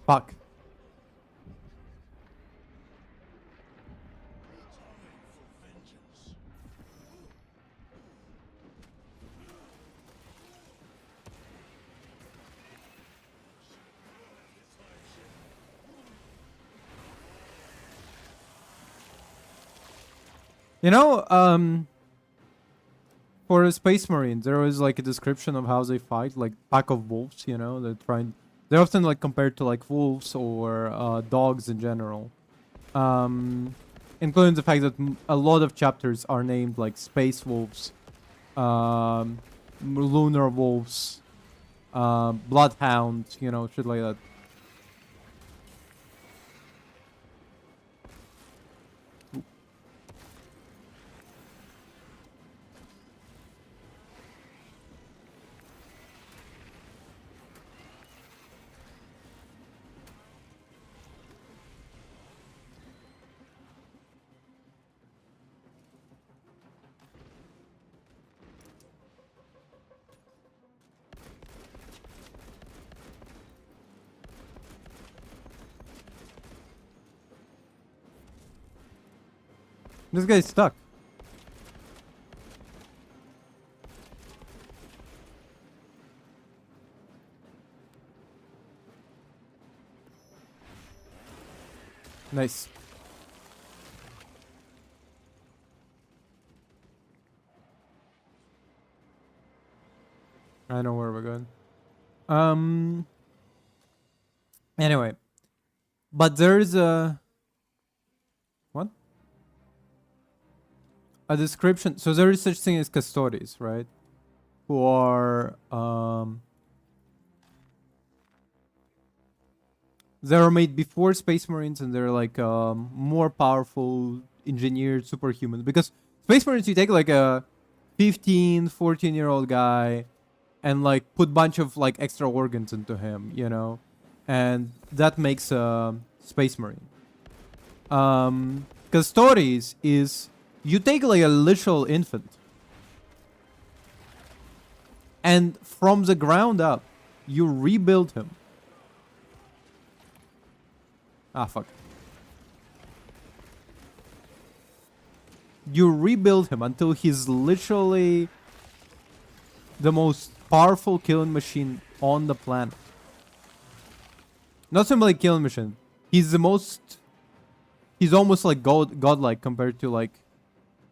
Fuck. You know, for a Space Marine, there is like a description of how they fight, like pack of wolves. You know, they're often like compared to like wolves or dogs in general. Including the fact that a lot of chapters are named like space wolves, lunar wolves, bloodhounds. You know, shit like that. This guy's stuck. Nice. I know where we're going. Um. Anyway, but there's what? A description. So there is such thing as custodies, right? Who are they were made before Space Marines, and they're like more powerful engineered superhumans. Because Space Marines, you take like a 15, 14-year-old guy and like put bunch of like extra organs into him, you know, and that makes a Space Marine. Custodes is you take like a literal infant, and from the ground up, you rebuild him. Ah, fuck. You rebuild him until he's literally the most powerful killing machine on the planet. Not simply killing machine. He's the most. He's almost like godlike compared to like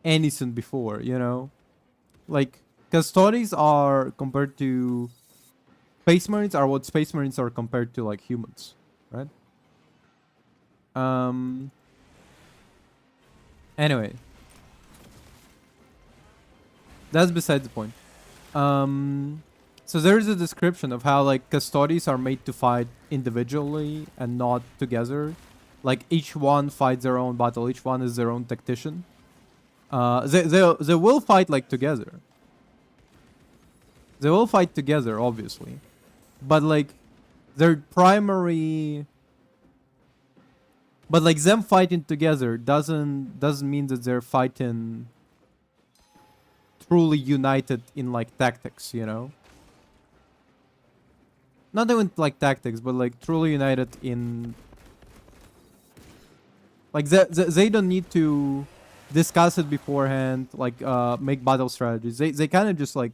anything before, you know? Like, Custodes are compared to Space Marines are what Space Marines are compared to like humans, right? Anyway. That's beside the point. So there's a description of how like Custodes are made to fight individually and not together. Like each one fights their own battle. Each one is their own tactician. They will fight like together. They will fight together, obviously, but like their primary. But like them fighting together doesn't mean that they're fighting truly united in like tactics, you know? Not even like tactics, but like truly united in like they don't need to discuss it beforehand, like make battle strategies. They kind of just like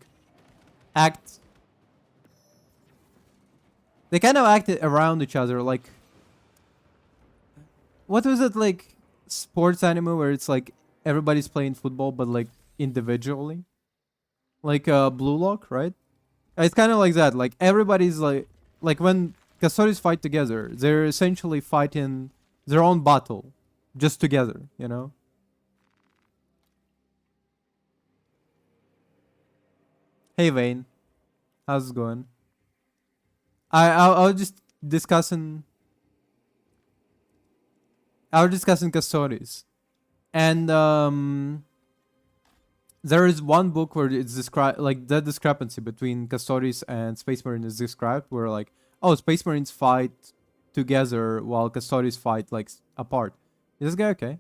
act. They kind of act around each other. Like, what was it, like sports anime where it's like everybody's playing football but like individually, like Blue Lock, right? It's kind of like that. Like everybody's like when Custodes fight together, they're essentially fighting their own battle, just together, you know. Hey Vane, how's it going? I was just discussing. I was discussing Custodes, and there is one book where it's described like the discrepancy between Custodes and Space Marine is described, where like, oh, Space Marines fight together while Custodes fight like apart. Is this guy okay?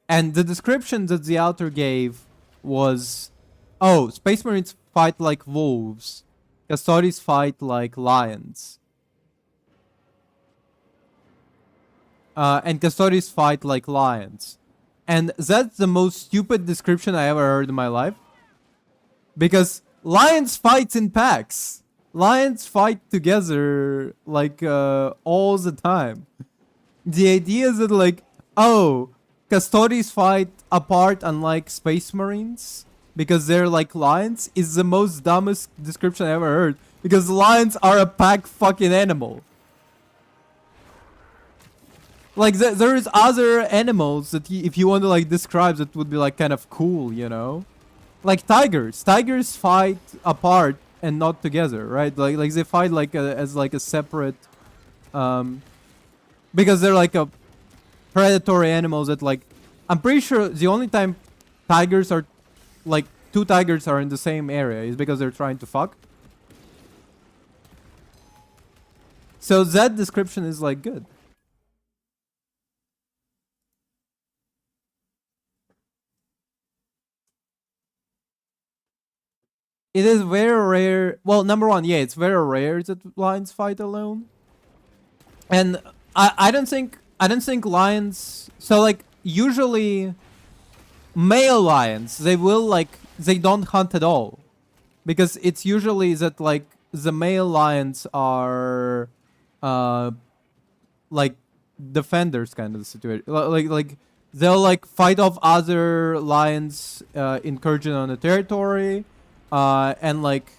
And the description that the author gave was, oh, Space Marines fight like wolves, Custodes fight like lions. And Custodes fight like lions. And that's the most stupid description I ever heard in my life. Because lions fight in packs. Lions fight together like all the time. The idea is that like, oh, Custodes fight apart unlike Space Marines because they're like lions is the most dumbest description I ever heard. Because lions are a pack fucking animal. Like there is other animals that if you want to like describe that would be like kind of cool, you know? Like tigers. Tigers fight apart and not together, right? Like they fight like as like a separate because they're like a predatory animals that like I'm pretty sure the only time tigers are like two tigers are in the same area is because they're trying to fuck. So that description is like good. It is very rare. Well, number one, yeah, it's very rare that lions fight alone. And I don't think lions. So like usually, male lions they will like they don't hunt at all, because it's usually that like the male lions are, like defenders kind of the situation. Like they'll like fight off other lions incursion on the territory, and like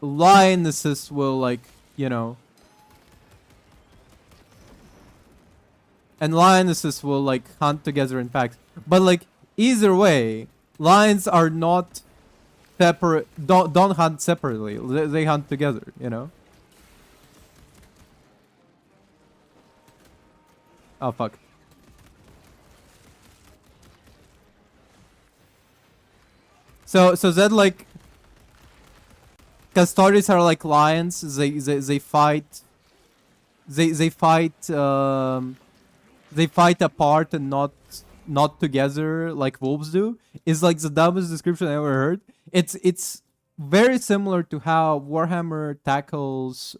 lionesses will like, you know, and lionesses will like hunt together in packs. But like either way, lions are not separate. Don't hunt separately. They hunt together. You know. Oh fuck. So that like Castores are like lions. They fight. They fight. They fight apart and not together like wolves do. Is like the dumbest description I ever heard. It's very similar to how Warhammer tackles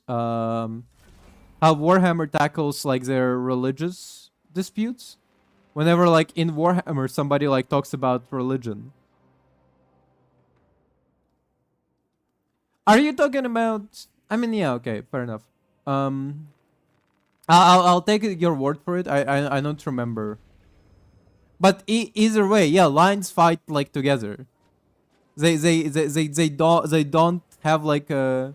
like their religious disputes. Whenever like in Warhammer somebody like talks about religion. Are you talking about? I mean, yeah, okay, fair enough. I'll take your word for it. I don't remember. But either way, yeah, lions fight like together. They don't have like a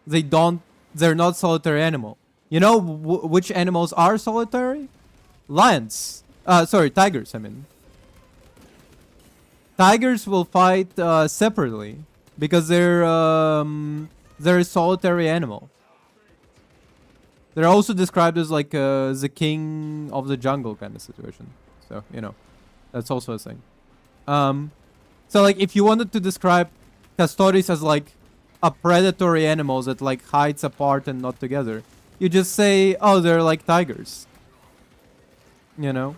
they're not solitary animal. You know which animals are solitary? Lions. Sorry, tigers. I mean, tigers will fight separately because they're a solitary animal. They're also described as like the king of the jungle kind of situation. So you know, that's also a thing. So like if you wanted to describe Castores as like a predatory animal that like hides apart and not together, you just say, oh, they're like tigers. You know.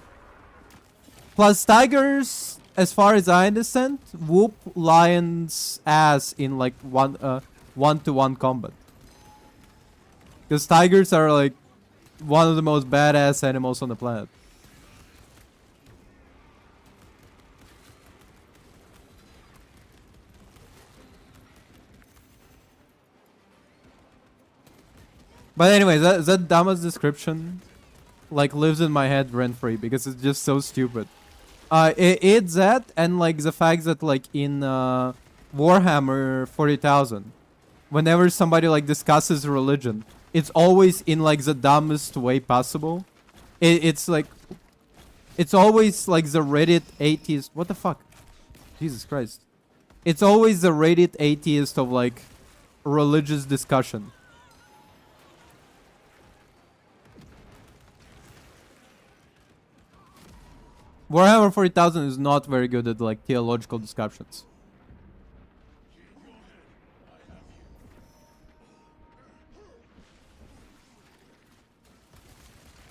Plus tigers, as far as I understand, whoop lions' ass in like one-to-one combat. Because tigers are like one of the most badass animals on the planet. But anyway, that dumbest description like lives in my head rent free because it's just so stupid. It's that and like the fact that like in Warhammer 40,000, whenever somebody like discusses religion, it's always in like the dumbest way possible. It's like it's always like the Reddit atheist. What the fuck? Jesus Christ! It's always the Reddit atheist of like religious discussion. Warhammer 40,000 is not very good at like theological discussions.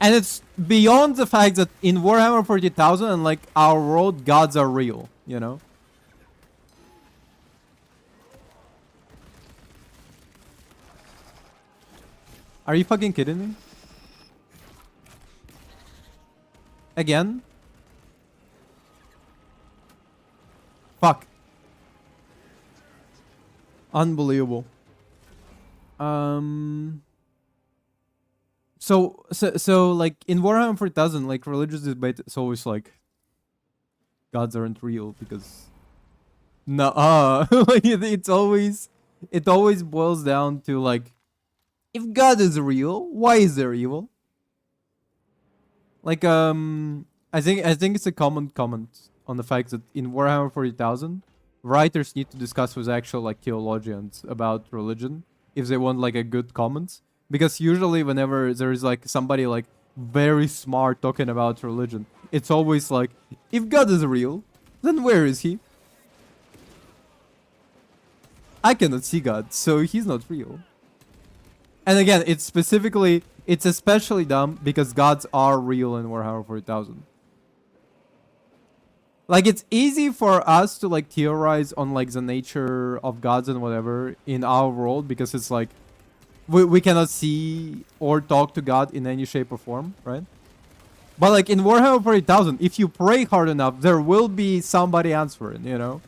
And it's beyond the fact that in Warhammer 40,000 and like our world, gods are real, you know? Are you fucking kidding me? Again? Fuck. Unbelievable. So like in Warhammer 4000, like religious debate is always like gods aren't real because like it always boils down to like if God is real, why is there evil? Like I think it's a common comment on the fact that in Warhammer 40,000, writers need to discuss with actual like theologians about religion if they want like a good comment. Because usually whenever there is like somebody like very smart talking about religion, it's always like, if God is real, then where is he? I cannot see God, so he's not real. And again, it's especially dumb because gods are real in Warhammer 40,000. Like it's easy for us to like theorize on like the nature of gods and whatever in our world because it's like we cannot see or talk to God in any shape or form, right? But like in Warhammer 40,000, if you pray hard enough, there will be somebody answering, you know?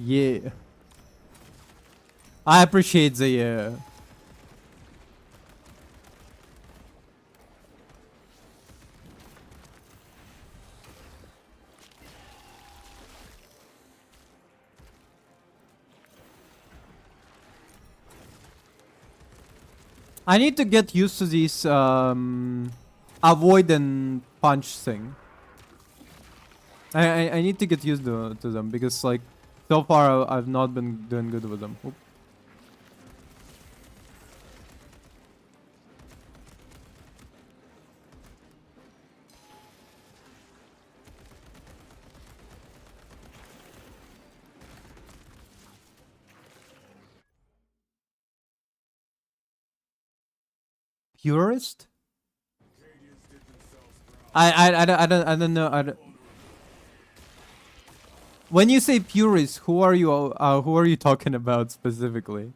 Yeah. I appreciate the I need to get used to this avoid and punch thing. I need to get used to them because like so far I've not been doing good with them. Oop. Purist? I don't know. When you say purist, who are you talking about specifically?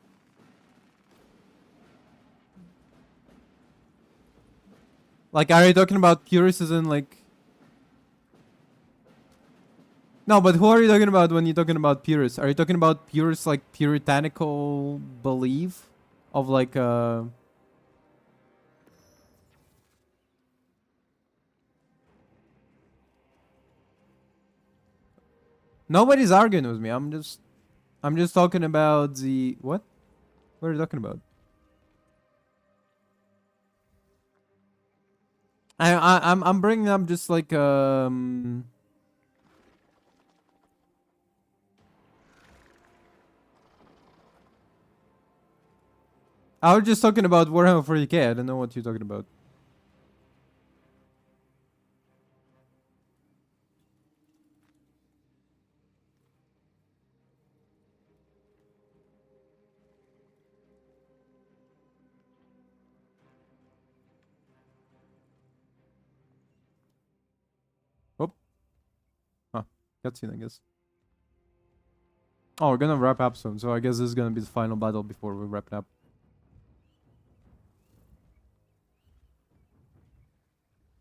Like, are you talking about purists as in like? No, but who are you talking about when you're talking about purists? Are you talking about purists like puritanical belief of like Nobody's arguing with me. I'm just talking about the what? What are you talking about? I'm bringing up just like I was just talking about Warhammer 40k. I don't know what you're talking about. Oh, huh. Cutscene, I guess. Oh, we're gonna wrap up soon, so I guess this is gonna be the final battle before we wrap it up.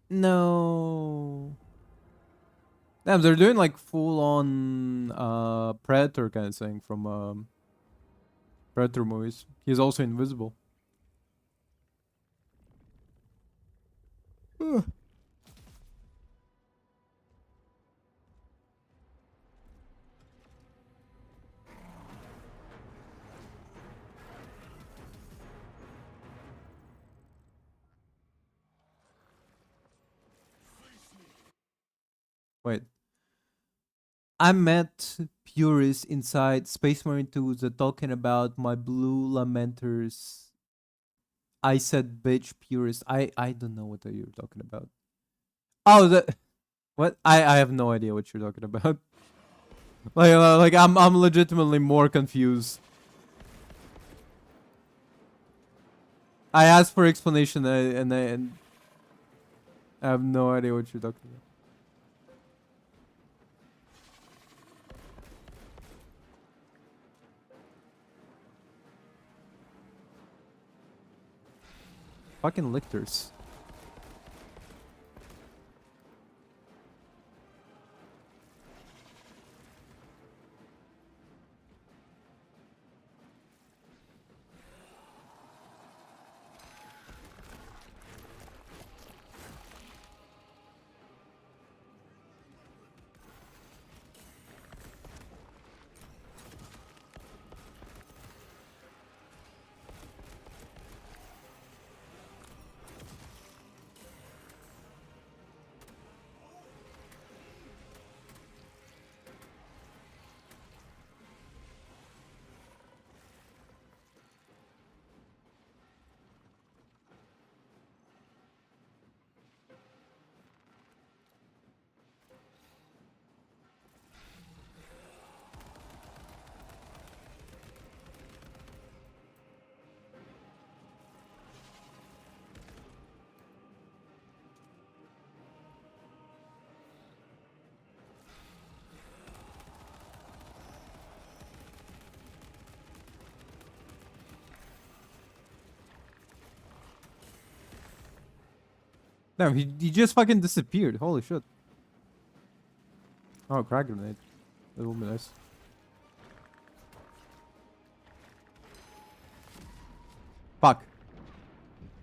No. Damn, they're doing like full on Predator kind of thing from Predator movies. He's also invisible. Ugh. Wait. I met purists inside Space Marine 2 that talking about my blue lamenters. I said bitch purist. I don't know what are you talking about. Oh, the what? I have no idea what you're talking about. Like I'm legitimately more confused. I asked for explanation and I have no idea what you're talking about. Fucking lictors. Damn, he just fucking disappeared. Holy shit. Oh, crack grenade. That would be nice. Fuck.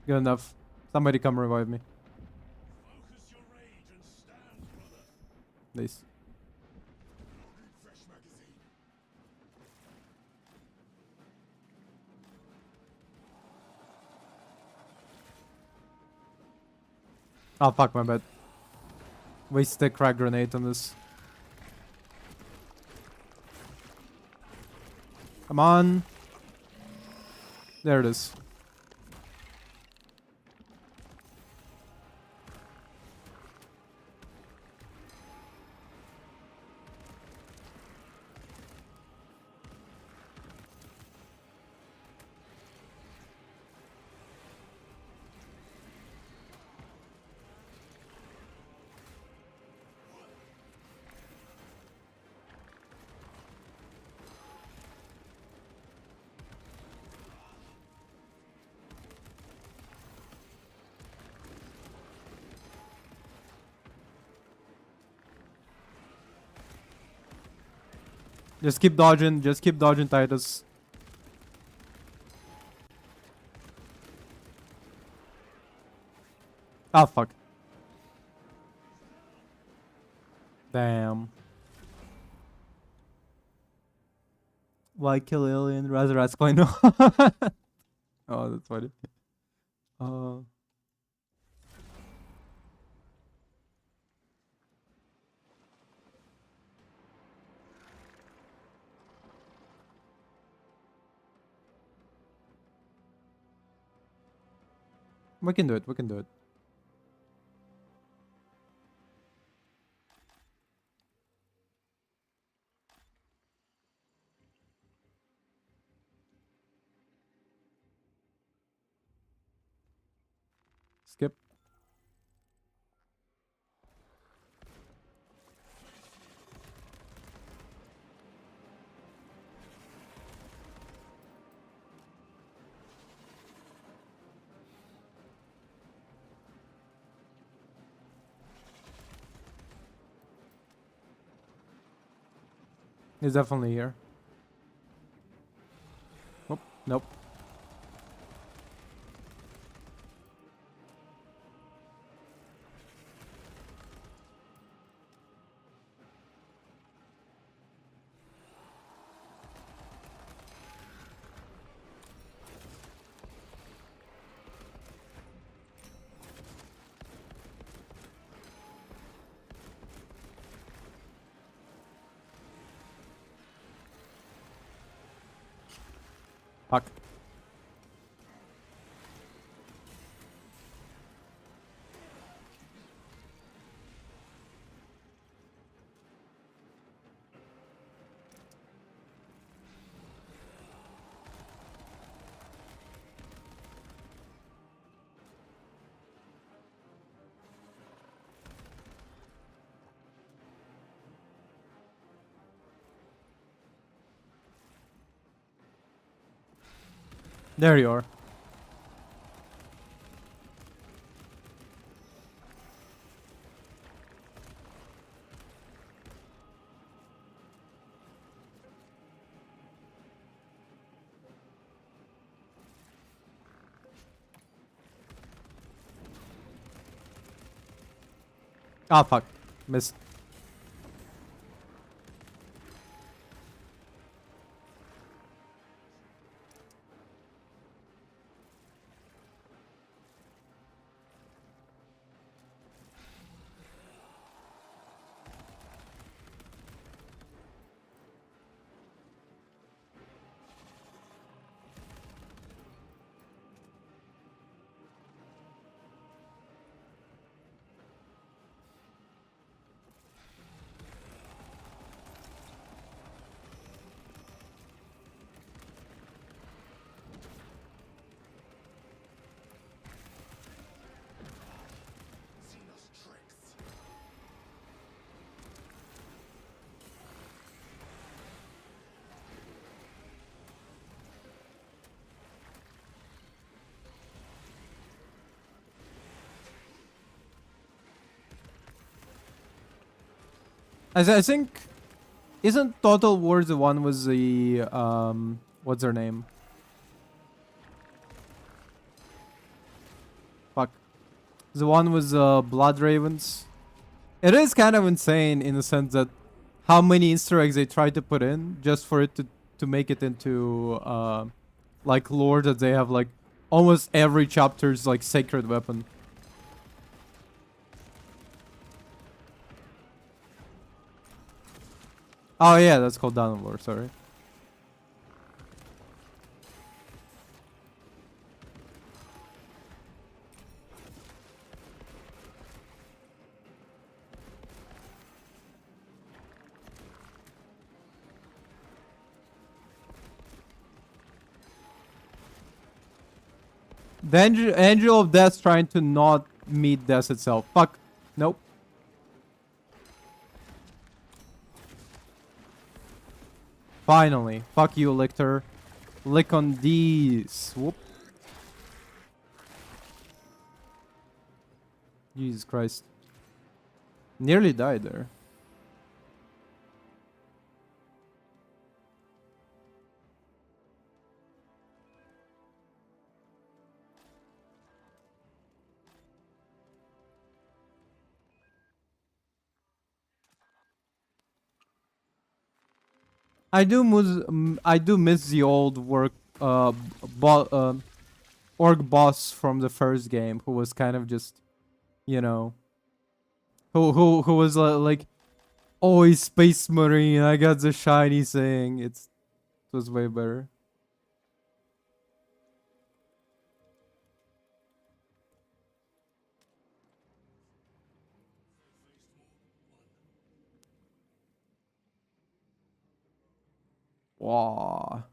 Good enough. Somebody come revive me. Focus your rage and stand, brother. Please. Fresh magazine. Oh fuck, my bad. Waste a crack grenade on this. Come on. There it is. Just keep dodging, Titus. Ah, fuck. Damn. Why kill alien? Razorats coin. Oh, that's funny. Uh, we can do it. We can do it. Skip. He's definitely here. Oh, nope. Fuck. There you are. Ah, fuck. Missed. Xenos tricks. I think, isn't Total War the one with the what's her name? The one with blood ravens. It is kind of insane in the sense that how many Easter eggs they try to put in just for it to make it into like lore that they have like almost every chapter's like sacred weapon. Oh yeah, that's called Dawn Lore, sorry. The Angel of Death trying to not meet death itself. Fuck. Nope. Finally. Fuck you, Lictor. Lick on these. Whoop. Jesus Christ. Nearly died there. I do miss the old orc boss from the first game who was kind of just, you know, who was like, oh, he's Space Marine, I got the shiny thing. It was way better. Wow.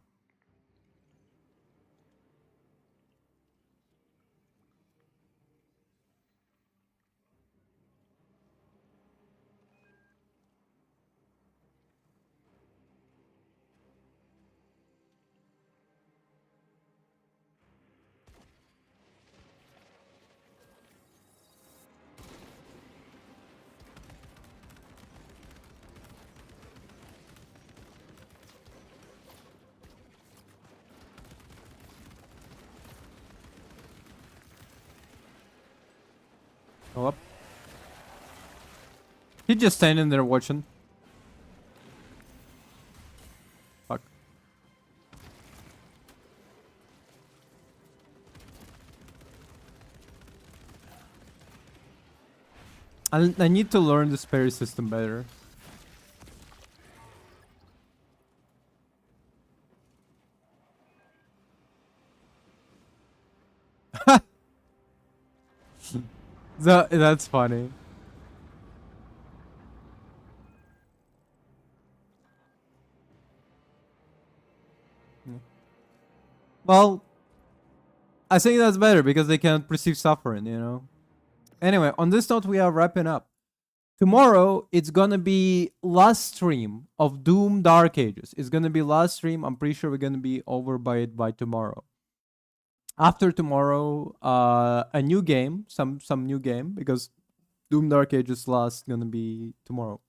Go up. He just standing there watching. Fuck. I need to learn the parry system better. That's funny. Well, I think that's better because they can't perceive suffering, you know? Anyway, on this note, we are wrapping up. Tomorrow, it's gonna be last stream of Doom Dark Ages. It's gonna be last stream. I'm pretty sure we're gonna be over by it by tomorrow. After tomorrow, a new game, some new game, because Doom Dark Ages last gonna be tomorrow.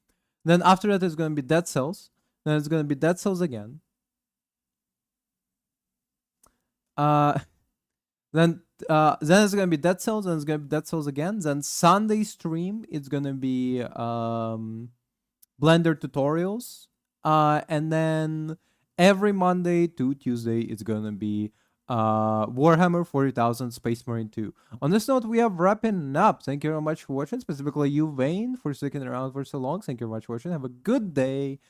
Then after that, it's gonna be Dead Cells. Then it's gonna be Dead Cells again. Then it's gonna be Dead Cells, and it's gonna be Dead Cells again. Then Sunday stream, it's gonna be Blender tutorials. And then every Monday to Tuesday, it's gonna be Warhammer 40,000 Space Marine 2. On this note, we are wrapping up. Thank you very much for watching, specifically you, Vayne, for sticking around for so long. Thank you very much for watching. Have a good day.